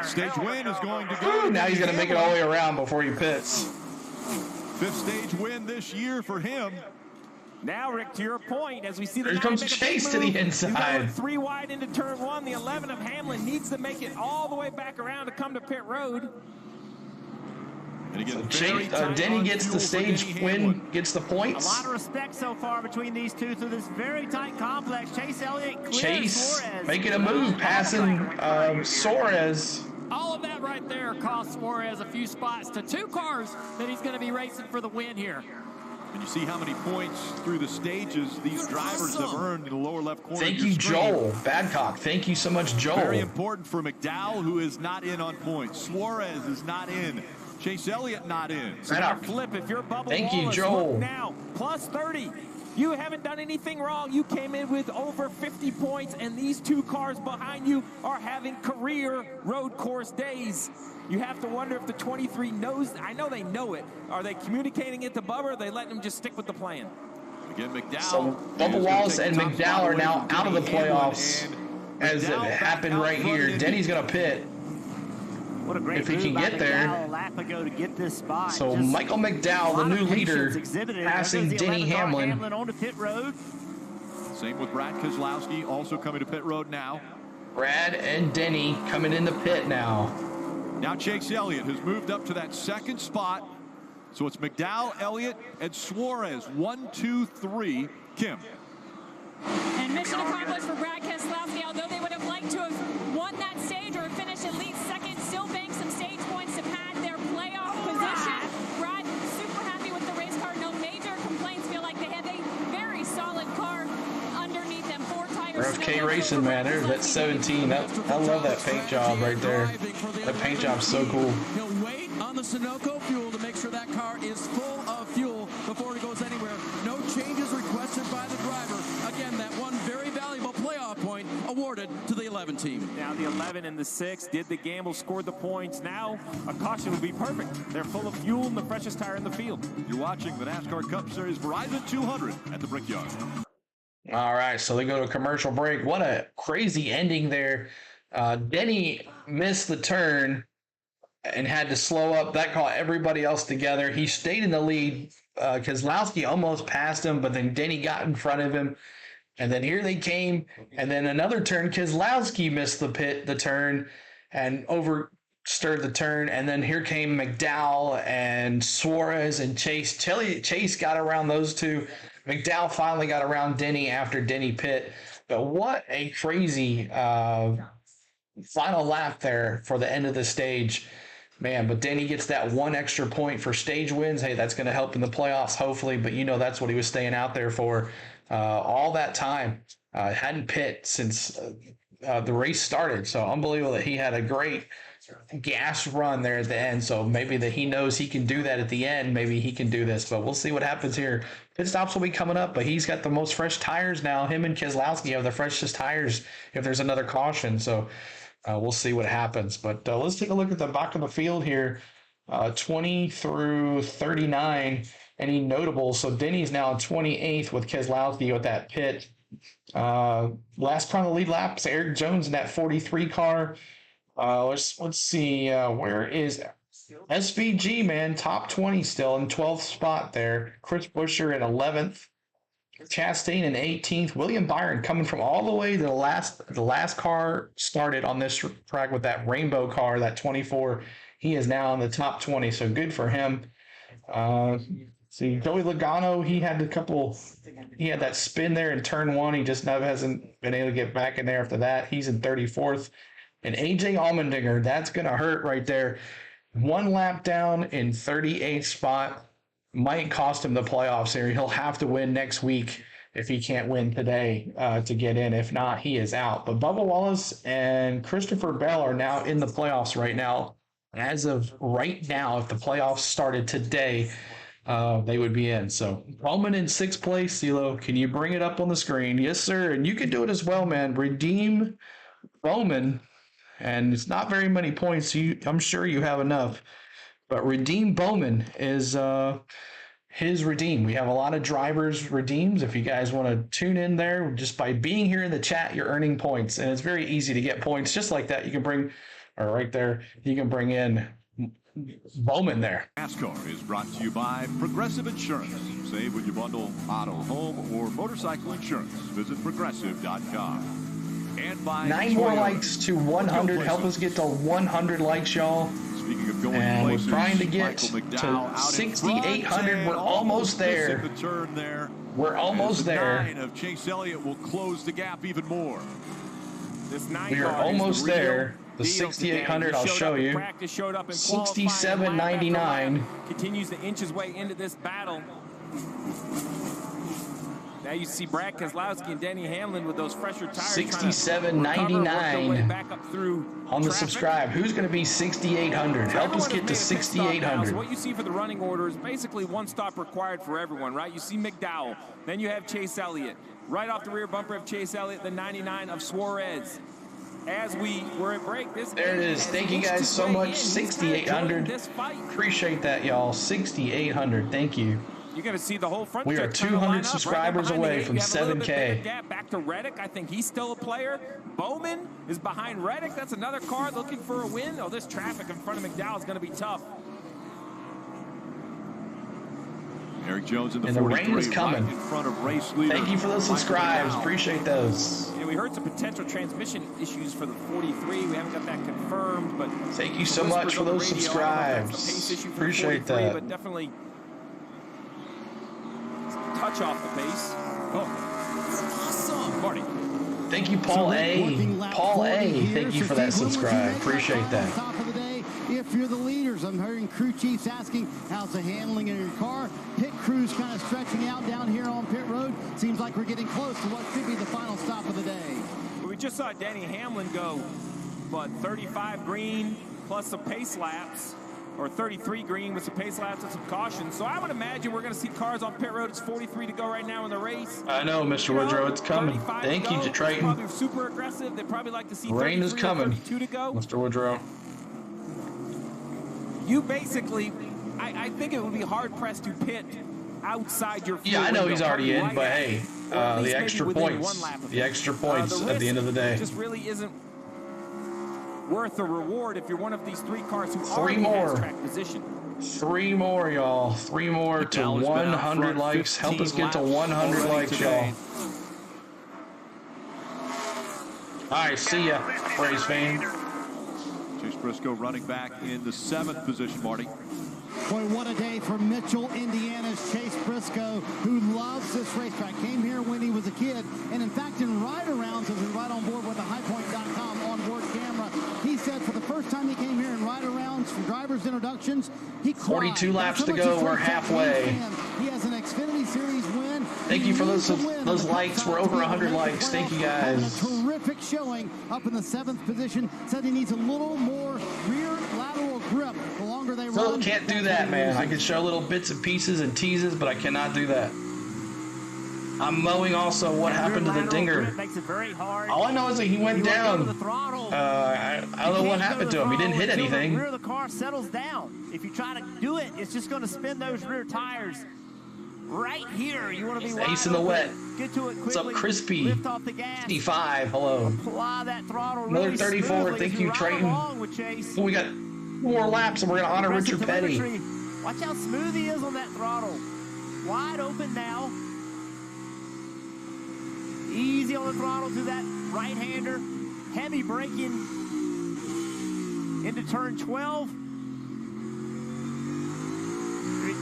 Stage win is going to go. Ooh, now he's going to make it all the way around before he pits. 5th stage win this year for him. Now, Rick, to your point, as we see the There comes Chase to the inside. 3 wide into turn 1. The 11 of Hamlin needs to make it all the way back around to come to pit road. And again, Denny gets the stage win, gets the points. A lot of respect so far between these two through this very tight complex. Chase Elliott clears Chase Suarez. making a move, passing Suarez. All of that right there cost Suarez a few spots to 2 cars that he's going to be racing for the win here. And you see how many points through the stages these drivers have earned in the lower left corner. Thank you, Joel Badcock. Thank you so much, Joel. Very important for McDowell, who is not in on points. Suarez is not in. Chase Elliott not in. So now flip if you're Bubba Thank you, Wallace, Joel. look now, plus 30. You haven't done anything wrong. You came in with over 50 points, and these 2 cars behind you are having career road course days. You have to wonder if the 23 knows. I know they know it. Are they communicating it to Bubba, or are they letting him just stick with the plan? Again, McDowell. So Bubba Wallace and McDowell are now out of the playoffs, as it happened right here. Denny's going to pit. What a great if he move can by get there. McDowell a lap ago to get this spot. So Just Michael McDowell, the new leader, passing Denny Hamlin. On to pit road. Same with Brad Keselowski, also coming to pit road now. Brad and Denny coming in the pit now. Now Chase Elliott has moved up to that 2nd spot. So it's McDowell, Elliott, and Suarez. 1, 2, 3. Kim. And mission accomplished for Brad Keselowski. Although they would have liked to have won that stage or finished at least 2nd, still bank some stage points to pad their playoff position. Brad super happy with the race car. No major complaints. Feel like they had a very solid car underneath them. 4 tires. RFK Racing, man. There's that 17. I love that paint job right there. That paint job's so cool. He'll wait on the Sunoco fuel to make sure that car is full of fuel before it goes anywhere. No changes requested by the driver. Again, that one very valuable playoff point awarded to the 11 team. Now the 11 and the 6 did the gamble, scored the points. Now a caution would be perfect. They're full of fuel and the freshest tire in the field. You're watching the NASCAR Cup Series Verizon 200 at the Brickyard. All right, so they go to a commercial break. What a crazy ending there. Denny missed the turn and had to slow up. That caught everybody else together. He stayed in the lead. Keselowski almost passed him, but then Denny got in front of him. And then here they came, and then another turn. Keselowski missed the turn and overstirred the turn. And then here came McDowell and Suarez and Chase. Chase got around those two. McDowell finally got around Denny after Denny pit. But what a crazy final lap there for the end of the stage. Man, but Denny gets that 1 extra point for stage wins. Hey, that's going to help in the playoffs, hopefully. But, that's what he was staying out there for all that time. Hadn't pit since the race started. So unbelievable that he had a great gas run there at the end. So maybe that he knows he can do that at the end. Maybe he can do this. But we'll see what happens here. Pit stops will be coming up, but he's got the most fresh tires now. Him and Keselowski have the freshest tires if there's another caution. So we'll see what happens. But let's take a look at the back of the field here. 20 through 39. Any notables? So Denny's now 28th with Keselowski with that pit. Last car on the lead laps, Eric Jones in that 43 car. Let's see. Where is SVG, man? Top 20 still in 12th spot there. Chris Buescher in 11th. Chastain in 18th. William Byron coming from all the way to the last car started on this track with that rainbow car, that 24. He is now in the top 20, so good for him. See, Joey Logano, he had that spin there in turn 1. He just hasn't been able to get back in there after that. He's in 34th. And AJ Allmendinger, that's going to hurt right there. 1 lap down in 38th spot. Might cost him the playoffs here. He'll have to win next week if he can't win today to get in. If not, he is out. But Bubba Wallace and Christopher Bell are now in the playoffs right now. As of right now, if the playoffs started today, they would be in. So Bowman in 6th place. CeeLo, can you bring it up on the screen? Yes, sir. And you can do it as well, man. Redeem Bowman. And it's not very many points. I'm sure you have enough. But Redeem Bowman is his redeem. We have a lot of drivers' redeems. If you guys want to tune in there, just by being here in the chat, you're earning points. And it's very easy to get points just like that. You can bring, or right there, you can bring in Bowman there. NASCAR is brought to you by Progressive Insurance. Save when you bundle auto, home, or motorcycle insurance. Visit progressive.com. And by 9 more likes to 100. Help us get to 100 likes, y'all. Speaking of going and places, we're trying to get McDowell to 6,800. We're almost there. The turn there. We're almost there. 9 of Chase Elliott will close the gap even more. This 9 We are almost there. The 6,800, I'll show you. 67.99. Continues to inch his way into this battle. Now you see Brad Keselowski and Denny Hamlin with those fresher tires. 67.99 on the subscribe. Who's going to be 6,800? Help us get to 6,800. What you see for the running order is basically one stop required for everyone, right? You see McDowell, then you have Chase Elliott. Right off the rear bumper of Chase Elliott, the 99 of Suarez. As we were at break, this there it is. Thank you guys so much. 6,800. Appreciate that, y'all. 6,800. Thank you. You're going to see the whole front. We are 200 subscribers away from 7K. Back to Reddick. I think he's still a player. Bowman is behind Reddick. That's another car looking for a win. Oh, this traffic in front of McDowell is going to be tough. Eric Jones in the, and the rain is coming. Right in front of race leader. Thank you for those subscribes. Appreciate those. Yeah, we heard some potential transmission issues for the 43. We haven't got that confirmed, but thank you so much for those subscribes. Appreciate that. But definitely touch off the pace. Oh, awesome, Marty. Thank you, Paul A. Paul A. Thank you for that subscribe. Appreciate that. If you're the leaders, I'm hearing crew chiefs asking, how's the handling in your car? Pit crews kind of stretching out down here on pit road. Seems like we're getting close to what could be the final stop of the day. We just saw Denny Hamlin go, but 35 green plus some pace laps, or 33 green with some pace laps and some caution. So I would imagine we're going to see cars on pit road. It's 43 to go right now in the race. I know, Mr. Woodrow, it's coming. Thank you, Triton. Probably super aggressive. They probably like to see rain is coming. 32 to go. Mr. Woodrow. You basically, I think it would be hard pressed to pit outside your field. Yeah, I know he's already in, but hey, the extra points, at the end of the day. Just really isn't worth the reward if you're one of these 3 cars who already has track position. 3 more, y'all. 3 more to 100 likes. Help us get to 100 likes, y'all. All right, see ya, Braves fan. Chase Briscoe running back in the 7th position, Marty. Boy, what a day for Mitchell, Indiana's Chase Briscoe, who loves this racetrack. Came here when he was a kid, and in fact, in ride-arounds, as we right on board with the highpoint.com onboard camera, he said for the first time he came here in ride-arounds for drivers' introductions, he cried. 42 laps to go. We're halfway. He has an Xfinity Series win. Thank you for those likes. We're over 100 likes. Thank you, guys. A terrific showing up in the 7th position. Said he needs a little more rear lateral grip the longer they run. Can't do that, man. I can show little bits and pieces and teases, but I cannot do that. I'm mowing also. What happened to the dinger? Makes it very hard. All I know is that he went down. I don't know what happened to him. He didn't hit anything. The rear of the car settles down. If you try to do it, it's just going to spin those rear tires. Right here, you want to be Ace in the wet. Get to it quickly. What's up, Crispy? Lift off the gas. 55. Hello. Apply that throttle. Another really 34. Thank you, Triton. We got 4 laps, and we're going to honor Richard Petty. Watch how smooth he is on that throttle. Wide open now. Easy on the throttle to that right-hander. Heavy braking into turn 12.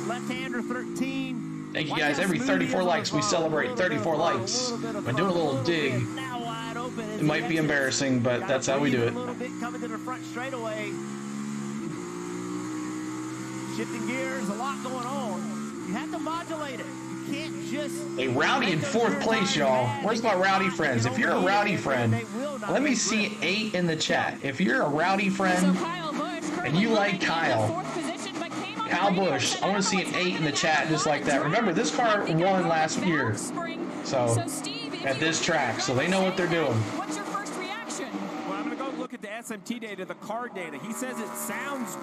Left-hander 13. Thank you, guys. Every 34 likes, we celebrate 34 likes. I do a little dig. It might be embarrassing, but that's how we do it. A little bit coming to the front straightaway. Shifting gears, a lot going on. You have to modulate it. You can't just... A Rowdy in 4th place, y'all. Where's my Rowdy friends? If you're a Rowdy friend, let me see 8 in the chat. If you're a Rowdy friend and you like Kyle Busch, I want to see an 8 in the chat just like that. Remember, this car won last year, so at this track, so they know what they're doing. What's your first reaction? Well, I'm going to go look at the SMT data, the car data. He says it sounds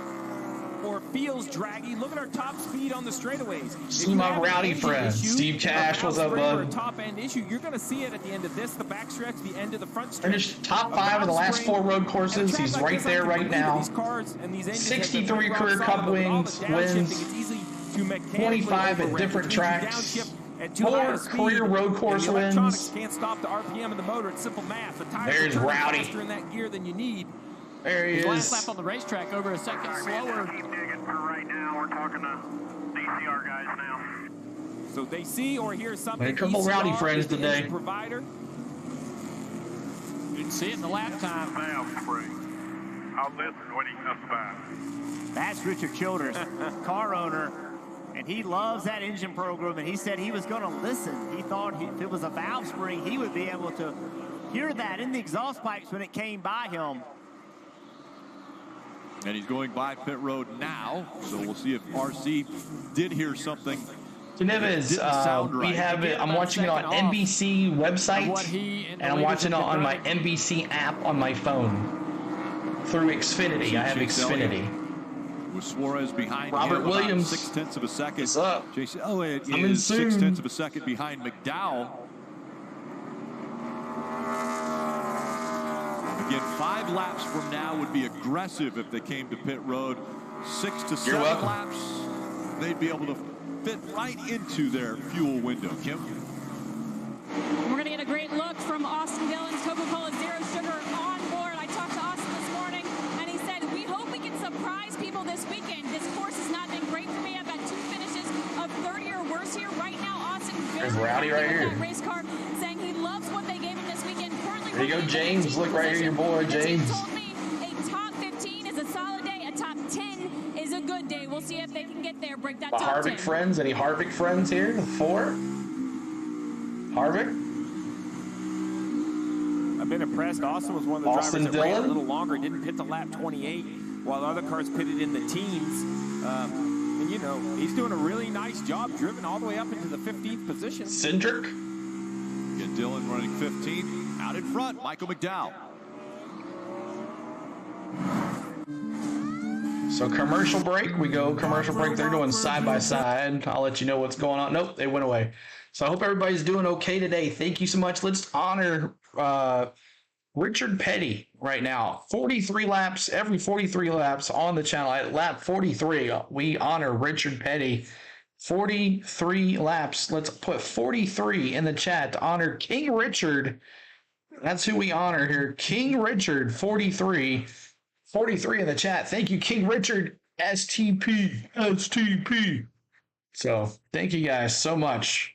or feels draggy, look at our top speed on the straightaways. See my rowdy friend, Steve Cash. What's up, bud? Top end issue, you're going to see it at the end of this, the backstretch, the end of the front stretch. Finished top 5 of the last 4 road courses. He's right there right now. 63 career cup wins. 25 at different tracks. 4 career road course wins. Can't stop the RPM of the motor. It's simple math. The tires There's are Rowdy. faster in that gear than you need. There he His is. last lap on the racetrack over a second slower. Right now, we're talking to DCR guys now. So they see or hear something. A couple rowdy friends today. Provider. You can see it in the lap time. I'll listen when he comes by. That's Richard Childers, car owner, and he loves that engine program, and he said he was going to listen. He thought if it was a valve spring, he would be able to hear that in the exhaust pipes when it came by him. And he's going by pit road now, so we'll see if RC did hear something. Genevez, we have it. I'm watching it on NBC website, and I'm watching it on my NBC app on my phone through Xfinity. I have Xfinity. With Suarez behind Robert him, Williams. 0.6 of a second. What's up? Elliott Coming is soon. 0.6 of a second behind McDowell. Again, 5 laps from now would be aggressive if they came to pit road. 6 to 7 laps, they'd be able to fit right into their fuel window. Kim? We're going to get a great look from Austin Dillon's Coca-Cola Zero Sugar on board. I talked to Austin this morning, and he said, we hope we can surprise people this weekend. This course has not been great for me. I've got 2 finishes of 30 or worse here. Right now, Austin There's Rowdy right here. that race car, saying he loves what they gave him this weekend. Currently, There you go, James. Look right here, your boy, James. told me a top 15 is a solid day. A top 10 is a good day. We'll see if they can get there, break that The top 10. Harvick friends. Any Harvick friends here? The 4? Harvick? I've been impressed. Austin was one of the Austin drivers that ran a Dillon? little longer, didn't pit to lap 28, while other cars pitted in the teens. And, you know, he's doing a really nice job, driven all the way up into the 15th position. Cindric? Get Dillon running 15. Out in front, Michael McDowell. So commercial break. We go commercial break. They're doing side by side. I'll let you know what's going on. Nope, they went away. So I hope everybody's doing okay today. Thank you so much. Let's honor Richard Petty right now. 43 laps, every 43 laps on the channel. At lap 43, we honor Richard Petty. 43 laps. Let's put 43 in the chat to honor King Richard. That's who we honor here. King Richard, 43. 43 in the chat. Thank you, King Richard. STP. So thank you guys so much.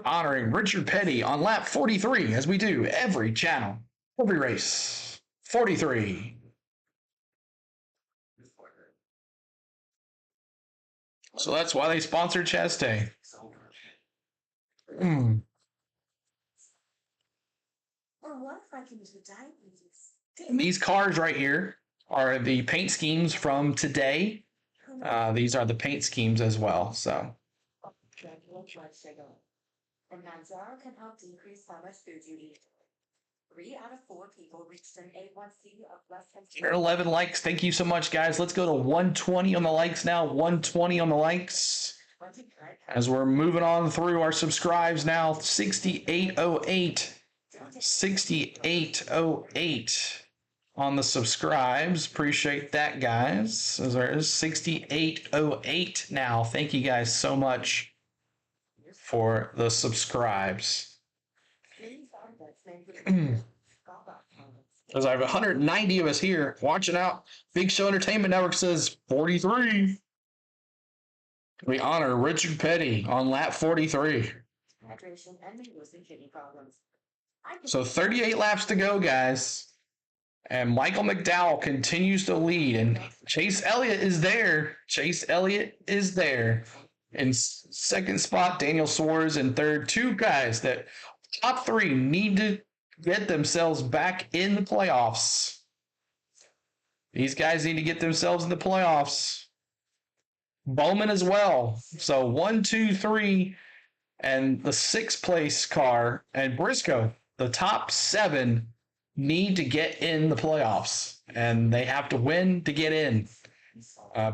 Honoring Richard Petty on lap 43, as we do every channel, every race. 43. So that's why they sponsored Chastain. These cars right here are the paint schemes from today. These are the paint schemes as well. So. And Manzaro can help decrease summer food duty. 3 out of 4 people reached an A1C of less than 11 likes. Thank you so much, guys. Let's go to 120 on the likes now. 120 on the likes. As we're moving on through our subscribes now. 6808. 6808 on the subscribes. Appreciate that, guys. As there is 6808 now. Thank you guys so much for the subscribes. As I have 190 of us here watching out. Big Show Entertainment Network says 43. We honor Richard Petty on lap 43. hydration and reducing kidney problems. So 38 laps to go, guys. And Michael McDowell continues to lead. And Chase Elliott is there. Chase Elliott is there. In second spot, Daniel Suarez in third. 2 guys that top 3 need to get themselves back in the playoffs. These guys need to get themselves in the playoffs. Bowman as well. So 1, 2, 3, and the 6th place car and Briscoe, the top 7 need to get in the playoffs, and they have to win to get in.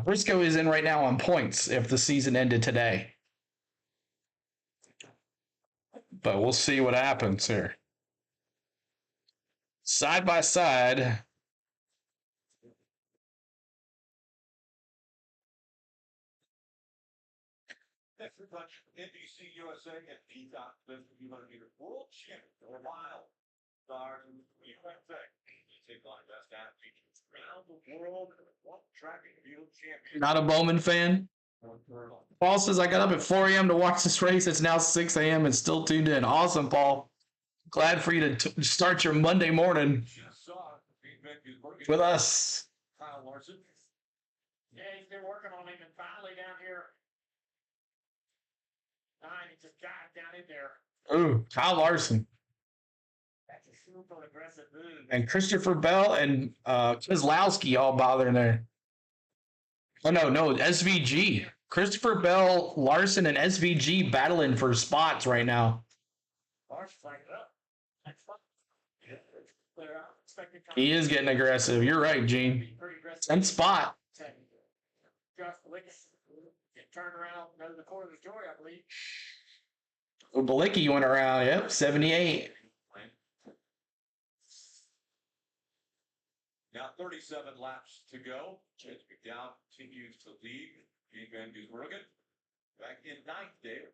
Briscoe is in right now on points if the season ended today. But we'll see what happens here. Side by side. Next we're touching NBC USA and Peacock, the 200-meter world champion, the wild stars in USA. Take on best athletes around the world, one track and field champion. Not a Bowman fan. Paul says, I got up at 4 a.m. to watch this race. It's now 6 a.m. and still tuned in. Awesome, Paul. Glad for you to start your Monday morning with us. Kyle Larson. Yeah, he's been working on him, and finally down here, he just got down in there. Ooh, Kyle Larson. That's a super aggressive move. And Christopher Bell and Kozlowski all bothering there. Oh, no, SVG. Christopher Bell, Larson, and SVG battling for spots right now. Larson's like, that's fun. He is getting aggressive. You're right, Gene. 10th spot. Just get turned around, go to the corner of joy, I believe. Balicki went around, yep, 78. Now 37 laps to go. Chase McDowell continues to lead. Gene Van Gisbergen back in ninth there.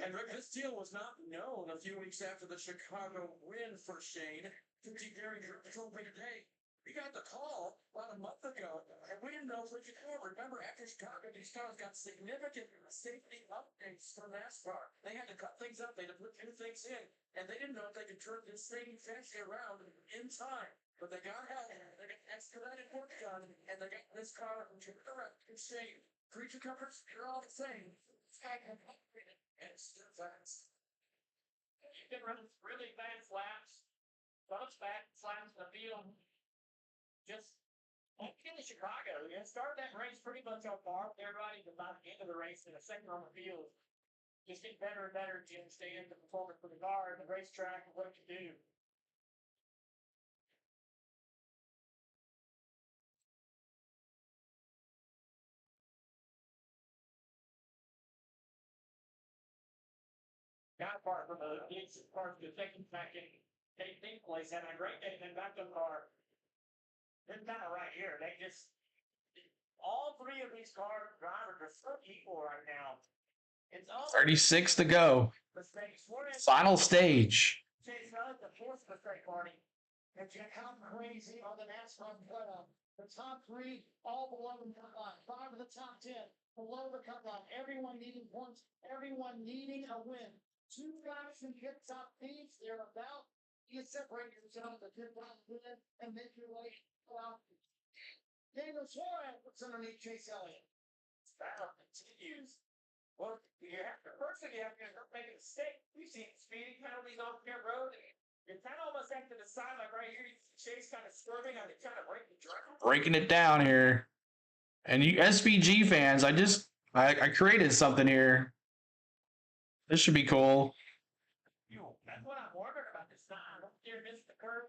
And Rick, this deal was not known a few weeks after the Chicago win for Shane. Gary told me today, we got the call about a month ago, and we didn't know if we could go. Remember, after Chicago, these cars got significant safety updates from NASCAR. They had to cut things up, they had to put new things in, and they didn't know if they could turn this thing fancy around in time. But they got ahead, they got expedited work done, and they got this car turned around in shape. Creature comforts, they're all the same. This guy can upgrade it, and it's still fast. You can run really fast laps, bumps back, slams the field. Just like in Chicago, start that race pretty much on par with everybody about the end of the race and a second on the field. Just get better and better to understand the performance for the car and the racetrack and what you do. Got apart from the part of the second back in eighth place, having a great day, then back to the car. They're kind of right here. They just, all three of these car drivers are so equal right now. It's all 36 to go. Final stage. Chase Elliott, the fourth mistake, Marty. And check how crazy on the NASCAR cutoff. The top three, all below the cut line. 5 of the top 10 below the cut line. Everyone needing points. Everyone needing a win. 2 guys who get top teams, they're about. You separate yourself the 10 guys win and make your way out. Daniel Suarez puts underneath Chase Elliott. Battle continues. Well, you have to, first thing you have to make a mistake. We've seen speeding penalties on pit road. You're kind of almost have to decide, like right here, Chase kind of swerving on it, trying to break the track. Breaking it down here. And you SVG fans, I created something here. This should be cool. That's what I'm wondering about this time. Here, missed the curve.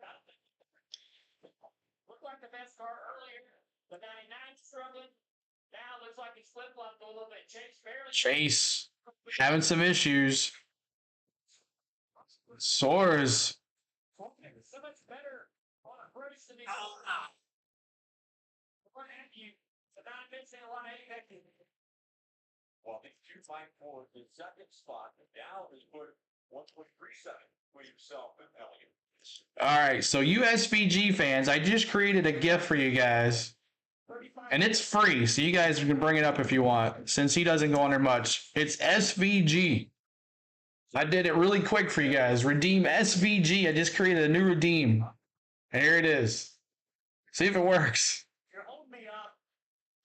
Looked like the best car earlier. The 99 struggling. Now looks like it's flip-flopped a little bit. Chase having some issues. Suarez. So much better on a race than what have you? The 9 missing a lot of effective. Well, these two fight for the second spot. Now has put 1.37 for himself and Elliott. All right, so you SVG fans, I just created a GIF for you guys. And it's free, so you guys can bring it up if you want, since he doesn't go on there much. It's SVG. I did it really quick for you guys. Redeem SVG. I just created a new redeem. And here it is. See if it works. You're holding me up.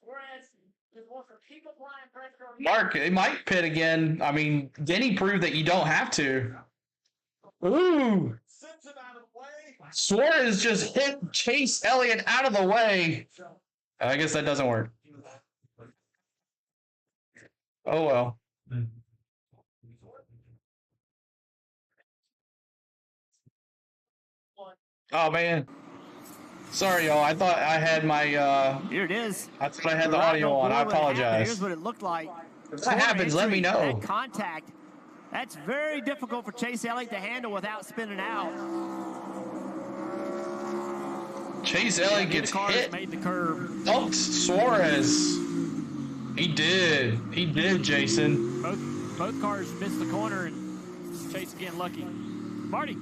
Whereas, there's one for people flying pressure on Mark, it might pit again. I mean, Denny proved that you don't have to. Ooh. Suarez just hit Chase Elliott out of the way. I guess that doesn't work. Oh, well. Oh, man. Sorry, y'all. I thought I had my. Here it is. I thought I had the audio on. I apologize. Here's what it looked like. If that happens, let me know. That contact. That's very difficult for Chase Elliott to handle without spinning out. Chase Elliott gets hit. Made the curve. Dumped Suarez. He did. He did, Jason. Both cars missed the corner, and Chase again lucky. Marty.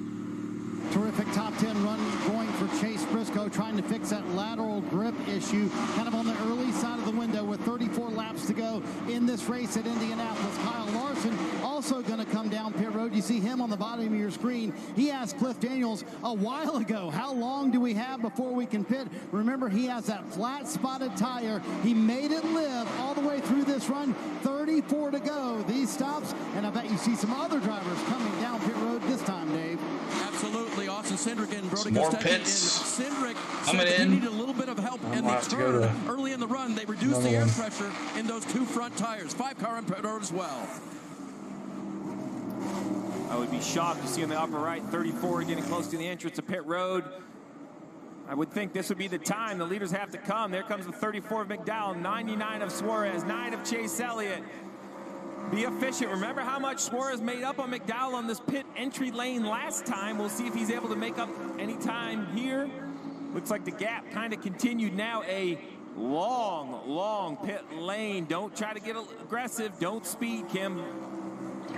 Terrific top 10 run going for Chase Briscoe, trying to fix that lateral grip issue, kind of on the early side of the window with 34 laps to go in this race at Indianapolis. Kyle Larson also going to come down pit road. You see him on the bottom of your screen. He asked Cliff Daniels a while ago, how long do we have before we can pit? Remember, he has that flat spotted tire. He made it live all the way through this run. 34 to go. These stops, and I bet you see some other drivers coming down pit road this time, Dave. Absolutely. Austin Cindric and Brody More Gustafson. pits And Cindric coming said in. he needed a little bit of help in the turn. Early in the run, they reduced the air pressure in those two front tires. 5-car on pit road as well. I would be shocked to see on the upper right, 34 getting close to the entrance of pit road. I would think this would be the time. The leaders have to come. There comes the 34 of McDowell, 99 of Suarez, 9 of Chase Elliott. Be efficient. Remember how much Suarez made up on McDowell on this pit entry lane last time. We'll see if he's able to make up any time here. Looks like the gap kind of continued now. A long pit lane. Don't try to get aggressive. Don't speed, Kim.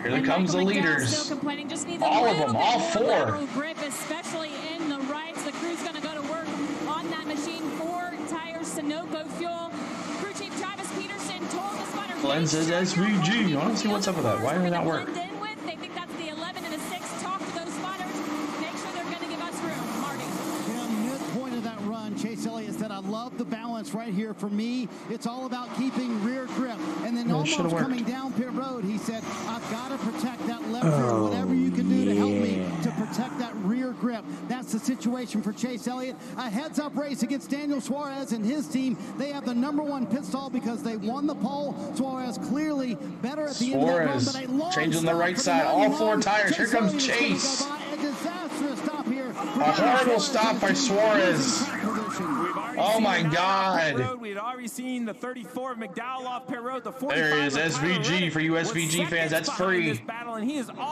Here comes the leaders. Still complaining. Just needs all of them, all four. Lateral grip, especially in the rights. The crew's going to go to work on that machine. 4 tires, Sunoco fuel. Crew Chief Travis Peterson told the spotter. Glenn says SVG. I want to see what's up with that. Why did it not work? They think that's the 11 and a 6. Talk to those spotters. Make sure they're going to give us room. Marty. Yeah, midpoint of that run, Chase Elliott said, I love the balance right here. For me, it's all about keeping rear grip. And then almost coming down pit road, he said, I've got to protect that left rear. Whatever you can do to help me to protect that rear grip. That's the situation for Chase Elliott. A heads-up race against Daniel Suarez and his team. They have the #1 pit stall because they won the pole. Suarez clearly better at the end of that run, but a long changing the right side, all 4 tires. Here comes Chase. A disastrous stop here. A horrible stop by Suarez. Oh my God. We'd already seen the 34 of McDowell off pit road. The 45 there is SVG for you SVG fans. That's free.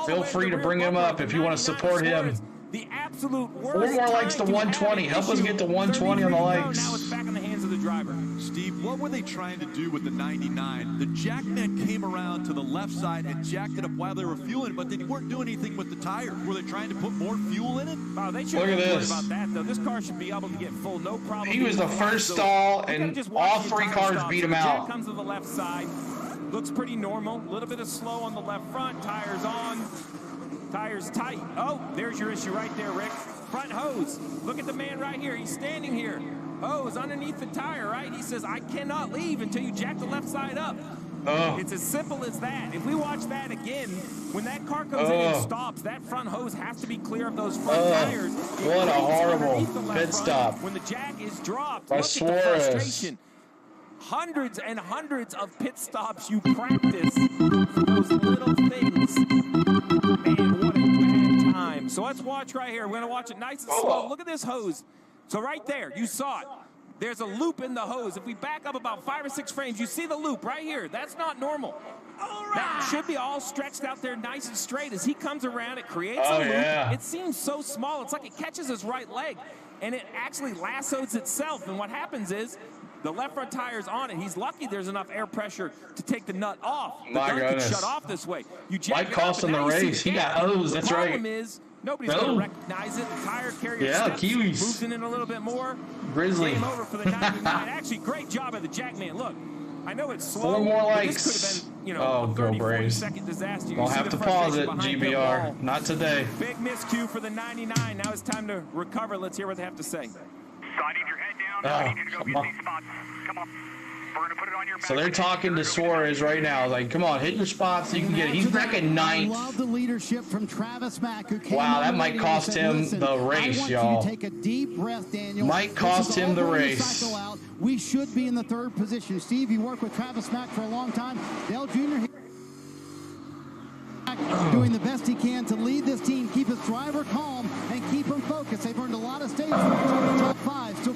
Feel free to bring him up if you want to support him. The absolute 4 more likes to 120. Help us get to 120 on the likes. Now it's back in the hands of the driver. Steve, what were they trying to do with the 99? The jackman came around to the left side and jacked it up while they were fueling, but they weren't doing anything with the tire. Were they trying to put more fuel in it? Oh, they should have worried about that, though. This car should be able to get full, no problem. He was the first stall, and all 3 cars beat him out. Jack comes to the left side. Looks pretty normal. A little bit of slow on the left front. Tires on. Tires tight. Oh, there's your issue right there, Rick. Front hose. Look at the man right here. He's standing here. Hose underneath the tire, right? He says, I cannot leave until you jack the left side up. It's as simple as that. If we watch that again, when that car comes in and stops, that front hose has to be clear of those front tires. What a horrible pit stop. When the jack is dropped, by look Suarez. at the frustration. Hundreds and hundreds of pit stops you practice for those little things. Man, what a bad time. So let's watch right here. We're going to watch it nice and slow. Look at this hose. So right there, you saw it. There's a loop in the hose. If we back up about 5 or 6 frames, you see the loop right here. That's not normal. That should be all stretched out there nice and straight. As he comes around, it creates a loop. It seems so small. It's like it catches his right leg, and it actually lassos itself. And what happens is the left front tire's on it. He's lucky there's enough air pressure to take the nut off. The gun can shut off this way. You Might cost him the race. He got hosed. That's right. The problem is nobody's going to recognize it. The tire carrier Kiwis. moves in a little bit more. Grizzly. Game over for the 99. Actually, great job of the Jackman. Look, I know it's slow. 4 more This likes. could have been, a 30, 40-second disaster. We'll have to pause it, GBR. Not today. Big miscue for the 99. Now it's time to recover. Let's hear what they have to say. So I need your head down. I need you to go get these spots. Come on. We're going to put it on your back. So they're talking to Suarez right now. Like, come on, hit your spots so you can get it. He's back at 9th. I love the leadership from Travis Mack, who came that might cost him the race, y'all. Take a deep breath, Daniel. Might cost him the race. We should be in the 3rd position. Steve, you worked with Travis Mack for a long time. Dale Jr. doing the best he can to lead this team, keep his driver calm, and keep him focused. They've earned a lot of stage points. Top 5 still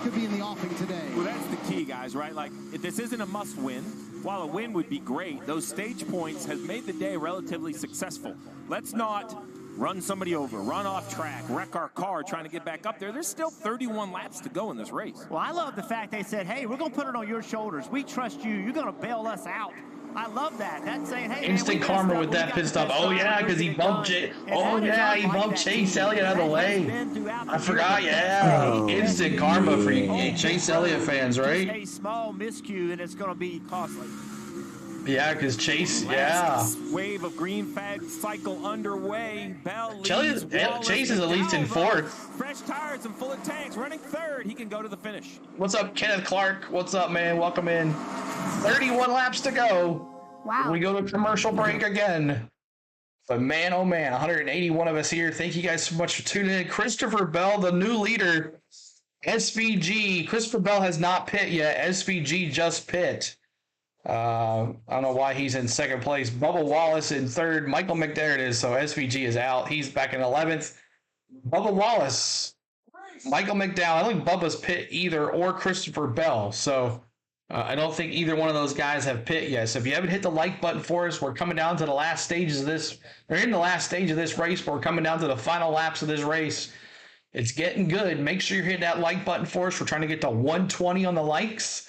stomping today. Well, that's the key, guys, right? Like, if this isn't a must-win, while a win would be great, those stage points have made the day relatively successful. Let's not run somebody over, run off track, wreck our car trying to get back up there. There's still 31 laps to go in this race. Well, I love the fact they said, hey, we're going to put it on your shoulders. We trust you. You're going to bail us out. I love that. That's saying, hey, instant man, karma with that pit stop. Oh yeah, because he bumped he bumped Chase Elliott out of the way. I forgot. Yeah, instant karma for you Chase Elliott fans, right? A small miscue and it's going to be costly. Yeah, because Chase, Wave of green flag cycle underway. Bell Chase is at least in fourth. Fresh tires and full of tanks, running third. He can go to the finish. What's up, Kenneth Clark? What's up, man? Welcome in. 31 laps to go. Wow. We go to commercial break again. But man, oh man, 181 of us here. Thank you guys so much for tuning in. Christopher Bell, the new leader. SVG. Christopher Bell has not pit yet. SVG just pit. I don't know why he's in second place. Bubba Wallace in third. Michael McDowell is, so SVG is out. He's back in 11th. Bubba Wallace, Michael McDowell. I don't think Bubba's pit either, or Christopher Bell. So I don't think either one of those guys have pit yet. So if you haven't hit the like button for us, we're coming down to the last stages of this. We're in the last stage of this race. But we're coming down to the final laps of this race. It's getting good. Make sure you hit that like button for us. We're trying to get to 120 on the likes.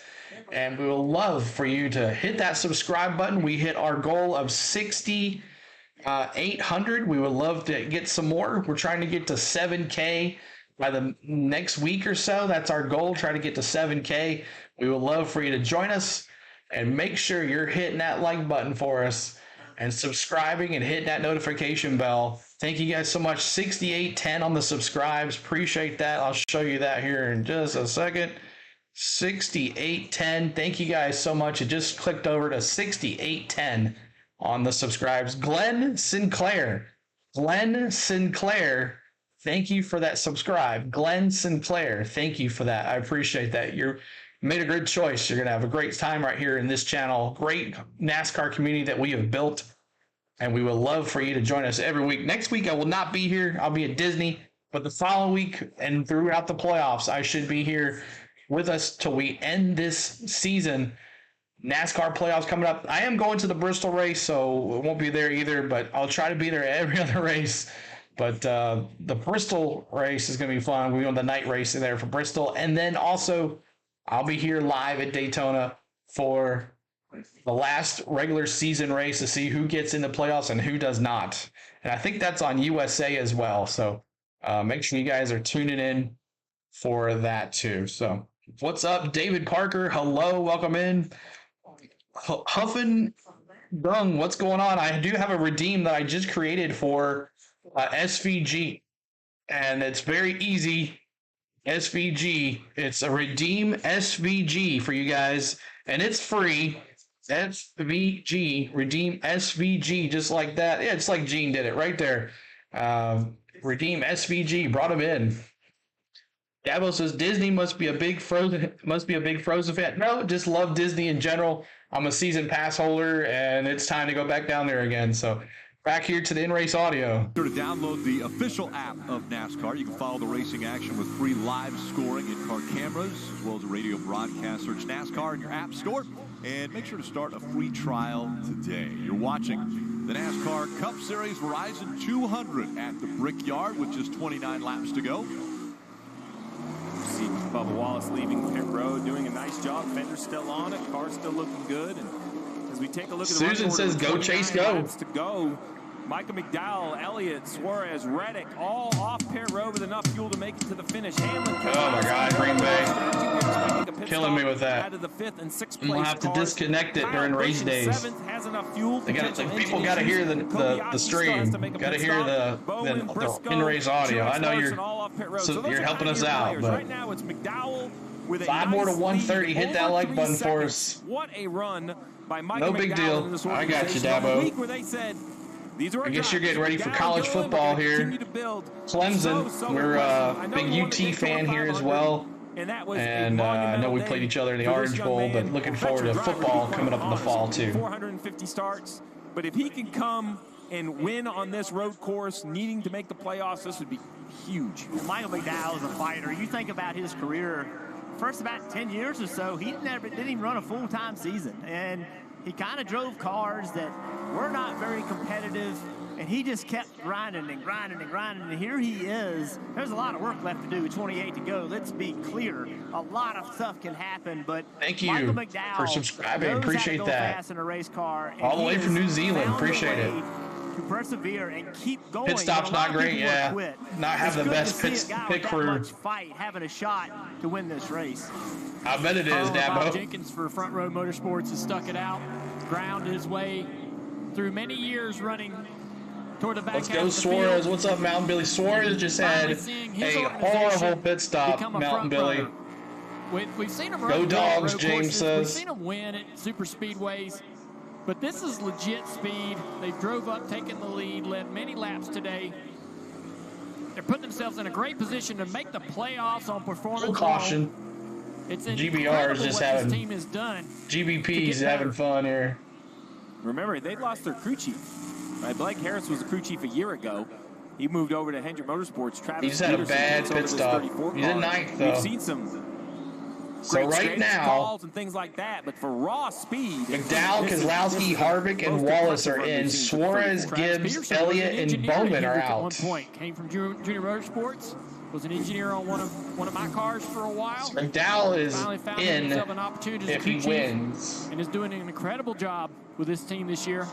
And we will love for you to hit that subscribe button. We hit our goal of 6,800. We would love to get some more. We're trying to get to 7K by the next week or so. That's our goal, try to get to 7K. We would love for you to join us and make sure you're hitting that like button for us and subscribing and hitting that notification bell. Thank you guys so much. 6810 on the subscribes. Appreciate that. I'll show you that here in just a second. 6810. Thank you guys so much. It just clicked over to 6810 on the subscribes. Glenn Sinclair. Thank you for that subscribe. Glenn Sinclair. Thank you for that. I appreciate that. You made a good choice. You're going to have a great time right here in this channel. Great NASCAR community that we have built. And we would love for you to join us every week. Next week, I will not be here. I'll be at Disney. But the following week and throughout the playoffs, I should be here with us till we end this season. NASCAR playoffs coming up. I am going to the Bristol race, so it won't be there either, but I'll try to be there every other race. But the Bristol race is going to be fun. We're on the night race there for Bristol. And then also, I'll be here live at Daytona for the last regular season race to see who gets in the playoffs and who does not. And I think that's on USA as well. So make sure you guys are tuning in for that too. So what's up, David Parker? Hello, welcome in. Huffin Dung, what's going on? I do have a redeem that I just created for SVG, and it's very easy. SVG, it's a redeem SVG for you guys, and it's free. SVG, redeem SVG, just like that. Yeah, it's like Gene did it right there. Redeem SVG, brought him in. Dabo says Disney must be a big Frozen fan. No, just love Disney in general. I'm a season pass holder, and it's time to go back down there again. So back here to the in-race audio. Sure to download the official app of NASCAR. You can follow the racing action with free live scoring in-car cameras, as well as a radio broadcast. Search NASCAR in your app store, and make sure to start a free trial today. You're watching the NASCAR Cup Series Verizon 200 at the Brickyard with just 29 laps to go. See Bubba Wallace leaving pit road, doing a nice job. Fender's still on it. Car's still looking good. And as we take a look at the Susan says, "Go Chase, go." To go. Michael McDowell, Elliott, Suarez, Reddick, all off pit road with enough fuel to make it to the finish. Hamlin. Oh my God, Green Bay, killing me with that. Out of the 5th and 6th We'll have to disconnect it during race days. 7th has enough fuel. People got to hear the stream. Got to hear the in-race audio. I know you're helping us out, but right now it's McDowell with 5 more to 130. Hit that like button for us. What a run by Michael No big deal. I got you, Dabo. I guess you're getting ready for college football here. Clemson, we're a big UT fan here as well. And I know we played each other in the Orange Bowl, but looking forward to football coming up in the fall too. 450 starts, but if he can come and win on this road course, needing to make the playoffs, this would be huge. Michael McDowell is a fighter. You think about his career first about 10 years or so, he didn't even run a full-time season. And he kind of drove cars that were not very competitive, and he just kept grinding and grinding and grinding. And here he is. There's a lot of work left to do, 28 to go. Let's be clear. A lot of stuff can happen, but thank you Michael McDowell for subscribing. knows Appreciate how to go that. fast in a race car, All the way from New Zealand. Appreciate it. To persevere and keep going. Pit stop's not great, yeah. Not have the best pick crew. Fight, having a shot to win this race. I bet it is, Dabo. Bob Jenkins for Front Row Motorsports has stuck it out, ground his way through many years running toward the back. Let's go, Suarez. What's up, Mountain Billy? Suarez just had a horrible pit stop, Mountain Billy. We've seen him go Dogs, James says. We've seen him win at super speedways. But this is legit speed. They drove up, taking the lead, led many laps today. They're putting themselves in a great position to make the playoffs on performance. Full caution. It's GBR is just having. This team has done. GBP's having fun here. Remember, they lost their crew chief. Right? Blake Harris was the crew chief a year ago. He moved over to Hendrick Motorsports. Travis he just had a bad pit stop. He's in ninth, though. We've seen some. So right now, and things like that, but for raw speed, McDowell, Kozlowski, Harvick, and Wallace are in. Suarez, Gibbs, Elliott, and Bowman are out. At one point, came from Junior Motorsports. Was an engineer on one of my cars for a while. McDowell is in if he wins, and is doing an incredible job with this team this year.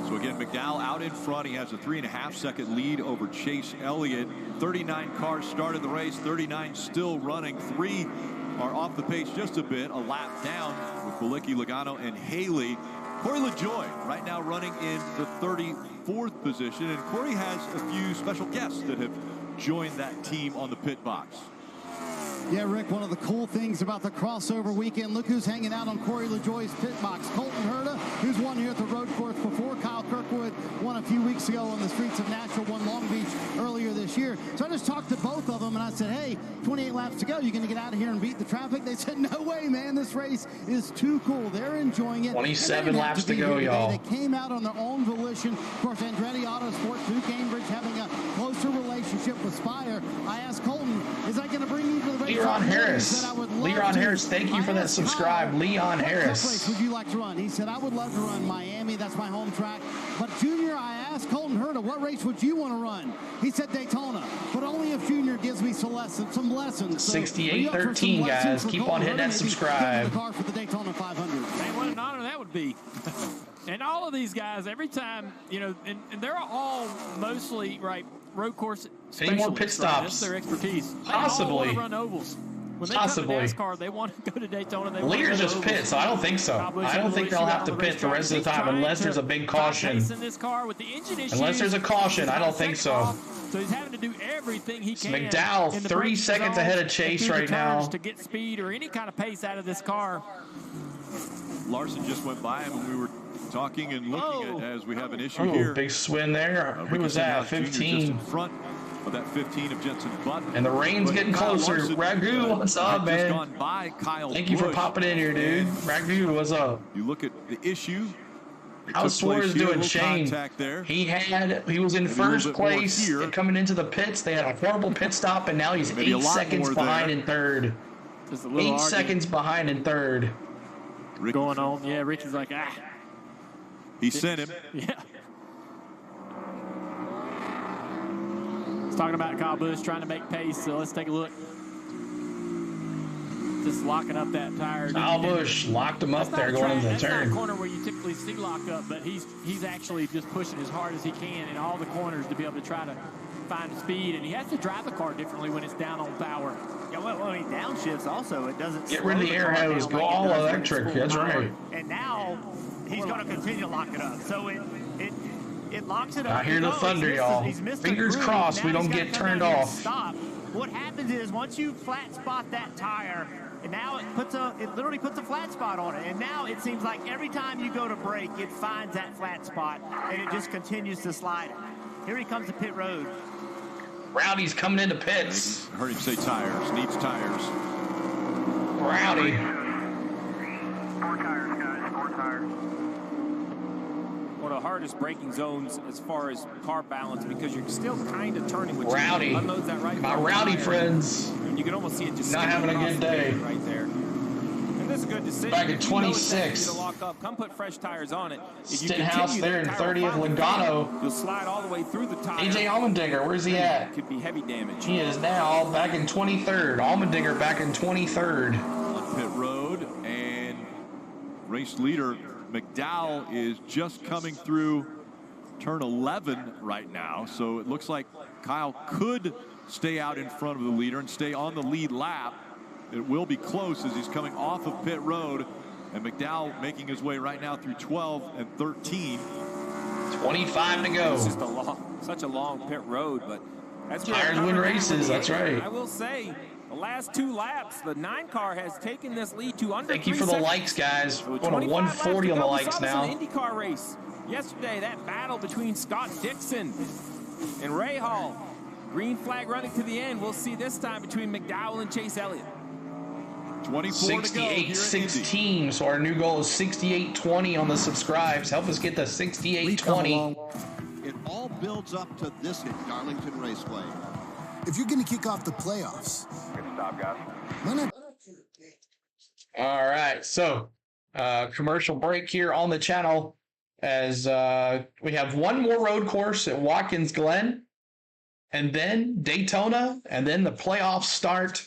So again, McDowell out in front. He has a 3.5-second lead over Chase Elliott. 39 cars started the race, 39 still running. 3 are off the pace just a bit, a lap down with Bilicki, Logano, and Haley. Corey LaJoie right now running in the 34th position, and Corey has a few special guests that have joined that team on the pit box. Yeah, Rick, one of the cool things about the crossover weekend, look who's hanging out on Corey LaJoie's pit box. Colton Herta, who's won here at the road course before. Kyle Kirkwood won a few weeks ago on the streets of Nashville, won Long Beach earlier this year. So I just talked to both of them, and I said, hey, 28 laps to go. You going to get out of here and beat the traffic? They said, no way, man. This race is too cool. They're enjoying it. 27 laps to go, y'all. They came out on their own volition. Of course, Andretti Autosport, Duke Cambridge having a closer relationship with Spire. I asked Colton, is that going to bring you to the race? Leon Harris. Leon Harris, thank you for that subscribe. Leon Harris. What race would you like to run? He said, I would love to run Miami. That's my home track. But Junior, I asked Colton Herta, what race would you want to run? He said Daytona, but only if Junior gives me some lessons. 68-13, guys. Keep on hitting that subscribe. The car for the Daytona 500. Man, what an honor that would be. And all of these guys, every time, you know, and they're all mostly, right, road course specialists. Any more pit stops? Right? That's their expertise. Possibly. They all want to run ovals. When they Possibly. come to NASCAR, they want to go to Daytona. Lear's just pit, so I don't think so. I don't think they'll have to pit the rest of the time unless there's a big caution. This car with the engine issues, unless there's a caution, I don't think so. So he's having to do everything he can. McDowell 30 seconds ahead of Chase right now. To get speed or any kind of pace out of this car. Larson just went by him, and we were talking and looking at as we have an issue here. Big swing there. Who was that? 15. Just in front of that 15 of Jenson Button. And the rain's getting closer. Ragu, what's up, man? Gone by Kyle Thank you for popping in here, dude. Ragu, what's up? You look at the issue. How's Suarez doing, Shane? He was in first place coming into the pits. They had a horrible pit stop, and now he's 8 seconds behind in third. 8 seconds behind in third. Going on, yeah. Ricky's like, He sent him. Yeah. He's talking about Kyle Busch trying to make pace, so let's take a look. Just locking up that tire. Kyle Busch locked him up there going into the turn. That's not a corner where you typically see lock up, but he's actually just pushing as hard as he can in all the corners to be able to try to find speed, and he has to drive the car differently when it's down on power. Yeah, well, when he downshifts also, it doesn't get rid of the air hose, go all electric. That's right. And now he's going to continue to lock it up. So it locks it up. I hear the thunder, y'all. Fingers crossed we don't get turned off. Stop. What happens is once you flat spot that tire, and now it literally puts a flat spot on it. And now it seems like every time you go to brake, it finds that flat spot, and it just continues to slide it. Here he comes to pit road. Rowdy's coming into pits. I heard him say tires. Needs tires. Rowdy. 4 tires, guys. 4 tires. One of the hardest braking zones as far as car balance because you're still kind of turning with Rowdy. unloads that right. My rowdy friends. And you can almost see it just not having a good day right there. And this is a good decision. Back at 26. To lock up, come put fresh tires on it. If you Stenhouse there in 30th. Logano. You'll slide all the way through the tire. AJ Allmendinger, where's he at? Could be heavy damage. He is now back in 23rd. Allmendinger back in 23rd. On pit road, and race leader McDowell is just coming through turn 11 right now. So it looks like Kyle could stay out in front of the leader and stay on the lead lap. It will be close as he's coming off of pit road, and McDowell making his way right now through 12 and 13. 25 to go. It's just such a long pit road, but that's tires win races. That's right. I will say, the last 2 laps, the 9 car has taken this lead to under. Thank you for the likes, guys. We're on 140 on the likes now. An IndyCar race yesterday. That battle between Scott Dixon and Ray Hall. Green flag running to the end. We'll see this time between McDowell and Chase Elliott. 68-16, so our new goal is 68-20 on the subscribes. Help us get to 68-20. It all builds up to this at Darlington Raceway. If you're going to kick off the playoffs, good stop, guys. All right, so commercial break here on the channel as we have one more road course at Watkins Glen, and then Daytona, and then the playoffs start.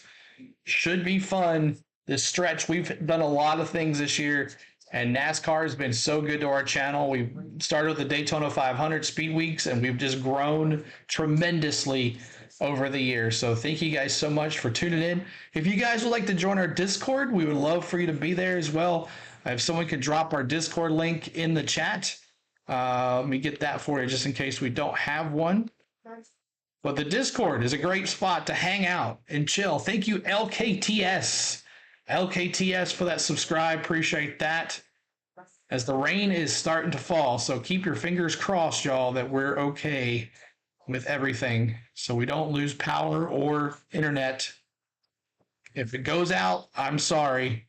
Should be fun. This stretch, we've done a lot of things this year, and NASCAR has been so good to our channel. We started with the Daytona 500 Speed Weeks, and we've just grown tremendously over the years. So thank you guys so much for tuning in. If you guys would like to join our Discord, we would love for you to be there as well. If someone could drop our Discord link in the chat, let me get that for you just in case we don't have one. But the Discord is a great spot to hang out and chill. Thank you, LKTS. LKTS for that subscribe. Appreciate that. As the rain is starting to fall, so keep your fingers crossed, y'all, that we're okay with everything so we don't lose power or internet. If it goes out, I'm sorry,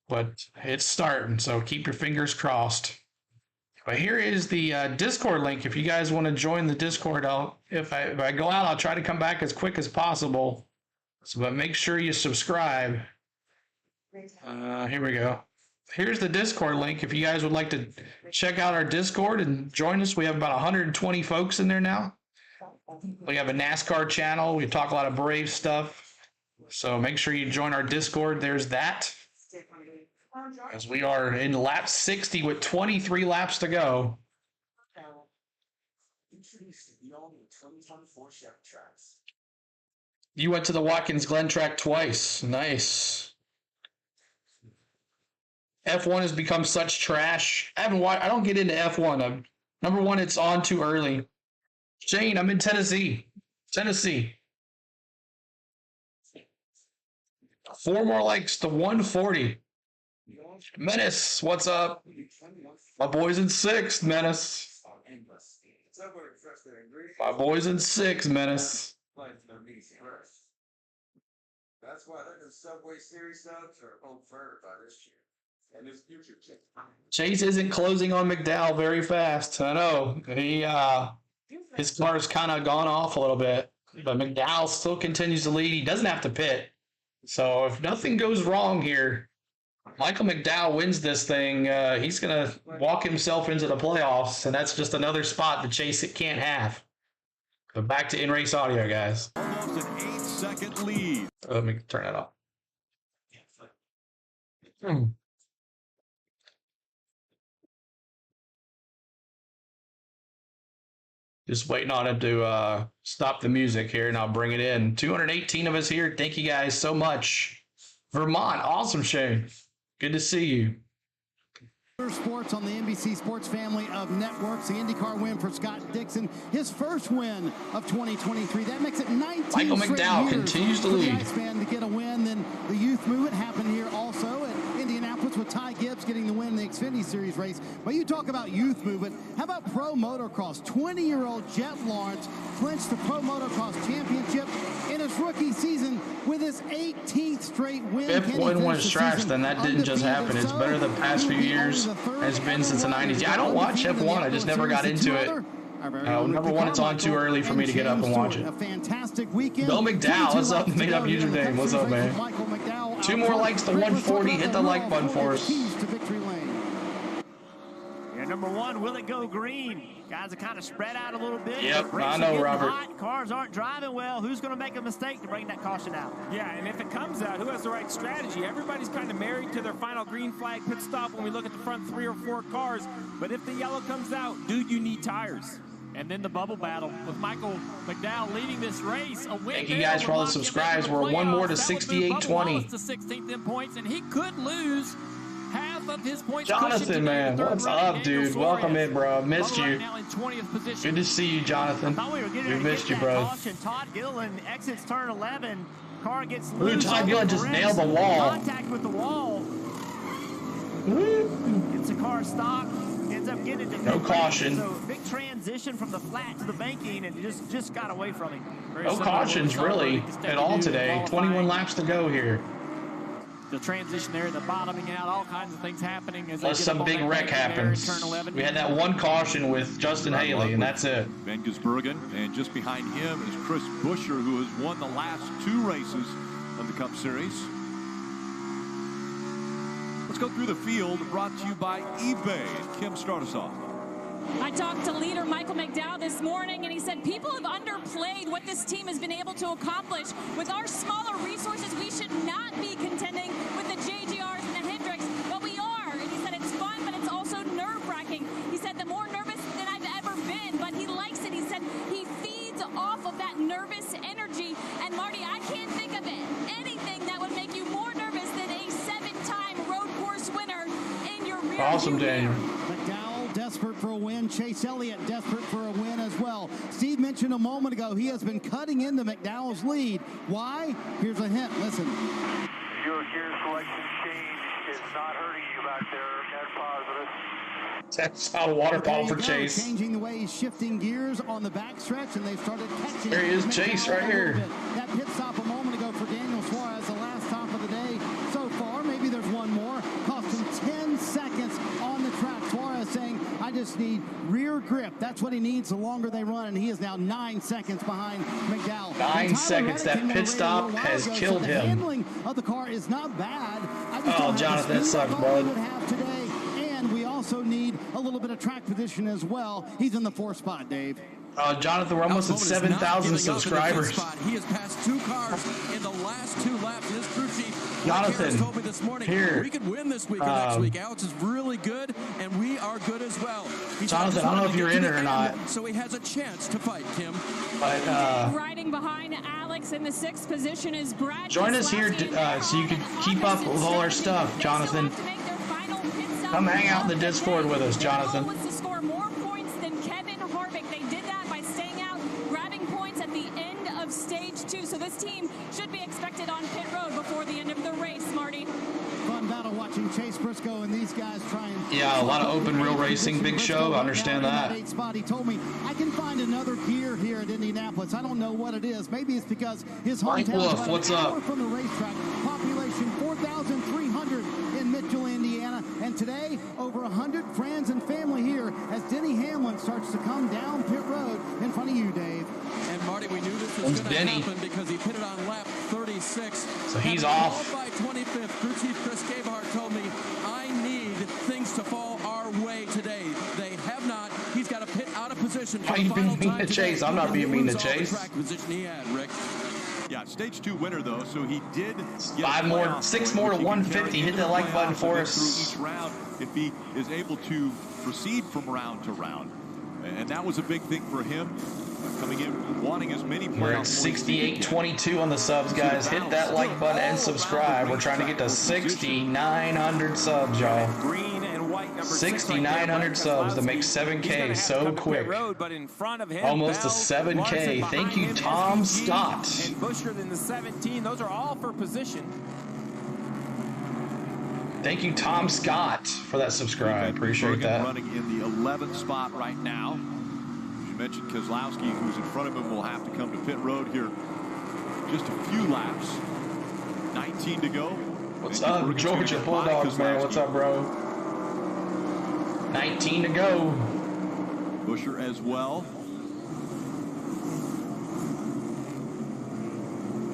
but it's starting, so keep your fingers crossed. But here is the Discord link. If you guys want to join the Discord, if I go out, I'll try to come back as quick as possible. So, but make sure you subscribe. Here we go. Here's the Discord link. If you guys would like to check out our Discord and join us, we have about 120 folks in there now. We have a NASCAR channel. We talk a lot of Brave stuff. So make sure you join our Discord. There's that. As we are in lap 60 with 23 laps to go. You went to the Watkins Glen track twice. Nice. F1 has become such trash. I don't get into F1. Number one, it's on too early. Shane, I'm in Tennessee. 4 more likes to 140. Menace, what's up? My boys in 6th, Menace. My boys in 6th, Menace. That's why the Subway Series subs are home fair by this year. And his future. Chase isn't closing on McDowell very fast. I know. His car's kind of gone off a little bit, but McDowell still continues to lead. He doesn't have to pit. So if nothing goes wrong here, Michael McDowell wins this thing. He's going to walk himself into the playoffs, and that's just another spot that Chase can't have. But back to in-race audio, guys. Almost an 8-second lead. Let me turn that off. Just waiting on him to stop the music here, and I'll bring it in. 218 of us here. Thank you guys so much. Vermont, awesome, Shane. Good to see you. Sports on the NBC Sports family of networks. The IndyCar win for Scott Dixon. His first win of 2023. That makes it 19 Michael McDowell years continues to for lead. the Iceman to get a win. Then the youth movement happened here also at Indianapolis Indianapolis with Ty Gibbs getting the win in the Xfinity Series race. But you talk about youth movement. How about pro motocross? 20-year-old Jeff Lawrence clinched the pro motocross championship in his rookie season with his 18th straight win. Fifth win was Strash, then that didn't just happen. It's better the past few years. It's been since the 90s. Yeah, I don't watch F1. I just never got into it. Number one, it's on too early for me to get up and watch it. A fantastic weekend. Bill McDowell, what's up? Made up username. What's up, man? 2 more likes to 140. Hit the like button for us. Yeah, number one, will it go green? Guys are kind of spread out a little bit. Yep, I know, Robert. Hot. Cars aren't driving well. Who's going to make a mistake to bring that caution out? Yeah, and if it comes out, who has the right strategy? Everybody's kind of married to their final green flag pit stop when we look at the front 3 or 4 cars. But if the yellow comes out, dude, you need tires. And then the bubble battle with Michael McDowell leading this race. A win. Thank you guys for all the subscribes. We're one more to 68-20. To 16th in points, and he could lose half of his points. Jonathan, man, what's up, dude? Welcome in, bro. Missed you. Good to see you, Jonathan. We missed you, bro. Todd Gilliland exits turn 11. Car gets loose. Ooh, Todd Gilliland just nailed the wall. Contact with the wall. Gets the car stopped. Ends up getting it. No caution. So big transition from the flat to the banking, and just got away from him. No cautions really at all today. 21 laps to go here. The transition there, the bottoming out, all kinds of things happening. As Plus some big wreck happens. We had that one caution with Justin Haley, and that's it. Van Gisbergen, and just behind him is Chris Buescher, who has won the last 2 races of the Cup Series. Let's go through the field, brought to you by eBay. Kim, start us off. I talked to leader Michael McDowell this morning, and he said people have underplayed what this team has been able to accomplish. With our smaller resources, we should not be contending with the JGRs and the Hendricks, but we are. And he said it's fun, but it's also nerve-wracking. He said the more nervous than I've ever been, but he likes it. He said he feeds off of that nervous energy. And Marty, I can't think of anything that would make you more nervous than a 7-time road course winner in your rear. Awesome, Daniel. McDowell desperate for a win. Chase Elliott desperate for a win as well. Steve mentioned a moment ago he has been cutting into McDowell's lead. Why? Here's a hint. Listen. Your gear selection change is not hurting you back there. Net positive. That's a water bottle for Chase. Changing the way he's shifting gears on the backstretch, and they've started catching. There he is, Chase, right here. That pit stop a moment ago for Daniel Suarez, the last stop of the day so far. Maybe there's one more. Cost him 10 seconds on the track. Suarez saying, I just need rear grip. That's what he needs the longer they run, and he is now 9 seconds behind McDowell. 9 seconds. That pit stop has killed him. The handling of the car is not bad. Oh, Jonathan, that sucks, bro. We also need a little bit of track position as well. He's in the 4th spot, Dave. Jonathan, we're almost at 7,000 subscribers. He has passed 2 cars in the last 2 laps. His crew chief, Jonathan, told me this morning, here. We could win this week or next week. Alex is really good, and we are good as well. Jonathan, I don't know if you're in it or not. So he has a chance to fight, Kim. But riding behind Alex in the 6th position is Brad. Join us here so you can keep up with all our stuff, Jonathan. Come hang out in the Discord with us, Jonathan. Was to score more points than Kevin Harvick. They did that by staying out, grabbing points at the end of stage 2. So this team should be expected on pit road before the end of the race, Marty. Fun battle watching Chase Briscoe and these guys trying. Yeah, a lot of open real racing, big show. I understand that. He told me I can find another gear here at Indianapolis. I don't know what it is. Maybe it's because his hometown is what's up? From the racetrack. Population 4,300 in Mitchell, Indiana, and today over 100 friends and family here as Denny Hamlin starts to come down pit road in front of you, Dave. And Marty, we knew this was going to happen because he pitted on lap 36. So he's off. By 25th, crew chief Chris Gabehart told me, I need things to fall our way today. They have not. He's got to pit out of position. Why are you being mean to Chase? I'm not being mean to Chase. Track position he had, Rick. Yeah, stage 2 winner though, so he did. 6 more to 150. Hit the like button for us. Through each round, if he is able to proceed from round to round, and that was a big thing for him. Coming in, wanting as many playoffs. We're at 68-22 on the subs, guys. Hit that like button and subscribe. We're trying to get to 6,900 subs, y'all. 6,900 subs to make 7K so quick. Almost to 7K. Thank you, Tom Scott. And Buescher in the 17. Those are all for position. Thank you, Tom Scott, for that subscribe. Appreciate that. Running in the 11th spot right now. You mentioned Keselowski, who's in front of him, will have to come to pit road here. Just a few laps. 19 to go. What's up, Georgia Bulldogs, man? What's up, bro? 19 to go. Busher as well.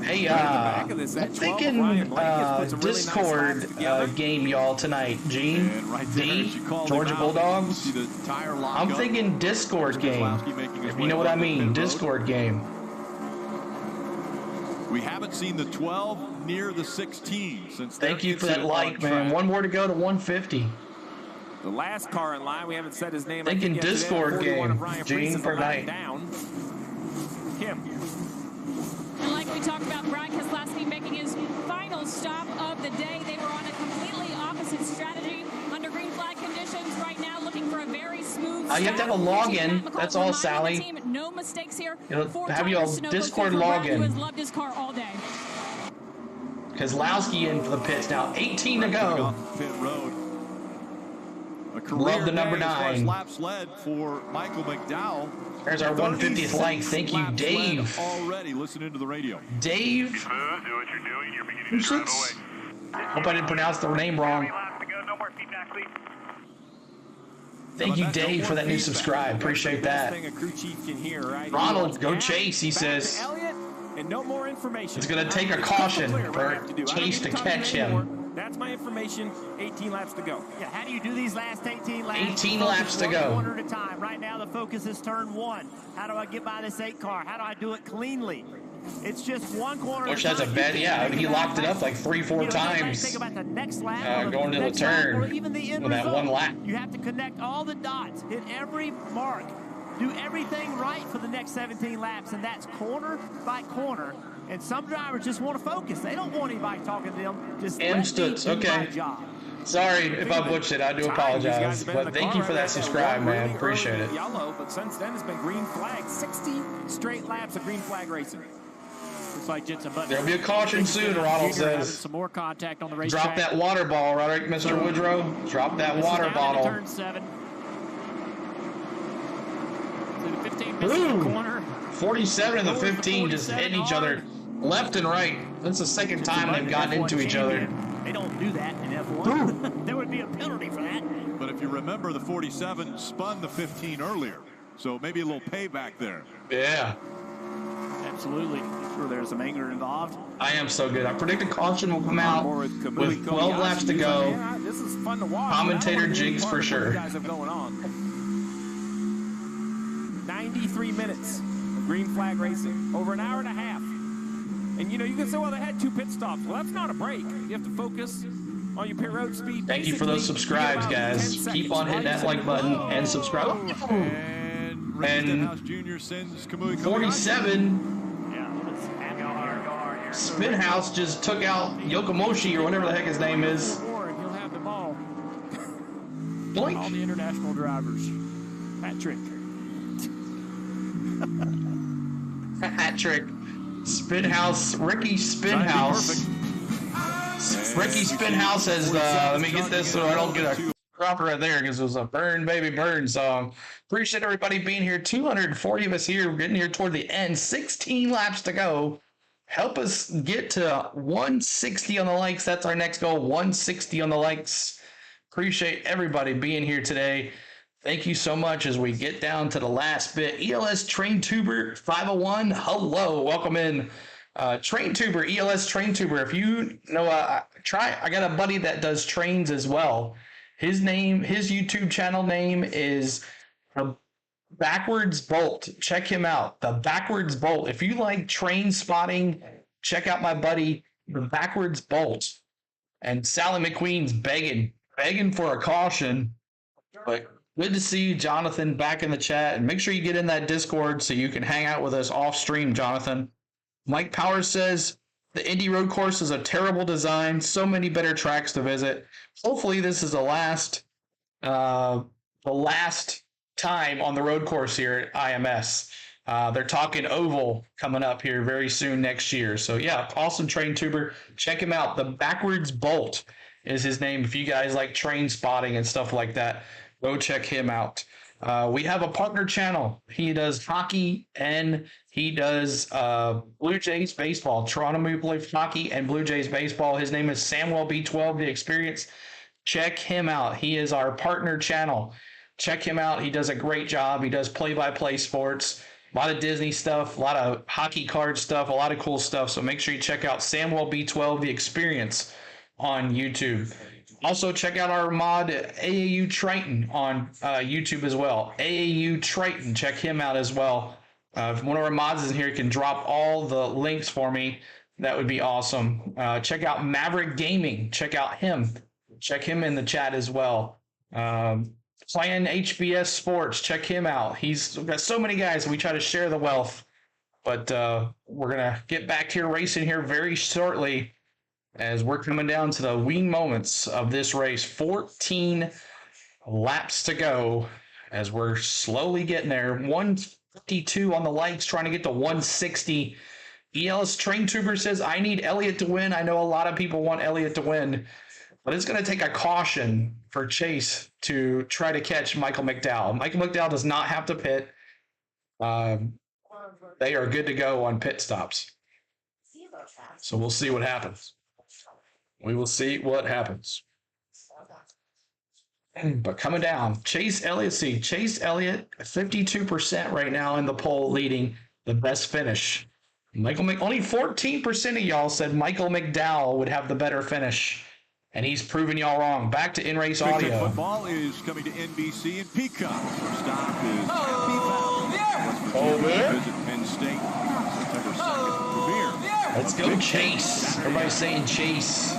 Hey, I'm thinking Discord game, y'all, tonight. Gene, D, Georgia Bulldogs. I'm thinking Discord game, if you know what I mean. Discord game. We haven't seen the 12 near the 16 since. Thank you for that like, man. One more to go to 150. The last car in line, we haven't said his name. Thinking Discord game, Gene, for night. Kim. And like we talked about, Brian Keselowski making his final stop of the day. They were on a completely opposite strategy under green flag conditions right now, looking for a very smooth You have to have a login. That's all, Sally. No mistakes here. Have your Discord login. Who has loved his car all day. Keselowski in for the pits now. 18 to go. Pit road. Love the number 9. Laps led for Michael McDowell. There's our 150th like. Thank you, Dave. Already listening to the radio. Dave. Do what you're doing. You're beginning to drive away. Hope I didn't pronounce the name wrong. No more feedback, please. Thank you, Dave, for that new subscribe. Appreciate that. A crew chief can hear, right? Ronald, go chase, he says. Elliott, and no more information. It's going to take a caution for Chase to catch him. That's my information. 18 laps to go. Yeah, how do you do these last 18 laps? 18 laps to go. One at a time. Right now, the focus is turn 1. How do I get by this 8 car? How do I do it cleanly? It's just one corner. Which has a bad, he locked it up like 3-4 times. Think about the next lap, going to the turn with that one lap. You have to connect all the dots, hit every mark, do everything right for the next 17 laps, and that's corner by corner. And some drivers just want to focus. They don't want anybody talking to them. Just let me do my job. Sorry if I butchered it. I do apologize. But thank you for that subscribe, man. Appreciate it. Yellow, but since then it's been green flag. 60 straight laps of green flag racing. Looks like Jensen Button. There'll be a caution soon, Ronald says. Some more contact on the racetrack. Drop that water ball, right, Mr. Woodrow? Drop that water bottle. Turn 7. To the 15 corner. 47 and the 15 just hitting each other left and right. That's the second time they've gotten into each other. They don't do that in F1. There would be a penalty for that. But if you remember, the 47 spun the 15 earlier. So maybe a little payback there. Yeah. Absolutely. Sure, there's some anger involved. I am so good. I predict a caution will come out with 12 laps to go. Yeah, this is fun to watch. Commentator jigs for sure. Guys have going on. 93 minutes of green flag racing. Over an hour and a half. And, you can say, well, they had 2 pit stops. Well, that's not a break. You have to focus on your pit road speed. Thank you for those subscribes, guys. Keep on hitting that like button and subscribe. And 47, Spinhouse just took out Yokomoshi or whatever the heck his name is. He'll have the ball. Blink. All the international drivers. Hat trick. Hat trick. Spinhouse, Ricky Spinhouse. Ricky Spinhouse has, let me get this so I don't get a cropper right there because it was a Burn Baby Burn song. Appreciate everybody being here. 240 of us here. We're getting here toward the end. 16 laps to go. Help us get to 160 on the likes. That's our next goal, 160 on the likes. Appreciate everybody being here today. Thank you so much as we get down to the last bit. ELS Train Tuber 501, hello, welcome in. Train Tuber, ELS Train Tuber. If you know, I got a buddy that does trains as well. His YouTube channel name is Backwards Bolt. Check him out. The Backwards Bolt. If you like train spotting, check out my buddy, the Backwards Bolt. And Sally McQueen's begging for a caution. But good to see you, Jonathan, back in the chat. And make sure you get in that Discord so you can hang out with us off stream, Jonathan. Mike Powers says, the Indy road course is a terrible design. So many better tracks to visit. Hopefully this is the last time on the road course here at IMS. They're talking oval coming up here very soon next year. So yeah, awesome train tuber. Check him out. The Backwards Bolt. is his name. If you guys like train spotting and stuff like that, go check him out. We have a partner channel. He does hockey and he does Blue Jays baseball. Toronto Maple Leaf hockey and Blue Jays baseball. His name is Samuel B12, The Experience. Check him out. He is our partner channel. Check him out. He does a great job. He does play-by-play sports, a lot of Disney stuff, a lot of hockey card stuff, a lot of cool stuff. So make sure you check out Samuel B12, The Experience on YouTube. Also, check out our mod, AAU Triton, on YouTube as well. AAU Triton, check him out as well. If one of our mods is in here, you can drop all the links for me. That would be awesome. Check out Maverick Gaming. Check out him. Check him in the chat as well. Plan HBS Sports. Check him out. We've got so many guys. We try to share the wealth. But we're going to get back here racing here very shortly, as we're coming down to the wing moments of this race. 14 laps to go as we're slowly getting there. 152 on the lights, trying to get to 160. ELS Train Trooper says, I need Elliott to win. I know a lot of people want Elliott to win, but it's going to take a caution for Chase to try to catch Michael McDowell. Michael McDowell does not have to pit. They are good to go on pit stops. So we'll see what happens. We will see what happens. But coming down, Chase Elliott, 52% right now in the poll, leading the best finish. Only 14% of y'all said Michael McDowell would have the better finish, and he's proven y'all wrong. Back to in-race audio. Football is coming to NBC and Peacock. Our stop is Happy Valley. Visit Penn State September 2nd. Let's go, Chase. Everybody's saying Chase.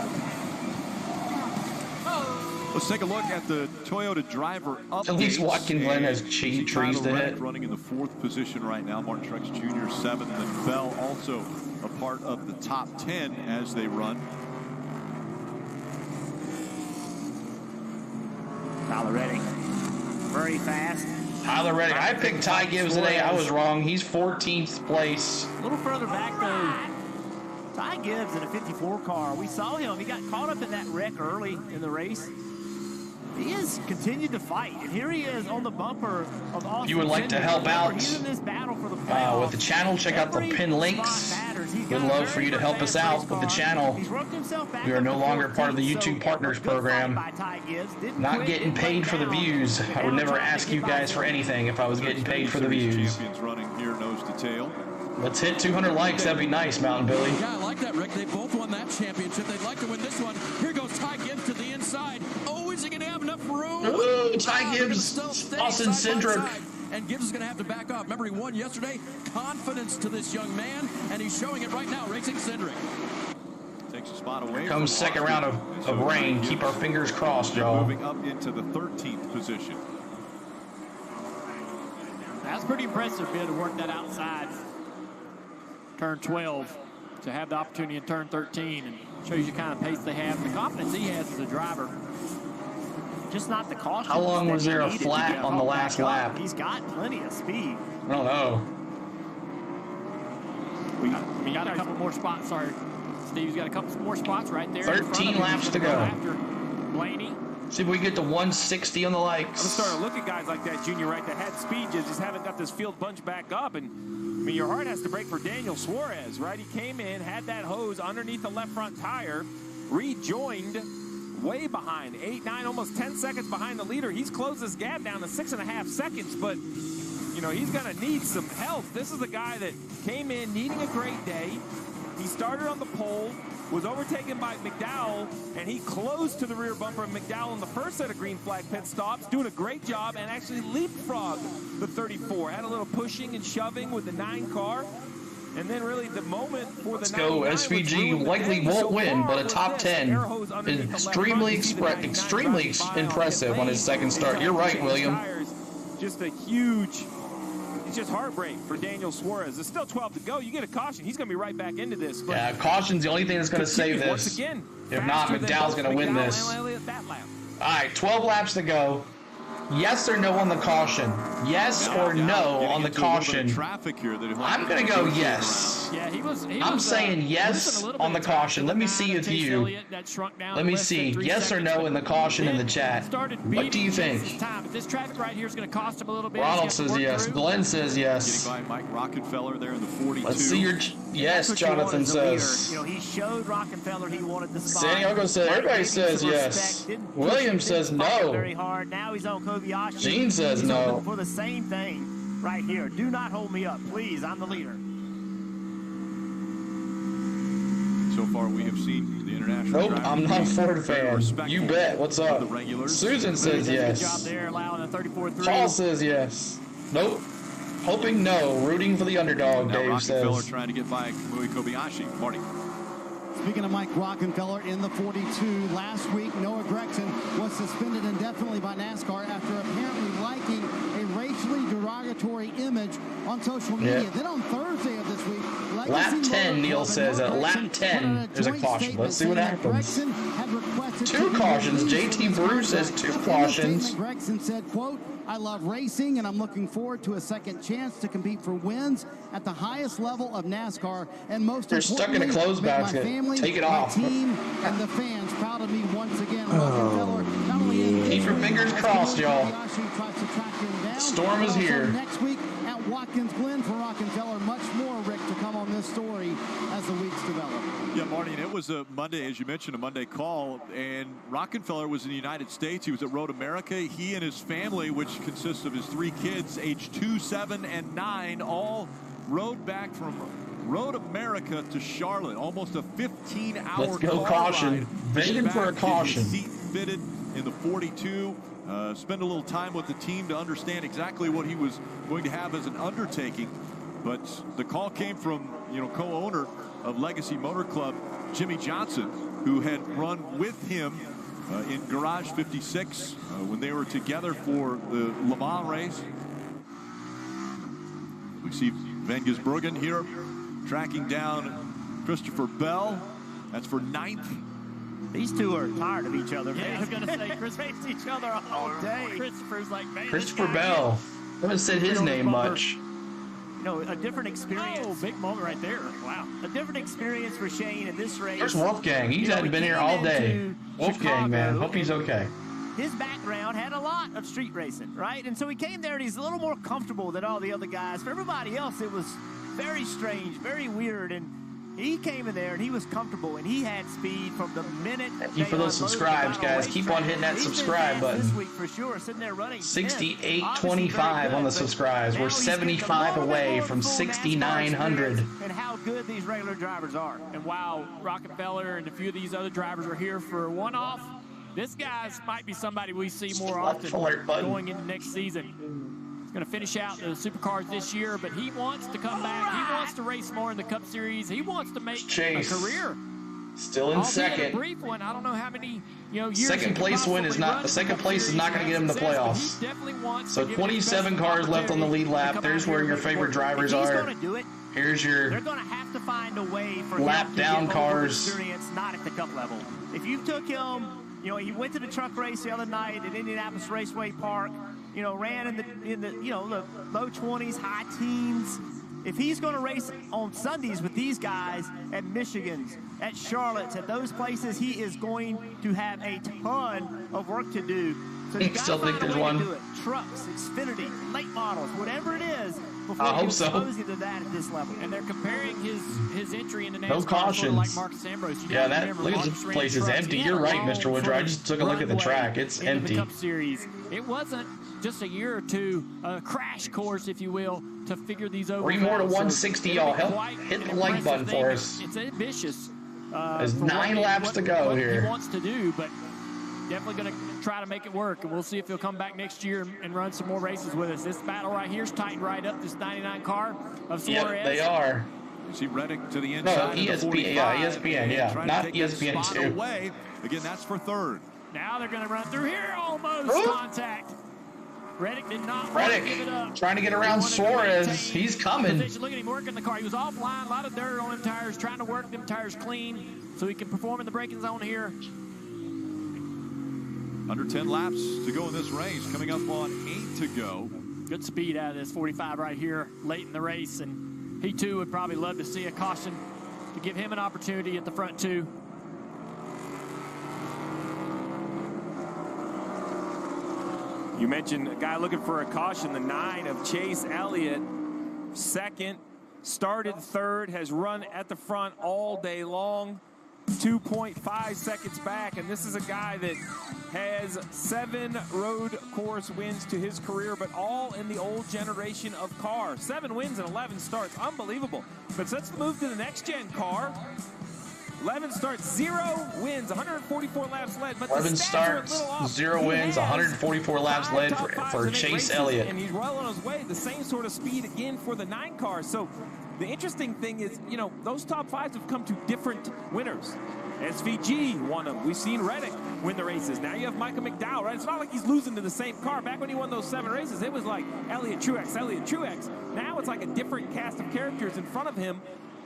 Let's take a look at the Toyota driver updates. At least Watkins Glen has trees to hit. Running in the 4th position right now. Martin Truex Jr. 7th, and Bell also a part of the top 10 as they run. Tyler Reddick, very fast. Tyler Reddick. I picked Ty Gibbs today. I was wrong. He's 14th place. A little further back, though, Ty Gibbs in a 54 car. We saw him. He got caught up in that wreck early in the race. He has continued to fight, and here he is on the bumper of Austin. You would like to help out He's in this battle for the with the channel, check out the pin links. We'd love for you to help us out with the channel. We are no longer part of the YouTube Partners program. Not getting paid for the views. I would never ask you guys for anything if I was getting paid for the views. Running here nose to tail. Let's hit 200 likes. That'd be nice, Mountain Billy. Yeah, I like that, Rick. They both won that championship. They'd like to win this one. Here goes Ty Gibbs to the inside. Oh, is he going to have enough room? Ooh, Ty Gibbs, Austin Cindric. And Gibbs is going to have to back off. Remember, he won yesterday. Confidence to this young man, and he's showing it right now, racing Cindric. Takes a spot away. Comes second round of rain. Keep our fingers crossed, y'all. Moving up into the 13th position. That's pretty impressive, being to work that outside turn 12 to have the opportunity in turn 13, and shows you the kind of pace they have, the confidence he has as a driver. Just not the caution. How long was there a flat on the last lap? He's got plenty of speed. I don't know. We got a couple more spots. Sorry, Steve's got a couple more spots right there. 13 laps to go. After Blaney. See if we get to 160 on the likes. I'm starting to look at guys like that, Junior, right, that had speed, just haven't got this field bunch back up. And I mean, your heart has to break for Daniel Suarez, right? He came in, had that hose underneath the left front tire, rejoined way behind, 8, 9, almost 10 seconds behind the leader. He's closed this gap down to 6.5 seconds, but, you know, he's going to need some help. This is a guy that came in needing a great day. He started on the pole, was overtaken by McDowell, and he closed to the rear bumper of McDowell in the first set of green flag pit stops, doing a great job, and actually leapfrogged the 34. Had a little pushing and shoving with the 9 car. And then really the moment for the Let's go. SVG likely won't win, but a top 10 is extremely impressive on his second start. You're right, William. Just a huge, it's just heartbreak for Daniel Suarez. There's still 12 to go. You get a caution, he's going to be right back into this. But yeah, caution's the only thing that's going to save this. Again, if not, McDowell's going to win this. All right, 12 laps to go. Yes or no on the caution? Yes or no on the caution? Traffic here that I'm going to go yes. Yeah, he was. I'm saying yes on the caution. Let me see if you. Let me see yes or no in the caution in the chat. What do you think? This traffic right here is going to cost him a little bit. Ronald says yes. Glenn says yes. Getting by Mike Rockefeller there in the 42. Let's see your yes. Jonathan says. You know, he showed Rockefeller he wanted the spot. Santiago says everybody says yes. William says no. Very hard. Now he's on Kobayashi. Gene says no. For the same thing right here. Do not hold me up, please. I'm the leader. So far, we have seen the international. Nope, I'm not a Ford fan. You bet. What's up? Susan says yes. Paul says yes. Nope. Hoping no. Rooting for the underdog, now Dave Rockefeller says. trying to get by Kamui Kobayashi. Marty. Speaking of Mike Rockefeller in the 42, last week Noah Gregson was suspended indefinitely by NASCAR after apparently liking a racially derogatory image on social media. Then on Thursday of this week, lap 10, Neil says at lap 10 there's a caution. Let's see what happens. 2 cautions. JT Bruce says 2 cautions. Gregson said, quote, I love racing and I'm looking forward to a second chance to compete for wins at the highest level of NASCAR, and most They're stuck in a clothes basket. Family, take it off. My team and the fans proud of me once again. Keep your fingers crossed, y'all. Storm is here. Next week at Watkins Glen for Rockefeller. Much more, Rick, to come on this story as the weeks develop. Yeah, Marty, and it was a Monday, as you mentioned, a Monday call, and Rockefeller was in the United States. He was at Road America. He and his family, which consists of his 3 kids, aged 2, 7, and 9, all rode back from Road America to Charlotte, almost a 15-hour Let's go caution. Vision for a caution. Seat fitted in the 42. Spend a little time with the team to understand exactly what he was going to have as an undertaking. But the call came from, co-owner of Legacy Motor Club, Jimmy Johnson, who had run with him in Garage 56 when they were together for the Le Mans race. We see Van Gisbergen here tracking down Christopher Bell. That's for 9th. These two are tired of each other. Yeah, I was going to say, Chris faced each other all day. Christopher's like, man. Christopher Bell. I haven't said his name much. A different experience. Oh, big moment right there. Wow. A different experience for Shane in this race. There's Wolfgang. He hadn't been here all day. Wolfgang, man. Hope he's okay. His background had a lot of street racing, right? And so he came there and he's a little more comfortable than all the other guys. For everybody else, it was very strange, very weird. And he came in there and he was comfortable and he had speed from the minute. Thank you for those subscribes, guys. Keep on hitting that subscribe button. This week for sure, sitting there running 6825 on the subscribes. We're 75 away from 6,900. And how good these regular drivers are. And wow, Rockefeller and a few of these other drivers are here for a one-off. This guy's might be somebody we see more often going into next season. Going to finish out the supercars this year, but he wants to come back. He wants to race more in the Cup Series. He wants to make Chase. a career. Still in second. A brief one. I don't know how many years. Second place win is not. The second place is not going to get him the playoffs. He definitely wants. So 27 cars left on the lead lap. There's where your favorite drivers are. Here's your. They're going to have to find a way for lap him down to get cars. Experience not at the Cup level. If you took him, he went to the truck race the other night at Indianapolis Raceway Park. Ran in the the low 20s, high teens. If he's going to race on Sundays with these guys at Michigan's, at Charlotte's, at those places, he is going to have a ton of work to do. So you still think there's one? do it. Trucks, Xfinity, late models, whatever it is. Before I hope so. To that at this level. And they're comparing his entry into NASCAR no cautions. Like Marcus Ambrose. Yeah, look at this place is empty. You're right, Mr. Woodrow. I just took a look at the track. It's empty. The Cup Series. It wasn't just a year or two, a crash course, if you will, to figure these over. 3 more to 160, y'all. Help hit the like button for us. It's ambitious. There's 9 laps to go here. He wants to do, but definitely going to try to make it work, and we'll see if he'll come back next year and run some more races with us. This battle right here is tightened right up. This 99 car of Suarez. Yep, they are. You see Reddick to the inside. No, ESPN, yeah, not ESPN 2. Away. Again, that's for 3rd. Now they're going to run through here. Almost contact. Reddick did not want to give it up. Trying to get around Suarez. He's coming. Look at him working the car. He was offline. A lot of dirt on them tires. Trying to work them tires clean so he can perform in the braking zone here. Under 10 laps to go in this race. Coming up on 8 to go. Good speed out of this 45 right here late in the race. And he too would probably love to see a caution to give him an opportunity at the front two. You mentioned a guy looking for a caution, the 9 of Chase Elliott. Second, started third, has run at the front all day long. 2.5 seconds back, and this is a guy that has 7 road course wins to his career, but all in the old generation of car. 7 wins and 11 starts, unbelievable. But let's move to the next gen car. 11 starts, 0 wins, 144 laps led. But 11 starts, 0 wins, 144 laps led for Chase Elliott. And he's well on his way. The same sort of speed again for the 9 car. So the interesting thing is, you know, those top 5s have come to different winners. SVG won them. We've seen Reddick win the races. Now you have Michael McDowell, right? It's not like he's losing to the same car. Back when he won those 7 races, it was like Elliott, Truex, Elliott, Truex. Now it's like a different cast of characters in front of him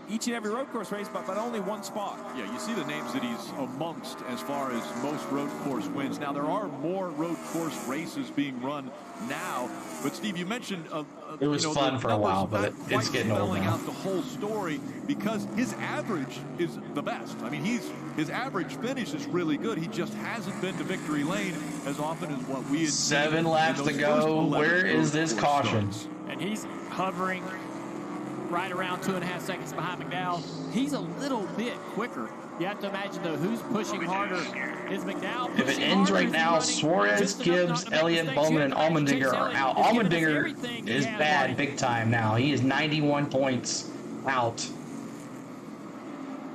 each and every road course race, but only one spot. Yeah, you see the names that he's amongst as far as most road course wins. Now, there are more road course races being run now, but Steve, you mentioned it was fun for a while, but it's getting old now. Out the whole story because his average is the best. I mean, his average finish is really good. He just hasn't been to victory lane as often as what we had. 7 laps to go. Where is this caution? And he's hovering right around 2.5 seconds behind McDowell. He's a little bit quicker. You have to imagine, though, who's pushing harder. Is McDowell pushing If it ends right now, Suarez, Gibbs, Elliott, Bowman, and Allmendinger are out. Allmendinger is bad big time now. He is 91 points out.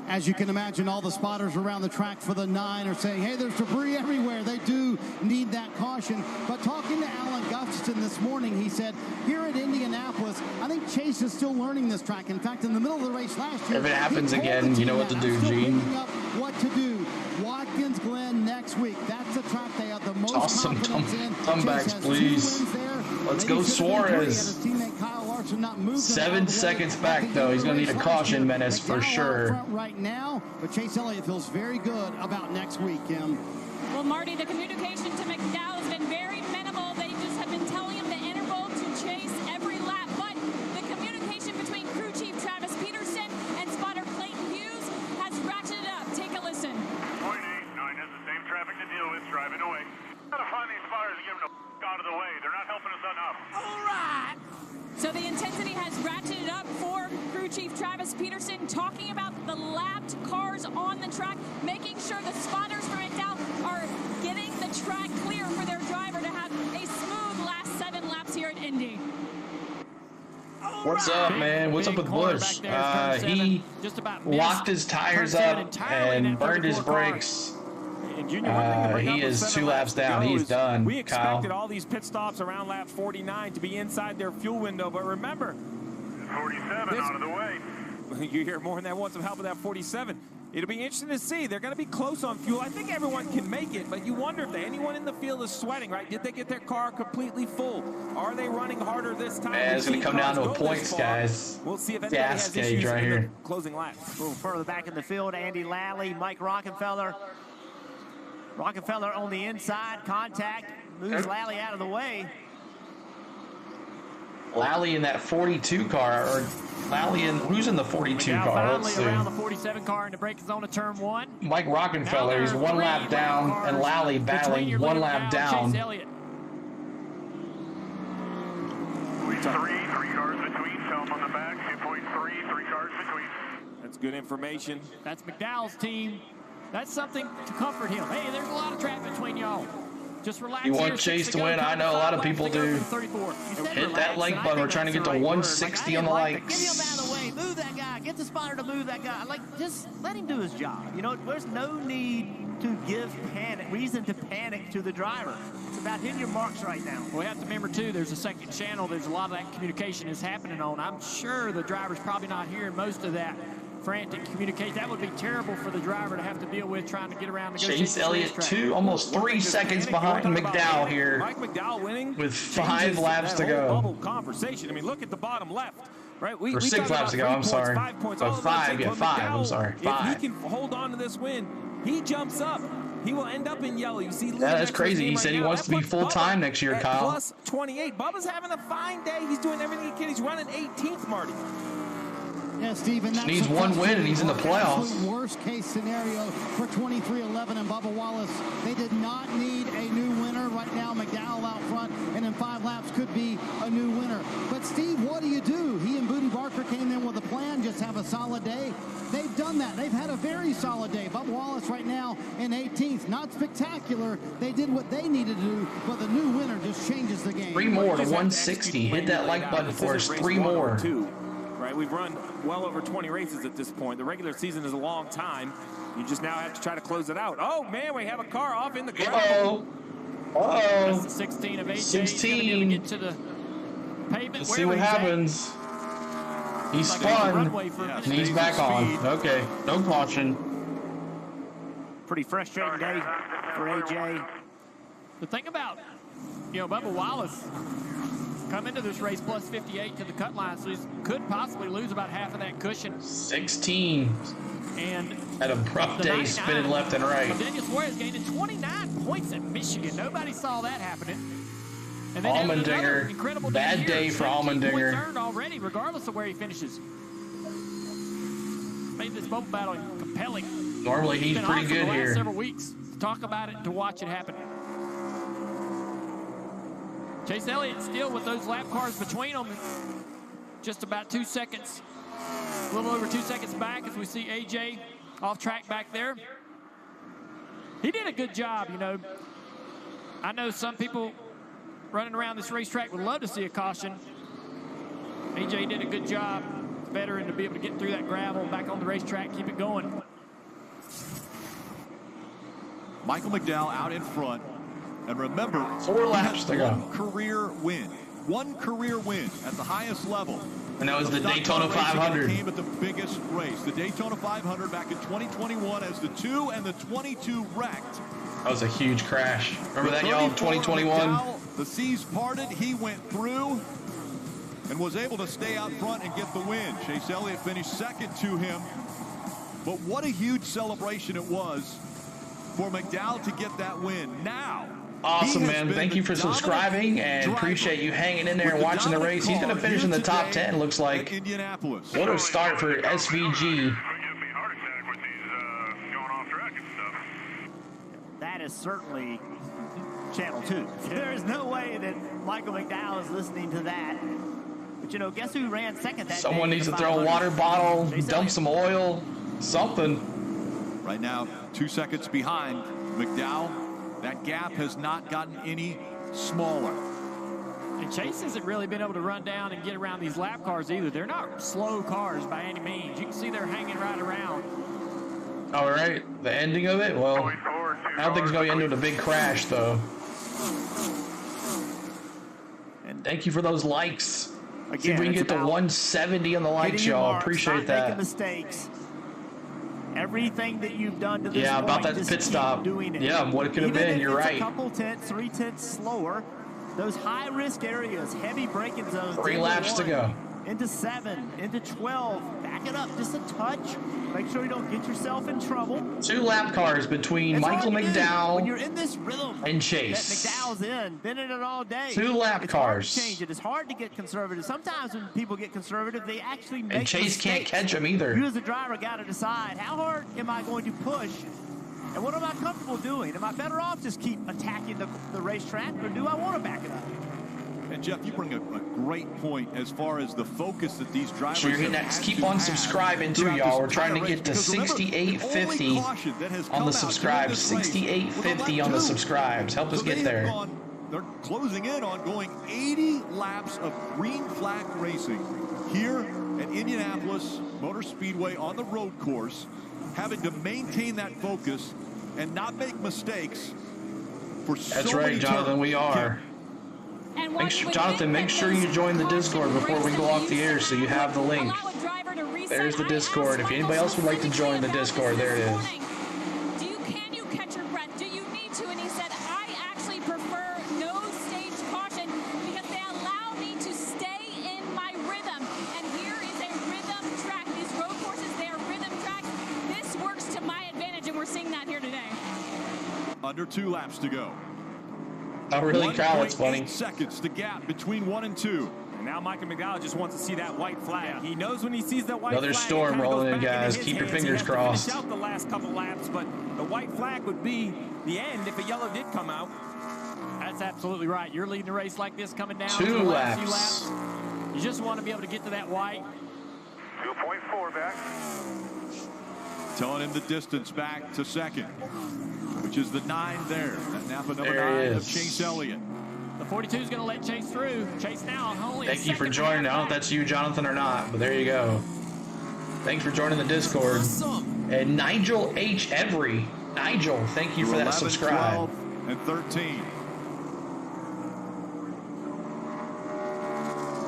As you can imagine, all the spotters around the track for the 9 are saying, hey, there's debris everywhere. They do need that caution. But talking to Alan Gustafson this morning, he said, here at Indianapolis, I think Chase is still learning this track. In fact, in the middle of the race last year, if it happens again, you know what to do, Gene. What to do. Watkins Glen next week. That's the track they have the most confidence in. Comebacks, please. Let's go, Suarez. 7 seconds back, though. He's going to need a caution menace for sure. Right now, but Chase Elliott feels very good about next week, Kim. Well, Marty, the communication to McDowell has been very minimal. They just have been telling him the interval to chase every lap. But the communication between crew chief Travis Peterson and spotter Clayton Hughes has ratcheted up. Take a listen. 0.89 has the same traffic to deal with, driving away. Gotta find these spotters and give them the out of the way. They're not helping us enough. All right. So the intensity has ratcheted up for crew chief Travis Peterson, talking about the lapped cars on the track, making sure the spotters for McDowell are getting the track clear for their driver to have a smooth last 7 laps here at Indy. What's up, man? What's up with Busch? He locked his tires up and burned his brakes. He is 2 laps down. He's done. We expected all these pit stops around lap 49 to be inside their fuel window, but remember, 47 out of the way. You hear more than that once of help with that 47. It'll be interesting to see. They're going to be close on fuel. I think everyone can make it, but you wonder if anyone in the field is sweating, right? Did they get their car completely full? Are they running harder this time? Man, it's going to come down to points, guys. We'll see if anybody has gauge issues right in here. the closing laps. A little further back in the field, Andy Lally, Mike Rockefeller. Rockefeller on the inside, contact, moves Lally out of the way. Lally in that 42 car, or Lally in, who's in the 42 car? Let's see. Around the 47 car in the braking zone of turn 1. Mike Rockefeller, he's 1 lap down, and Lally battling 1 lap down. Three cars between, film on the back, 2.3, 3 cars between. That's good information. That's McDowell's team. That's something to comfort him. Hey, there's a lot of traffic between y'all. Just relax. You want Chase to win? I know a lot of people do. Hit that like button. We're trying to get to 160 on the likes. Get him out of the way. Move that guy. Get the spotter to move that guy. Like, just let him do his job. You know, there's no need to give reason to panic to the driver. It's about hitting your marks right now. We have to remember, too, there's a second channel. There's a lot of that communication is happening on. I'm sure the driver's probably not hearing most of that frantic communication. That would be terrible for the driver to have to deal with trying to get around. Chase Elliott almost 3 seconds behind McDowell here. Mike McDowell winning with 5 laps to go. Bubble conversation. I mean, look at the bottom left. Right? Or 6 laps to go. I'm sorry. 5 points. Oh, 5. Yeah, 5. I'm sorry. 5. If he can hold on to this win, he jumps up. He will end up in yellow. You see, that's crazy. He said he wants to be full time next year, Kyle. Plus 28. Bubba's having a fine day. He's doing everything he can. He's running 18th, Marty. Yeah, Steve, and that's needs one win and he's in the playoffs. Absolute worst case scenario for 23-11 and Bubba Wallace. They did not need a new winner. Right now, McDowell out front, and in 5 laps could be a new winner. But Steve, what do? He and Booty Barker came in with a plan, just have a solid day. They've done that. They've had a very solid day. Bubba Wallace right now in 18th. Not spectacular. They did what they needed to do, but the new winner just changes the game. 3 more to 160. Hit that like button for us. 3 more. Right, we've run well over 20 races at this point. The regular season is a long time. You just now have to try to close it out. Oh man, we have a car off in the gravel. That's the 16 of AJ. 16. Get to the pavement. Let's see what happens. He's spun, and he's back on. Okay, no caution. Pretty frustrating day for AJ. The thing about, Bubba Wallace come into this race plus 58 to the cut line, so he could possibly lose about half of that cushion. 16. And had a rough day spinning left and right. Denny Suarez gaining 29 points at Michigan. Nobody saw that happening. And then Allmendinger, bad day for Allmendinger. Earned already, regardless of where he finishes. Made this bubble battle compelling. Normally he's pretty good the here. Last several weeks to talk about it, to watch it happen. Chase Elliott still with those lap cars between them, just about 2 seconds, a little over 2 seconds back as we see AJ off track back there. He did a good job, I know some people running around this racetrack would love to see a caution. AJ did a good job, veteran, to be able to get through that gravel, back on the racetrack, keep it going. Michael McDowell out in front. And remember, 4 laps to go. One career win at the highest level. And that was the Daytona 500. Came at the biggest race, the Daytona 500 back in 2021, as the 2 and the 22 wrecked. That was a huge crash. Remember that, y'all, 2021? The seas parted, he went through and was able to stay out front and get the win. Chase Elliott finished second to him. But what a huge celebration it was for McDowell to get that win. Now, awesome, man. Thank you for subscribing, and appreciate you hanging in there and watching the race. He's going to finish in the top 10, looks like. Indianapolis. What a start for SVG. That is certainly Channel 2. There is no way that Michael McDowell is listening to that. But, guess who ran second that Someone day? needs to throw a water bottle, dump some oil, something. Right now, 2 seconds behind McDowell. That gap has not gotten any smaller. And Chase hasn't really been able to run down and get around these lap cars either. They're not slow cars by any means. You can see they're hanging right around. All right, the ending of it? Well, I don't think it's going to end with a big crash, though. And thank you for those likes. Again, see if we can get to 170 on the likes, y'all. Appreciate that. Making mistakes. Everything that you've done to this point, about that just pit stop. Doing it. Yeah, what it could have been. You're right. A couple tenths, 3 tenths slower. Those high-risk areas, heavy braking zones. 3 laps to go. Into 7, into 12. Back it up just a touch. Make sure you don't get yourself in trouble. 2 lap cars between Michael McDowell when you're in this rhythm and Chase. That McDowell's in, been in it all day. 2 lap it's cars. Hard to change it. It's hard to get conservative. Sometimes when people get conservative, they actually make And Chase mistakes. can't catch him either. You as a driver got to decide, how hard am I going to push? And what am I comfortable doing? Am I better off just keep attacking the racetrack, or do I want to back it up? And Jeff, you bring a great point as far as the focus that these drivers sure, keep on subscribing too, y'all. We're trying to get to 6850 on the subscribes. 6850 on the subscribes. Help us get there. They're closing in on going 80 laps of green flag racing here at Indianapolis Motor Speedway on the road course, having to maintain that focus and not make mistakes for so many That's right, Jonathan, we are. Jonathan, make sure you join the Discord before we go off the air so you have the link. There's the Discord. If anybody else would like to join the Discord, there it is. Can you catch your breath? Do you need to? And he said, I actually prefer no stage caution because they allow me to stay in my rhythm. And here is a rhythm track. These road courses, they are rhythm tracks. This works to my advantage, and we're seeing that here today. Under 2 laps to go. Oh, really, Kyle? It's funny. 1.8 seconds, the gap between 1 and 2. And now Michael McDowell just wants to see that white flag. He knows when he sees that white Another flag. storm rolling in, guys. Keep your fingers crossed. Finish out the last couple laps, but the white flag would be the end if a yellow did come out. That's absolutely right. You're leading a race like this coming down 2 to the last few laps. laps. You just want to be able to get to that white. 2.4 back. Telling him the distance back to second, which is the 9 there. That Napa number There 9 he of is. Chase Elliott. The 42 is going to let Chase through. Chase now only. Thank you for joining. I don't know if that's you, Jonathan, or not, but there you go. Thanks for joining the Discord. And Nigel H. Every. Nigel, thank you for that 11, subscribe. 12, and 13.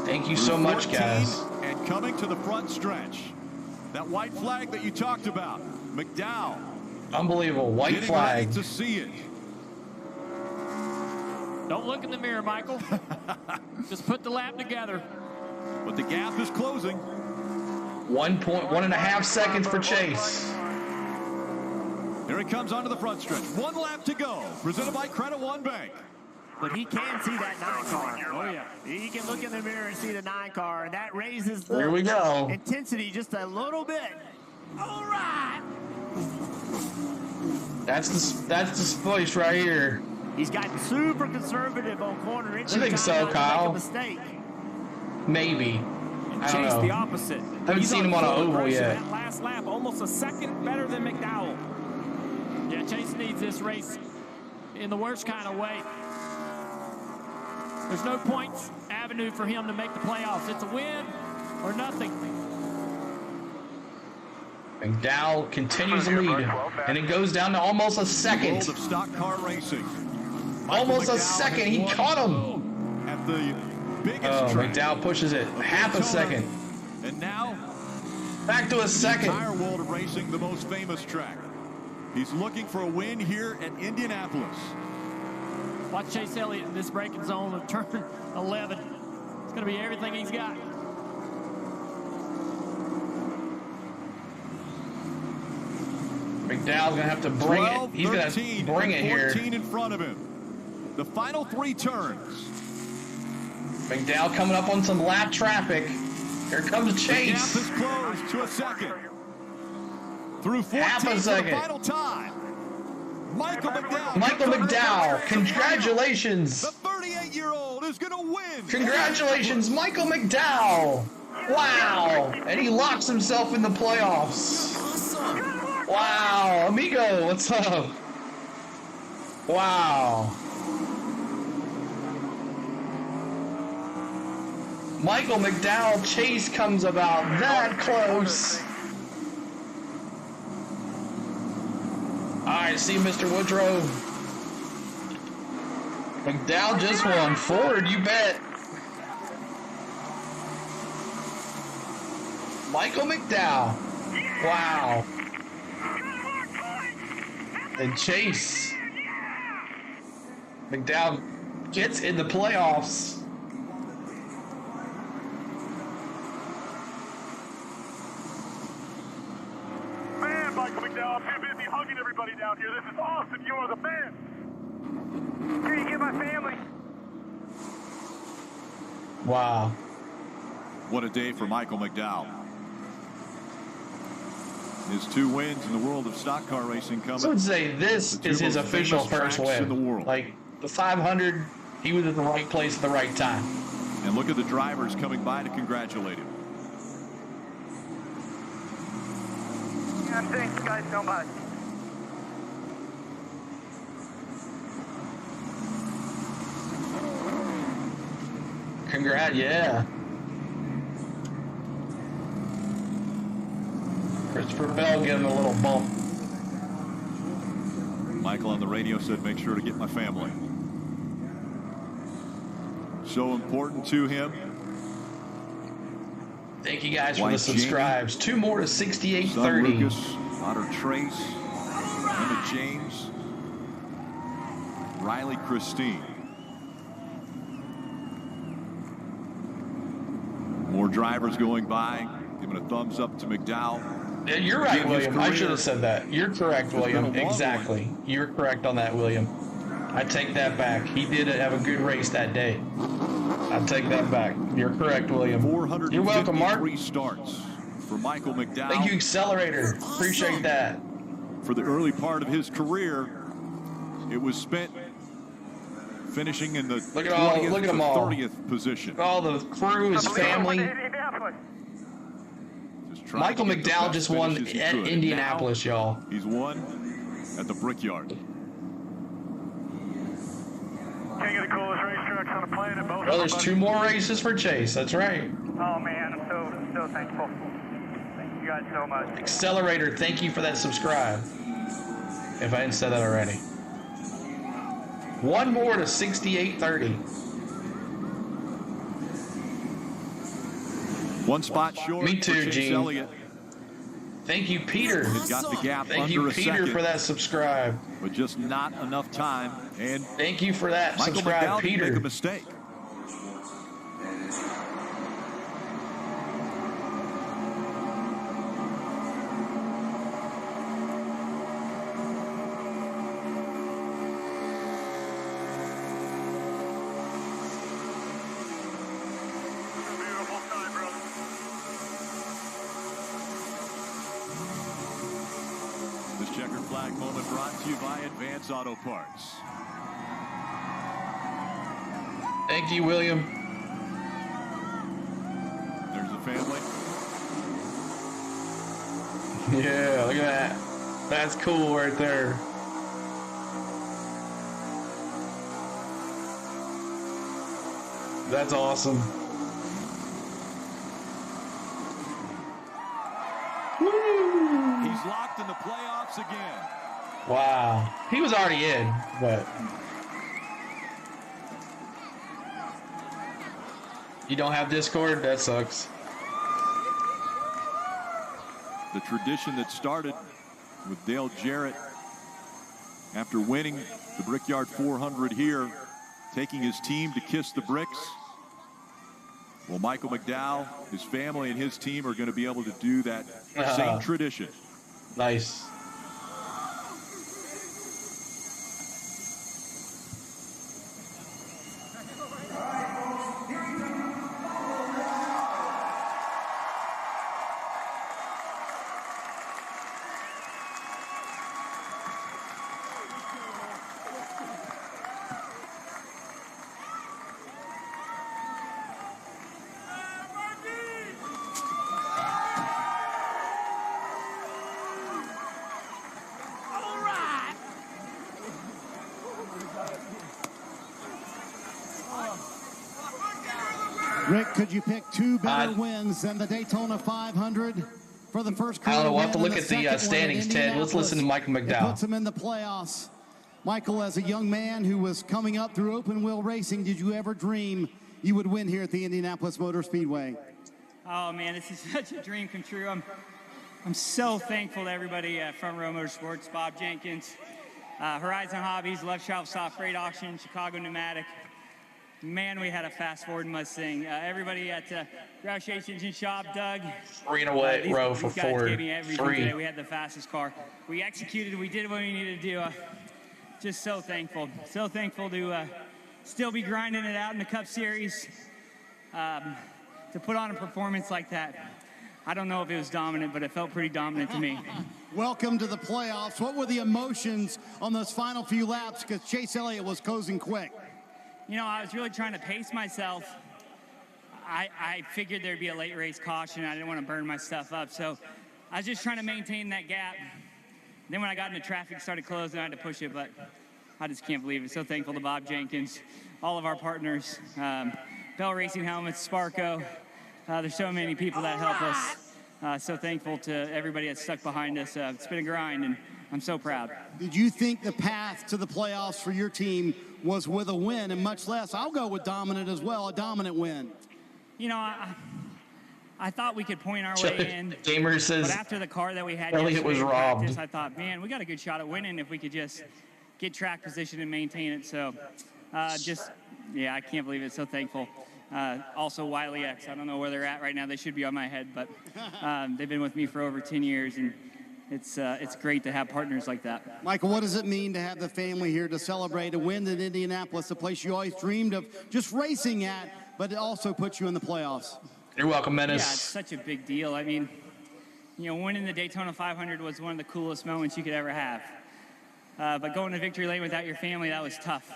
Thank you so much, guys. And coming to the front stretch, that white flag that you talked about, McDowell. Unbelievable. White getting flag. ready to see it. Don't look in the mirror, Michael. Just put the lap together. But the gap is closing. 1.5 seconds for Chase. Here he comes onto the front stretch. 1 lap to go. Presented by Credit One Bank. But he can see that 9 car. Oh, yeah. He can look in the mirror and see the 9 car, and that raises the Here we go. intensity just a little bit. All right. That's the place right here. He's gotten super conservative on corner entry. I think so, Kyle. Make a mistake. Maybe. I don't Chase know. the opposite. I haven't seen him on an oval yet. That last lap, almost a second better than McDowell. Yeah, Chase needs this race in the worst kind of way. There's no points avenue for him to make the playoffs. It's a win or nothing. McDowell continues to lead, and it goes down to almost a second. World of stock car racing. Almost a McDowell second. He has caught him. won At the biggest Oh, track. McDowell pushes it half a second. And now, Back to a the second. entire world of racing, the most famous track. He's looking for a win here at Indianapolis. Watch Chase Elliott in this braking zone of turn 11. It's going to be everything he's got. McDowell's going to have to bring 12, it. He's going 13, to bring it and here. 14 in front of him. The final 3 turns. McDowell coming up on some lap traffic. Here comes The gap Chase. is closed to a second. Through 14 Half a for the second. final time. Michael McDowell. Michael McDowell, congratulations. The 38-year-old is going to win. Congratulations, Michael McDowell. Wow. And he locks himself in the playoffs. Wow. Amigo, what's up? Wow. Michael McDowell, Chase comes about that close. All right, see Mr. Woodrow. McDowell just won. Ford, you bet. Michael McDowell. Wow. And Chase. McDowell gets in the playoffs. Man, Michael McDowell, I'm too busy hugging everybody down here. This is awesome. You are the man. Here, you get my family. Wow. What a day for Michael McDowell. His 2 wins in the world of stock car racing coming. I would say this is his official first in the win. world. Like the 500, he was at the right place at the right time. And look at the drivers coming by to congratulate him. Yeah, thanks, guys, so much. Congrats, yeah. Christopher Bell giving him a little bump. Michael on the radio said, make sure to get my family. So important to him. Thank you guys for White the subscribes. Jamie, 2 more to son 6830. Lucas, daughter Trace, Emma James, Riley Christine. More drivers going by, giving a thumbs up to McDowell. Yeah, you're right, Again, his William. I should career have said that. You're correct, has been a William. long Exactly. You're correct on that, William. I take that back. He did have a good race that day. I take that back. You're correct, William. You're welcome, Mark. 453 starts for Michael McDowell. Thank you, Accelerator. Appreciate that. For the early part of his career, it was spent finishing in the 20th to 30th position. All the crew, his family. Michael McDowell just won at Indianapolis, y'all. He's won at the Brickyard. Can't get the coolest racetracks on the planet. Both Well, there's 2 more races for Chase. That's right. Oh man, I'm so thankful. Thank you guys so much. Accelerator, thank you for that subscribe. If I hadn't said that already. 1 more to 6830. 1 spot short. Me too, for Chase Gene. Elliott. Thank you, Peter. He's got the gap Thank under you, a Peter, second, for that subscribe. but just not enough time. And thank you for that Michael subscribe, McDowell didn't Peter. make a mistake. This checkered flag moment brought to you by Advance Auto Parts. Thank you, William. There's the family. Yeah, look at that. That's cool right there. That's awesome. He's locked in the playoffs again. Wow. He was already in, but you don't have Discord? That sucks. The tradition that started with Dale Jarrett after winning the Brickyard 400 here, taking his team to kiss the bricks. Well, Michael McDowell, his family, and his team are going to be able to do that same tradition. Nice. Rick, could you pick 2 better wins than the Daytona 500 for the first career? I don't know. We'll have to win look and at the standings, Ted. Let's listen to Michael It McDowell. puts him in the playoffs. Michael, as a young man who was coming up through open wheel racing, did you ever dream you would win here at the Indianapolis Motor Speedway? Oh man, this is such a dream come true. I'm so thankful to everybody at Front Row Motorsports, Bob Jenkins, Horizon Hobbies, Left Shelf Soft Freight Auction, Chicago Pneumatic. Man, we had a fast forward Mustang. Everybody at Roush H Engine Shop, Doug. 3 in a row for these guys Ford. gave me everything 3. today. We had the fastest car. We executed. We did what we needed to do. Just so thankful. So thankful to still be grinding it out in the Cup Series. To put on a performance like that. I don't know if it was dominant, but it felt pretty dominant to me. Welcome to the playoffs. What were the emotions on those final few laps? Because Chase Elliott was closing quick. You know, I was really trying to pace myself. I figured there'd be a late race caution. I didn't want to burn my stuff up. So I was just trying to maintain that gap. Then when I got into traffic, started closing, I had to push it. But I just can't believe it. So thankful to Bob Jenkins, all of our partners, Bell Racing Helmets, Sparco. There's so many people that help us. So thankful to everybody that stuck behind us. It's been a grind, and I'm so proud. Did you think the path to the playoffs for your team was with a win, and much less, I'll go with dominant as well, a dominant win? You know, I thought we could point our way in. Gamer says, but after the car that we had Elliott was yesterday in robbed. practice, I thought, man, we got a good shot at winning if we could just get track position and maintain it. So yeah, I can't believe it. So thankful. Also, Wiley X. I don't know where they're at right now. They should be on my head, but they've been with me for over 10 years, and it's great to have partners like that. Michael, what does it mean to have the family here to celebrate a win in Indianapolis, a place you always dreamed of just racing at, but it also puts you in the playoffs. You're welcome, Menace. Yeah, it's such a big deal. I mean, you know, winning the Daytona 500 was one of the coolest moments you could ever have. But going to victory lane without your family, that was tough.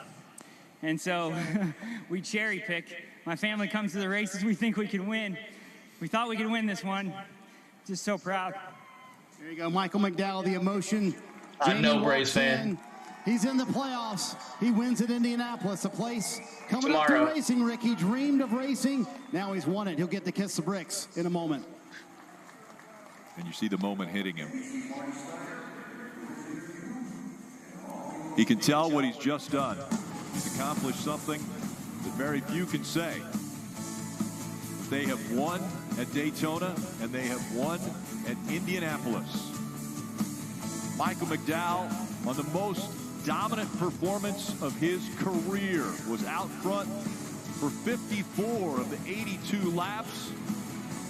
And so we cherry pick. My family comes to the races we think we can win. We thought we could win this one. Just so proud. There you go, Michael McDowell, the emotion. I know, Braves fan. He's in the playoffs. He wins at Indianapolis, a place coming up Tomorrow. to racing, Rick. He dreamed of racing. Now he's won it. He'll get to kiss the bricks in a moment. And you see the moment hitting him. He can tell what he's just done. He's accomplished something that very few can say. They have won at Daytona, and they have won at Indianapolis. Michael McDowell, on the most dominant performance of his career, was out front for 54 of the 82 laps.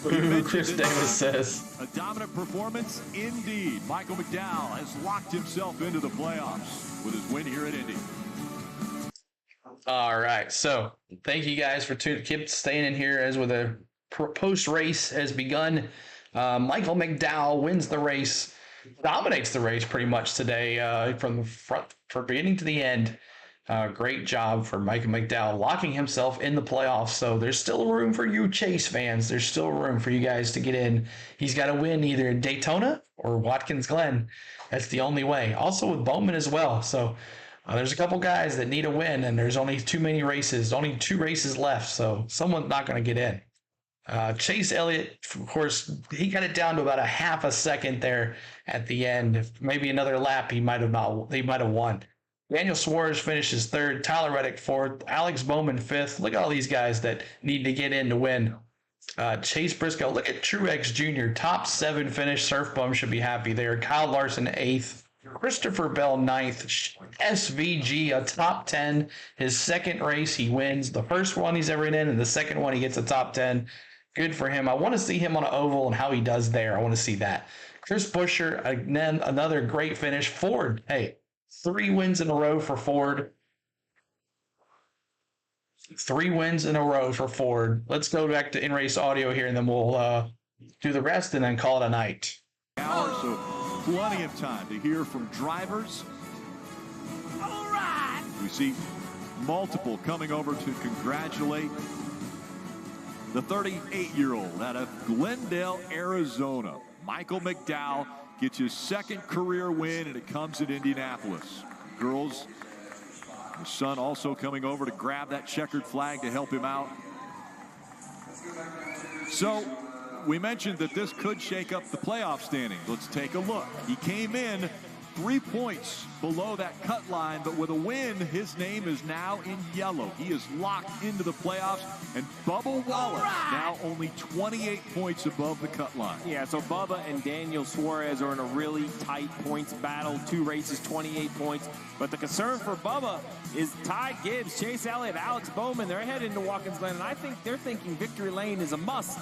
Chris Davis says. A dominant performance indeed. Michael McDowell has locked himself into the playoffs with his win here at Indy. All right, so thank you guys for keep staying in here as with a post-race has begun. Michael McDowell wins the race, dominates the race pretty much today from the front, from beginning to the end. Great job for Michael McDowell locking himself in the playoffs. So there's still room for you Chase fans. There's still room for you guys to get in. He's got to win either in Daytona or Watkins Glen. That's the only way. Also with Bowman as well. So there's a couple guys that need a win, and there's only too many races, only 2 races left. So someone's not going to get in. Chase Elliott, of course, he got it down to about a half a second there at the end. If maybe another lap, he might have won. Daniel Suarez finishes 3rd, Tyler Reddick 4th, Alex Bowman 5th. Look at all these guys that need to get in to win. Chase Briscoe, look at Truex Jr., top 7 finish. Surf Bum should be happy there. Kyle Larson 8th. Christopher Bell 9th. SVG a top 10. His 2nd race he wins. The first one he's ever in, and the 2nd one he gets a top 10. Good for him. I want to see him on an oval and how he does there. I want to see that. Chris Buescher, again, another great finish. Ford, hey, 3 wins in a row for Ford. 3 wins in a row for Ford. Let's go back to in-race audio here, and then we'll do the rest and then call it a night. So plenty of time to hear from drivers. All right. We see multiple coming over to congratulate the 38-year-old out of Glendale, Arizona. Michael McDowell gets his 2nd career win, and it comes at Indianapolis. Girls, his son also coming over to grab that checkered flag to help him out. So we mentioned that this could shake up the playoff standings. Let's take a look. He came in 3 points below that cut line, but with a win, his name is now in yellow. He is locked into the playoffs, and Bubba Wallace now only 28 points above the cut line. Yeah, so Bubba and Daniel Suarez are in a really tight points battle. 2 races, 28 points. But the concern for Bubba is Ty Gibbs, Chase Elliott, Alex Bowman. They're headed into Watkins Glen, and I think they're thinking victory lane is a must.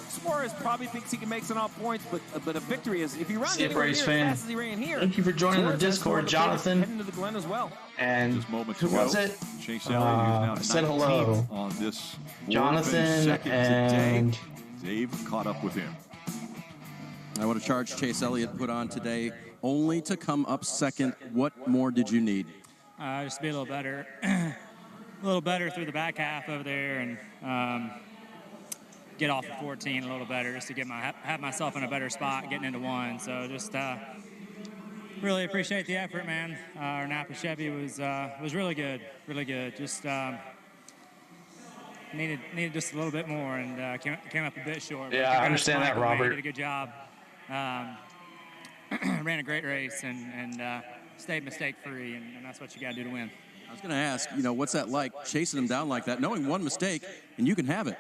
Suarez probably thinks he can make some off points, but a victory is if he runs as fast as he ran here. Thank you for joining Suarez the Discord, Jonathan. Heading to the Glen as well. And who was it? Chase Elliott said hello. On this Jonathan and Dave caught up with him. I would have charged Chase Elliott put on today only to come up 2nd. What more did you need? Just be a little better, through the back half over there, and get off of 14 a little better, just to have myself in a better spot getting into 1. So just really appreciate the effort, man. Our Napa Chevy was really good, really good. Just needed just a little bit more, and came up a bit short. Yeah, I understand that, Robert. Did a good job. Ran a great race and stayed mistake-free, and that's what you got to do to win. I was going to ask, what's that like, chasing him down like that, knowing one mistake, and you can have it?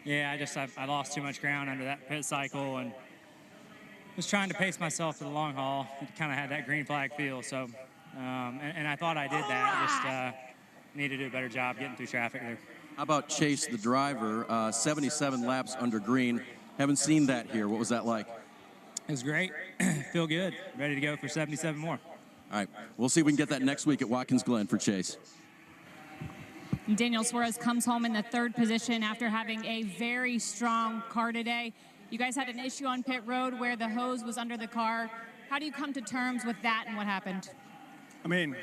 Yeah, I lost too much ground under that pit cycle, and was trying to pace myself for the long haul. It kind of had that green flag feel, so and I thought I did that. Just needed to do a better job getting through traffic there. How about Chase, the driver? 77 laps under green. Haven't seen that here. What was that like? It was great. Feel good. Ready to go for 77 more. All right. We'll see if we can get that next week at Watkins Glen for Chase. Daniel Suarez comes home in the 3rd position after having a very strong car today. You guys had an issue on pit road where the hose was under the car. How do you come to terms with that and what happened? I mean,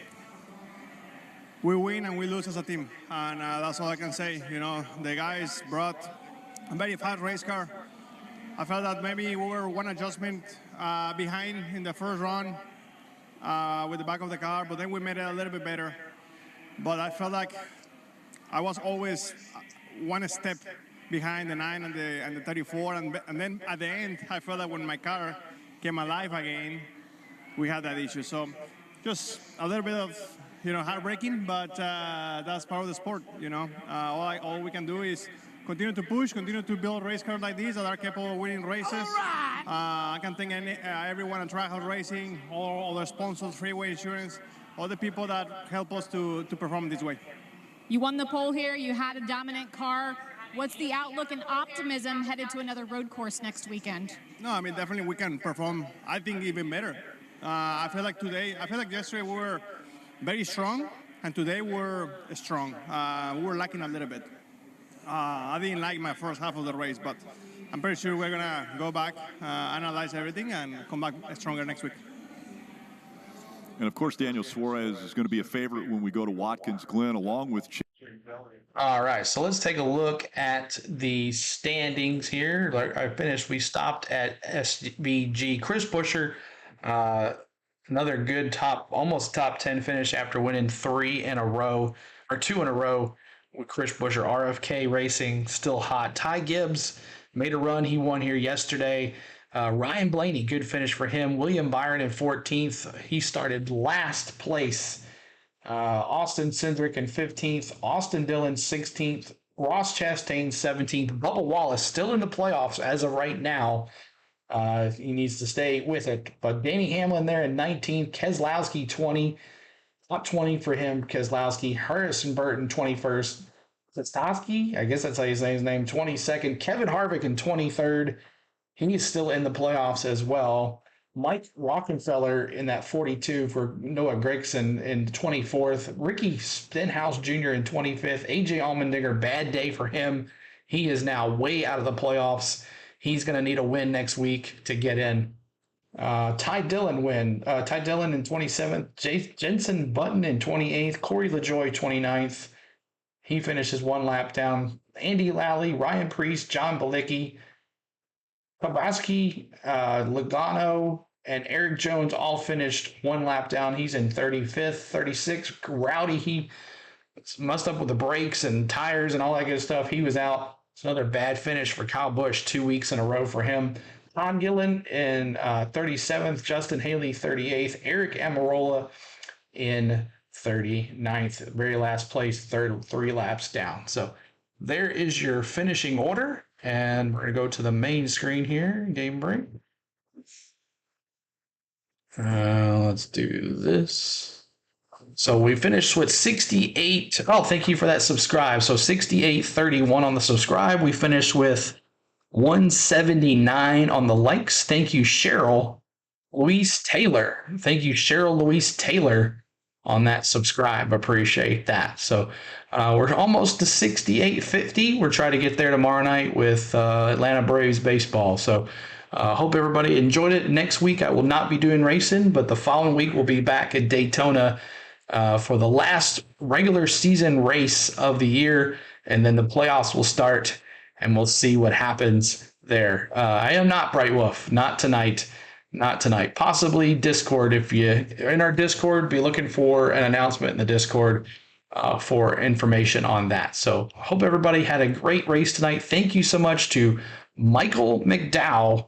we win and we lose as a team, and that's all I can say. You know, the guys brought a very fast race car. I felt that maybe we were one adjustment behind in the first run with the back of the car, but then we made it a little bit better. But I felt like I was always one step behind the 9 and the 34, and then at the end, I felt that when my car came alive again, we had that issue. So just a little bit of, you know, heartbreaking, but that's part of the sport, you know. All we can do is continue to push, continue to build race cars like these that are capable of winning races. I can thank everyone at Trackhouse Racing, all the sponsors, Freeway Insurance, all the people that help us to perform this way. You won the pole here. You had a dominant car. What's the outlook and optimism headed to another road course next weekend? No, I mean, definitely we can perform, I think, even better. I feel like yesterday we were very strong, and today we're strong. We were lacking a little bit. I didn't like my first half of the race, but I'm pretty sure we're going to go back, analyze everything, and come back stronger next week. And, of course, Daniel Suarez is going to be a favorite when we go to Watkins Glen, along with All right, so let's take a look at the standings here. Like I finished, we stopped at SVG. Chris Buescher, another good almost top 10 finish after winning 2 in a row with Chris Buescher. RFK Racing still hot. Ty Gibbs made a run. He won here yesterday. Ryan Blaney, good finish for him. William Byron in 14th. He started last place. Austin Cindric in 15th. Austin Dillon 16th. Ross Chastain 17th. Bubba Wallace still in the playoffs as of right now. He needs to stay with it. But Denny Hamlin there in 19th. Keselowski 20. Top 20 for him, Keselowski. Harrison Burton 21st. Zastowski, I guess that's how you say his name, 22nd. Kevin Harvick in 23rd. He is still in the playoffs as well. Mike Rockefeller in that 42 for Noah Gragson in 24th. Ricky Stenhouse Jr. in 25th. AJ Allmendinger, bad day for him. He is now way out of the playoffs. He's going to need a win next week to get in. Ty Dillon in 27th. Jenson Button in 28th. Corey LaJoie 29th. He finishes 1 lap down. Andy Lally, Ryan Preece, John Balicki, Kowalski, Logano, and Eric Jones all finished 1 lap down. He's in 35th, 36th. Rowdy, he messed up with the brakes and tires and all that good stuff. He was out. It's another bad finish for Kyle Busch, 2 weeks in a row for him. Tom Gillen in 37th, Justin Haley 38th, Eric Amarola in 39th, very last place, 3 laps down. So there is your finishing order, and we're going to go to the main screen here, Game Break. Let's do this. So we finished with 68. Oh, thank you for that subscribe. So 68.31 on the subscribe. We finished with 179 on the likes. Thank you, Cheryl Louise Taylor. Thank you, Cheryl Louise Taylor, on that subscribe. Appreciate that. So we're almost to 68.50. We're trying to get there tomorrow night with Atlanta Braves baseball. So hope everybody enjoyed it. Next week I will not be doing racing, but the following week we'll be back at Daytona for the last regular season race of the year, and then the playoffs will start, and we'll see what happens there. I am not Bright Wolf. Not tonight. Not tonight. Possibly Discord. If you're in our Discord, be looking for an announcement in the Discord for information on that. So hope everybody had a great race tonight. Thank you so much to Michael McDowell.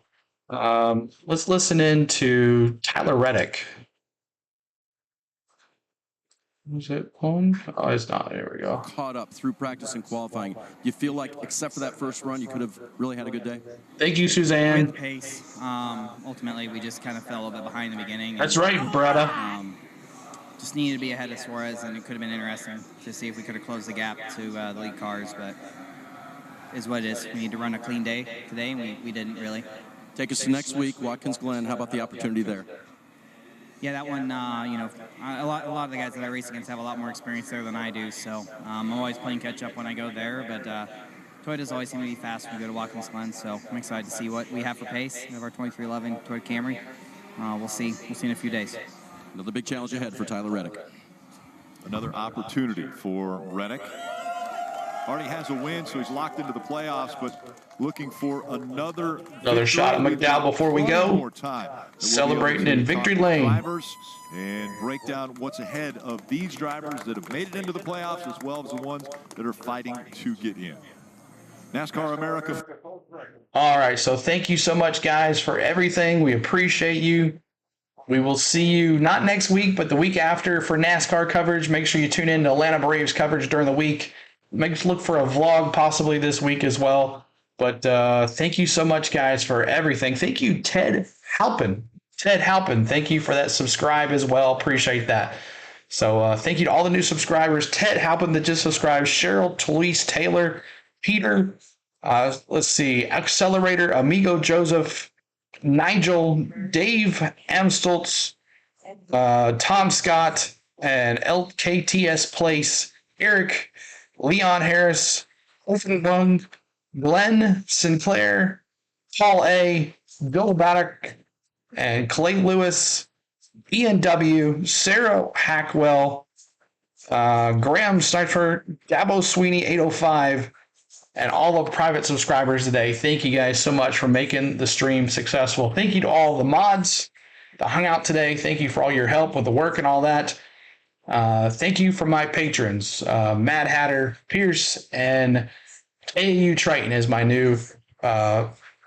Let's listen in to Tyler Reddick. Is it on? Oh, it's not. There we go. Caught up through practice and qualifying. You feel like, except for that first run, you could have really had a good day? Thank you, Suzanne. With pace. Ultimately, we just kind of fell a bit behind in the beginning. That's right, brother. Just needed to be ahead of Suarez, and it could have been interesting to see if we could have closed the gap to the lead cars, but is what it is. We need to run a clean day today, and we didn't really. Take us to next week, Watkins Glen. How about the opportunity there? Yeah, that one, a lot of the guys that I race against have a lot more experience there than I do, so I'm always playing catch-up when I go there, but Toyotas always seem to be fast when we go to Watkins Glen, so I'm excited to see what we have for pace. We have our 2311 Toyota Camry. We'll see in a few days. Another big challenge ahead for Tyler Reddick. Another opportunity for Reddick. Already has a win, so he's locked into the playoffs, but looking for another shot at McDowell before we go. Celebrating in victory lane. And break down what's ahead of these drivers that have made it into the playoffs, as well as the ones that are fighting to get in. NASCAR America. All right, so thank you so much, guys, for everything. We appreciate you. We will see you not next week, but the week after for NASCAR coverage. Make sure you tune in to Atlanta Braves coverage during the week. Look for a vlog possibly this week as well. But thank you so much, guys, for everything. Thank you, Ted Halpin. Thank you for that subscribe as well. Appreciate that. So thank you to all the new subscribers. Ted Halpin that just subscribed. Cheryl, Talise, Taylor, Peter. Let's see. Accelerator, Amigo Joseph, Nigel, Dave Amstoltz, Tom Scott, and LKTS Place, Eric, Leon Harris, Offenbung, Glenn Sinclair, Paul A., Bill Baddock, and Clay Lewis, Ian W., Sarah Hackwell, Graham Sniper, Dabo Sweeney 805, and all the private subscribers today. Thank you guys so much for making the stream successful. Thank you to all the mods that hung out today. Thank you for all your help with the work and all that. Thank you for my patrons, Mad Hatter, Pierce, and AAU Triton is my new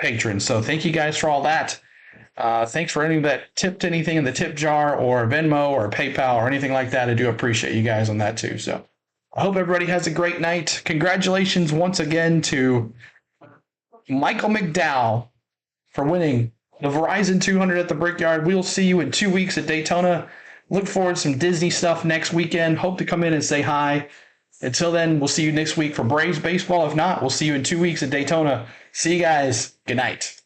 patron. So thank you guys for all that. Thanks for anyone that tipped anything in the tip jar or Venmo or PayPal or anything like that. I do appreciate you guys on that too. So I hope everybody has a great night. Congratulations once again to Michael McDowell for winning the Verizon 200 at the Brickyard. We'll see you in 2 weeks at Daytona. Look forward to some Disney stuff next weekend. Hope to come in and say hi. Until then, we'll see you next week for Braves baseball. If not, we'll see you in 2 weeks at Daytona. See you guys. Good night.